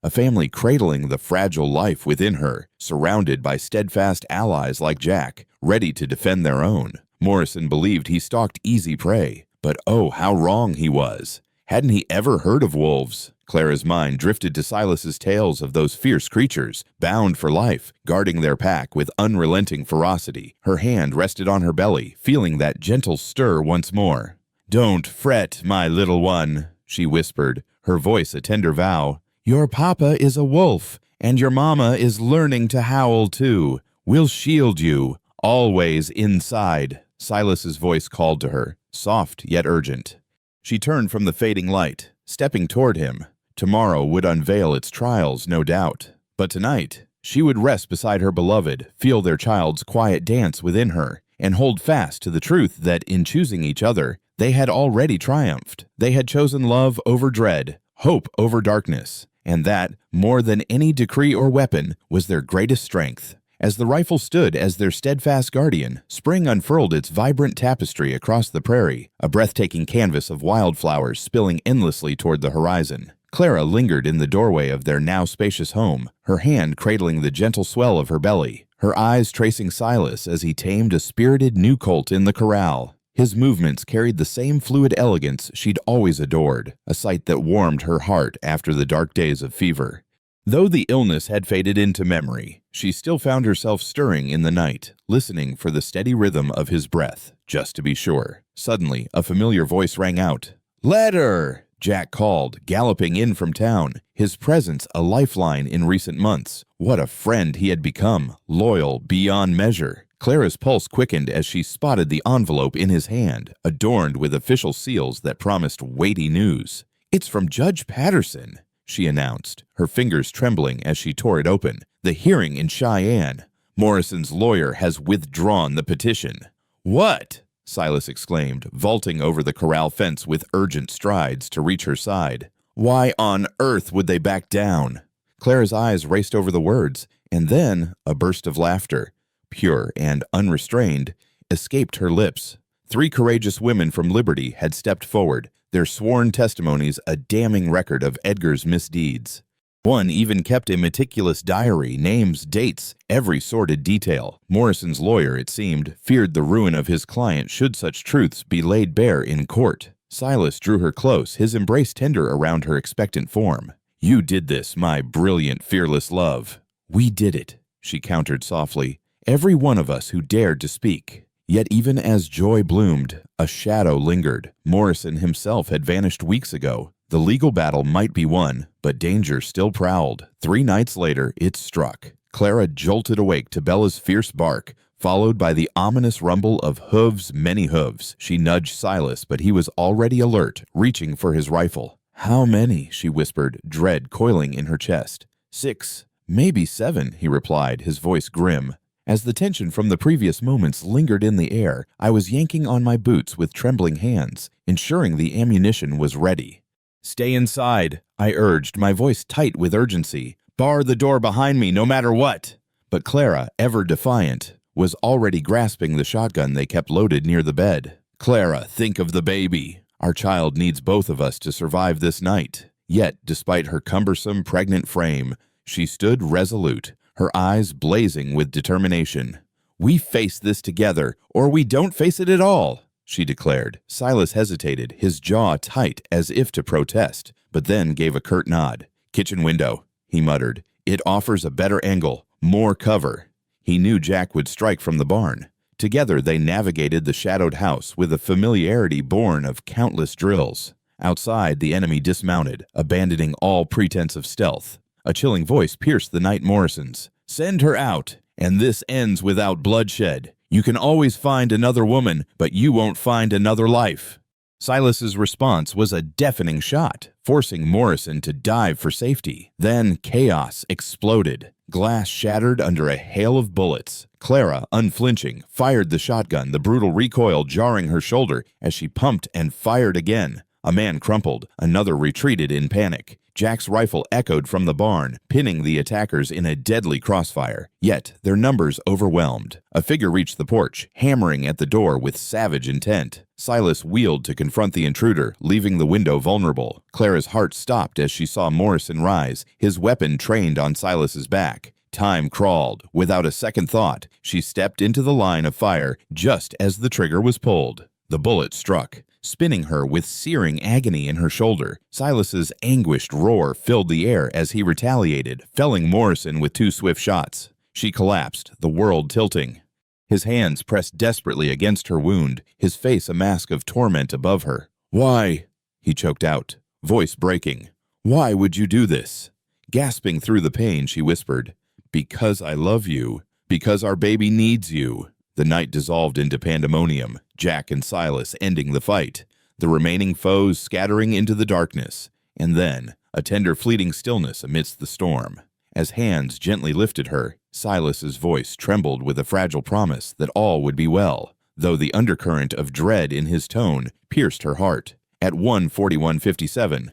cradling the fragile life within her, surrounded by steadfast allies like Jack, ready to defend their own. Morrison believed he stalked easy prey. But oh, how wrong he was. Hadn't he ever heard of wolves? Clara's mind drifted to Silas's tales of those fierce creatures, bound for life, guarding their pack with unrelenting ferocity. Her hand rested on her belly, feeling that gentle stir once more. Don't fret, my little one, she whispered, her voice a tender vow. Your papa is a wolf, and your mama is learning to howl too. We'll shield you, always inside. Silas's voice called to her, soft yet urgent. She turned from the fading light, stepping toward him. Tomorrow would unveil its trials, no doubt. But tonight, she would rest beside her beloved, feel their child's quiet dance within her, and hold fast to the truth that in choosing each other, they had already triumphed. They had chosen love over dread, hope over darkness, and that, more than any decree or weapon, was their greatest strength. As the rifle stood as their steadfast guardian, spring unfurled its vibrant tapestry across the prairie, a breathtaking canvas of wildflowers spilling endlessly toward the horizon. Clara lingered in the doorway of their now spacious home, her hand cradling the gentle swell of her belly, her eyes tracing Silas as he tamed a spirited new colt in the corral. His movements carried the same fluid elegance she'd always adored, a sight that warmed her heart after the dark days of fever. Though the illness had faded into memory, she still found herself stirring in the night, listening for the steady rhythm of his breath, just to be sure. Suddenly, a familiar voice rang out. "Letter!" Jack called, galloping in from town, his presence a lifeline in recent months. What a friend he had become, loyal beyond measure. Clara's pulse quickened as she spotted the envelope in his hand, adorned with official seals that promised weighty news. "It's from Judge Patterson," she announced, her fingers trembling as she tore it open. "The hearing in Cheyenne. Morrison's lawyer has withdrawn the petition." "What?" Silas exclaimed, vaulting over the corral fence with urgent strides to reach her side. Why on earth would they back down? Clara's eyes raced over the words, and then a burst of laughter, pure and unrestrained, escaped her lips. 3 courageous women from Liberty had stepped forward, their sworn testimonies a damning record of Edgar's misdeeds. One even kept a meticulous diary, names, dates, every sordid detail. Morrison's lawyer, it seemed, feared the ruin of his client should such truths be laid bare in court. Silas drew her close, his embrace tender around her expectant form. "You did this, my brilliant, fearless love." "We did it," she countered softly. "Every one of us who dared to speak." Yet even as joy bloomed, a shadow lingered. Morrison himself had vanished weeks ago. The legal battle might be won, but danger still prowled. 3 nights later, it struck. Clara jolted awake to Bella's fierce bark, followed by the ominous rumble of hooves, many hooves. She nudged Silas, but he was already alert, reaching for his rifle. "How many?" she whispered, dread coiling in her chest. 6, maybe 7, he replied, his voice grim. As the tension from the previous moments lingered in the air, I was yanking on my boots with trembling hands, ensuring the ammunition was ready. "Stay inside," I urged, my voice tight with urgency. "Bar the door behind me, no matter what." But Clara, ever defiant, was already grasping the shotgun they kept loaded near the bed. "Clara, think of the baby. Our child needs both of us to survive this night." Yet, despite her cumbersome, pregnant frame, she stood resolute, her eyes blazing with determination. "We face this together, or we don't face it at all," she declared. Silas hesitated, his jaw tight as if to protest, but then gave a curt nod. "Kitchen window," he muttered. "It offers a better angle, more cover." He knew Jack would strike from the barn. Together they navigated the shadowed house with a familiarity born of countless drills. Outside, the enemy dismounted, abandoning all pretense of stealth. A chilling voice pierced the night Morrison's. "Send her out, and this ends without bloodshed. You can always find another woman, but you won't find another life." Silas's response was a deafening shot, forcing Morrison to dive for safety. Then chaos exploded. Glass shattered under a hail of bullets. Clara, unflinching, fired the shotgun, the brutal recoil jarring her shoulder as she pumped and fired again. A man crumpled, another retreated in panic. Jack's rifle echoed from the barn, pinning the attackers in a deadly crossfire. Yet their numbers overwhelmed. A figure reached the porch, hammering at the door with savage intent. Silas wheeled to confront the intruder, leaving the window vulnerable. Clara's heart stopped as she saw Morrison rise, his weapon trained on Silas's back. Time crawled. Without a second thought, she stepped into the line of fire just as the trigger was pulled. The bullet struck, spinning her with searing agony in her shoulder. Silas's anguished roar filled the air as he retaliated, felling Morrison with 2 swift shots. She collapsed, the world tilting. His hands pressed desperately against her wound, his face a mask of torment above her. "Why?" he choked out, voice breaking. "Why would you do this?" Gasping through the pain, she whispered, "Because I love you. Because our baby needs you." The night dissolved into pandemonium, Jack and Silas ending the fight, the remaining foes scattering into the darkness, and then a tender fleeting stillness amidst the storm. As hands gently lifted her, Silas's voice trembled with a fragile promise that all would be well, though the undercurrent of dread in his tone pierced her heart. At 1:41:57,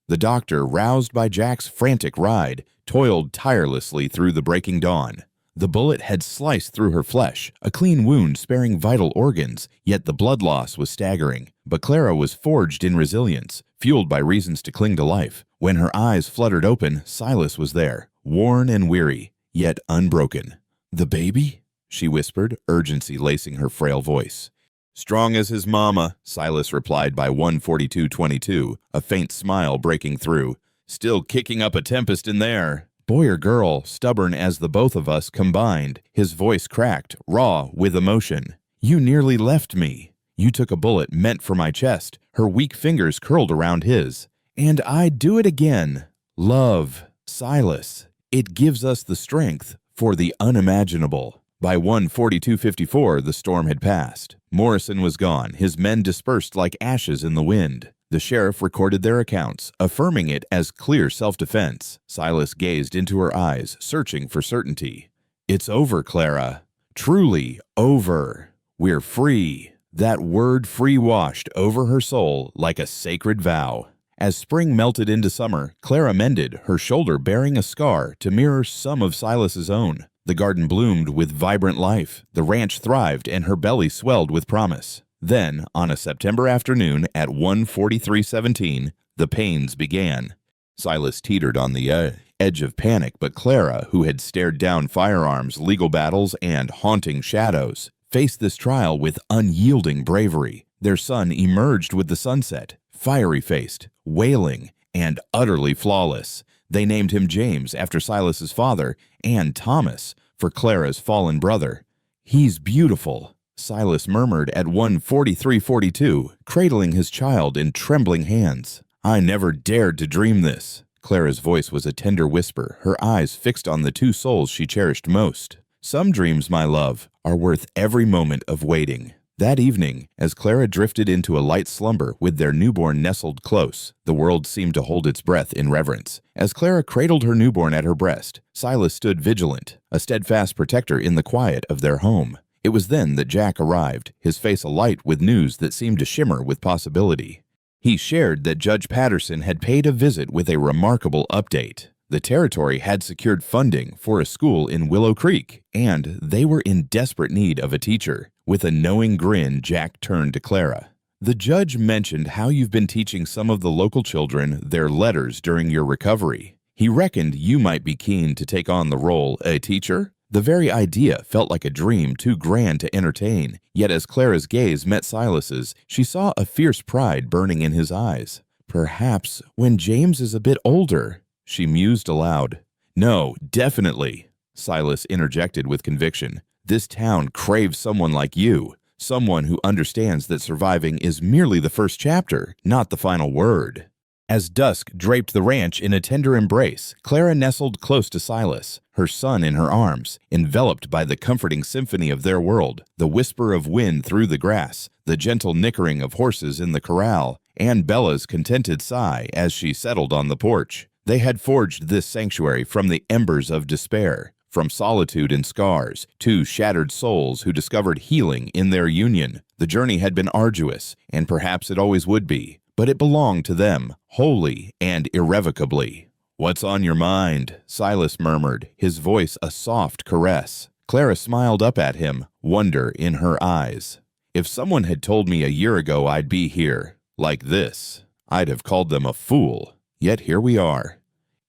the doctor, roused by Jack's frantic ride, toiled tirelessly through the breaking dawn. The bullet had sliced through her flesh, a clean wound sparing vital organs, yet the blood loss was staggering. But Clara was forged in resilience, fueled by reasons to cling to life. When her eyes fluttered open, Silas was there, worn and weary, yet unbroken. "The baby?" she whispered, urgency lacing her frail voice. "Strong as his mama," Silas replied by 1:42:22, a faint smile breaking through. "Still kicking up a tempest in there." Boy or girl, stubborn as the both of us combined, his voice cracked, raw with emotion. "You nearly left me. You took a bullet meant for my chest." Her weak fingers curled around his. "And I'd do it again. Love, Silas. It gives us the strength for the unimaginable." By 1:42:54, the storm had passed. Morrison was gone, his men dispersed like ashes in the wind. The sheriff recorded their accounts, affirming it as clear self-defense. Silas gazed into her eyes, searching for certainty. "It's over, Clara. Truly over. We're free." That word free washed over her soul like a sacred vow. As spring melted into summer, Clara mended, her shoulder bearing a scar to mirror some of Silas's own. The garden bloomed with vibrant life, the ranch thrived, and her belly swelled with promise. Then, on a September afternoon at 1:43:17, the pains began. Silas teetered on the edge of panic, but Clara, who had stared down firearms, legal battles, and haunting shadows, faced this trial with unyielding bravery. Their son emerged with the sunset, fiery-faced, wailing, and utterly flawless. They named him James after Silas's father, and Thomas for Clara's fallen brother. "He's beautiful," Silas murmured at 1:43:42, cradling his child in trembling hands. "I never dared to dream this." Clara's voice was a tender whisper, her eyes fixed on the two souls she cherished most. "Some dreams, my love, are worth every moment of waiting." That evening, as Clara drifted into a light slumber with their newborn nestled close, the world seemed to hold its breath in reverence. As Clara cradled her newborn at her breast, Silas stood vigilant, a steadfast protector in the quiet of their home. It was then that Jack arrived, his face alight with news that seemed to shimmer with possibility. He shared that Judge Patterson had paid a visit with a remarkable update. The territory had secured funding for a school in Willow Creek, and they were in desperate need of a teacher. With a knowing grin, Jack turned to Clara. "The judge mentioned how you've been teaching some of the local children their letters during your recovery. He reckoned you might be keen to take on the role a teacher?" The very idea felt like a dream too grand to entertain, yet as Clara's gaze met Silas's, she saw a fierce pride burning in his eyes. "Perhaps when James is a bit older," she mused aloud. "No, definitely," Silas interjected with conviction. "This town craves someone like you, someone who understands that surviving is merely the first chapter, not the final word." As dusk draped the ranch in a tender embrace, Clara nestled close to Silas, her son in her arms, enveloped by the comforting symphony of their world, the whisper of wind through the grass, the gentle nickering of horses in the corral, and Bella's contented sigh as she settled on the porch. They had forged this sanctuary from the embers of despair, from solitude and scars, to shattered souls who discovered healing in their union. The journey had been arduous, and perhaps it always would be, but it belonged to them, wholly and irrevocably. "What's on your mind?" Silas murmured, his voice a soft caress. Clara smiled up at him, wonder in her eyes. "If someone had told me a year ago I'd be here, like this, I'd have called them a fool. Yet here we are."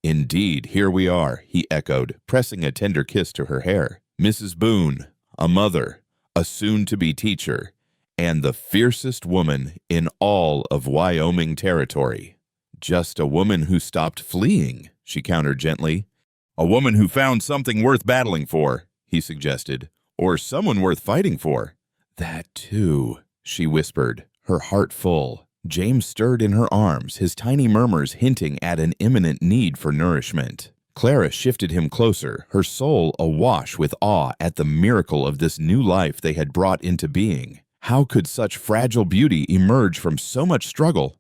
"Indeed, here we are," he echoed, pressing a tender kiss to her hair. "Mrs. Boone, a mother, a soon-to-be teacher, and the fiercest woman in all of Wyoming territory." "Just a woman who stopped fleeing," she countered gently. "A woman who found something worth battling for," he suggested, "or someone worth fighting for." "That too," she whispered, her heart full. James stirred in her arms, his tiny murmurs hinting at an imminent need for nourishment. Clara shifted him closer, her soul awash with awe at the miracle of this new life they had brought into being. How could such fragile beauty emerge from so much struggle?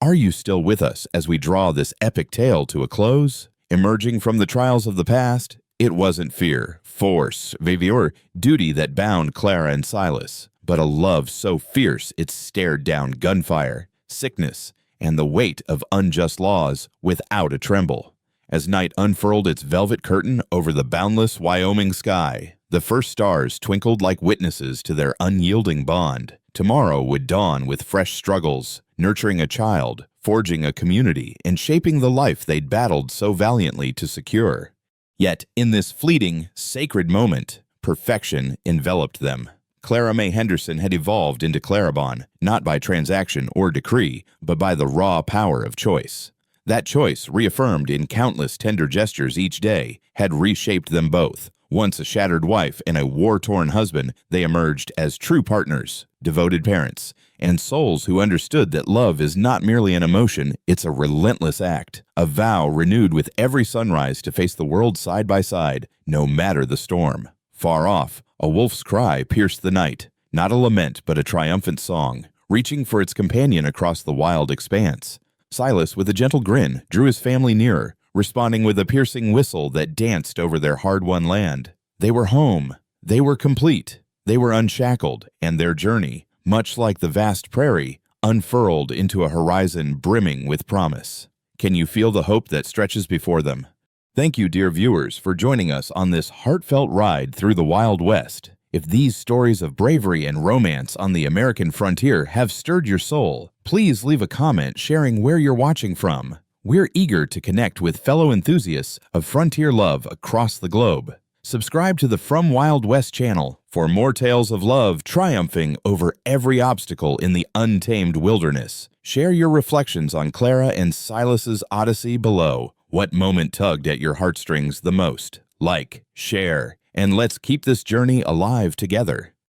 Are you still with us as we draw this epic tale to a close? Emerging from the trials of the past, it wasn't fear, force, or duty that bound Clara and Silas, but a love so fierce it stared down gunfire, sickness, and the weight of unjust laws without a tremble. As night unfurled its velvet curtain over the boundless Wyoming sky, the first stars twinkled like witnesses to their unyielding bond. Tomorrow would dawn with fresh struggles, nurturing a child, forging a community, and shaping the life they'd battled so valiantly to secure. Yet, in this fleeting, sacred moment, perfection enveloped them. Clara May Henderson had evolved into Clarabon, not by transaction or decree, but by the raw power of choice. That choice, reaffirmed in countless tender gestures each day, had reshaped them both. Once a shattered wife and a war-torn husband, they emerged as true partners, devoted parents, and souls who understood that love is not merely an emotion, it's a relentless act, a vow renewed with every sunrise to face the world side by side, no matter the storm. Far off, a wolf's cry pierced the night, not a lament but a triumphant song, reaching for its companion across the wild expanse. Silas, with a gentle grin, drew his family nearer, responding with a piercing whistle that danced over their hard-won land. They were home. They were complete. They were unshackled, and their journey, much like the vast prairie, unfurled into a horizon brimming with promise. Can you feel the hope that stretches before them? Thank you, dear viewers, for joining us on this heartfelt ride through the Wild West. If these stories of bravery and romance on the American frontier have stirred your soul, please leave a comment sharing where you're watching from. We're eager to connect with fellow enthusiasts of frontier love across the globe. Subscribe to the From Wild West channel for more tales of love triumphing over every obstacle in the untamed wilderness. Share your reflections on Clara and Silas's odyssey below. What moment tugged at your heartstrings the most? Like, share, and let's keep this journey alive together.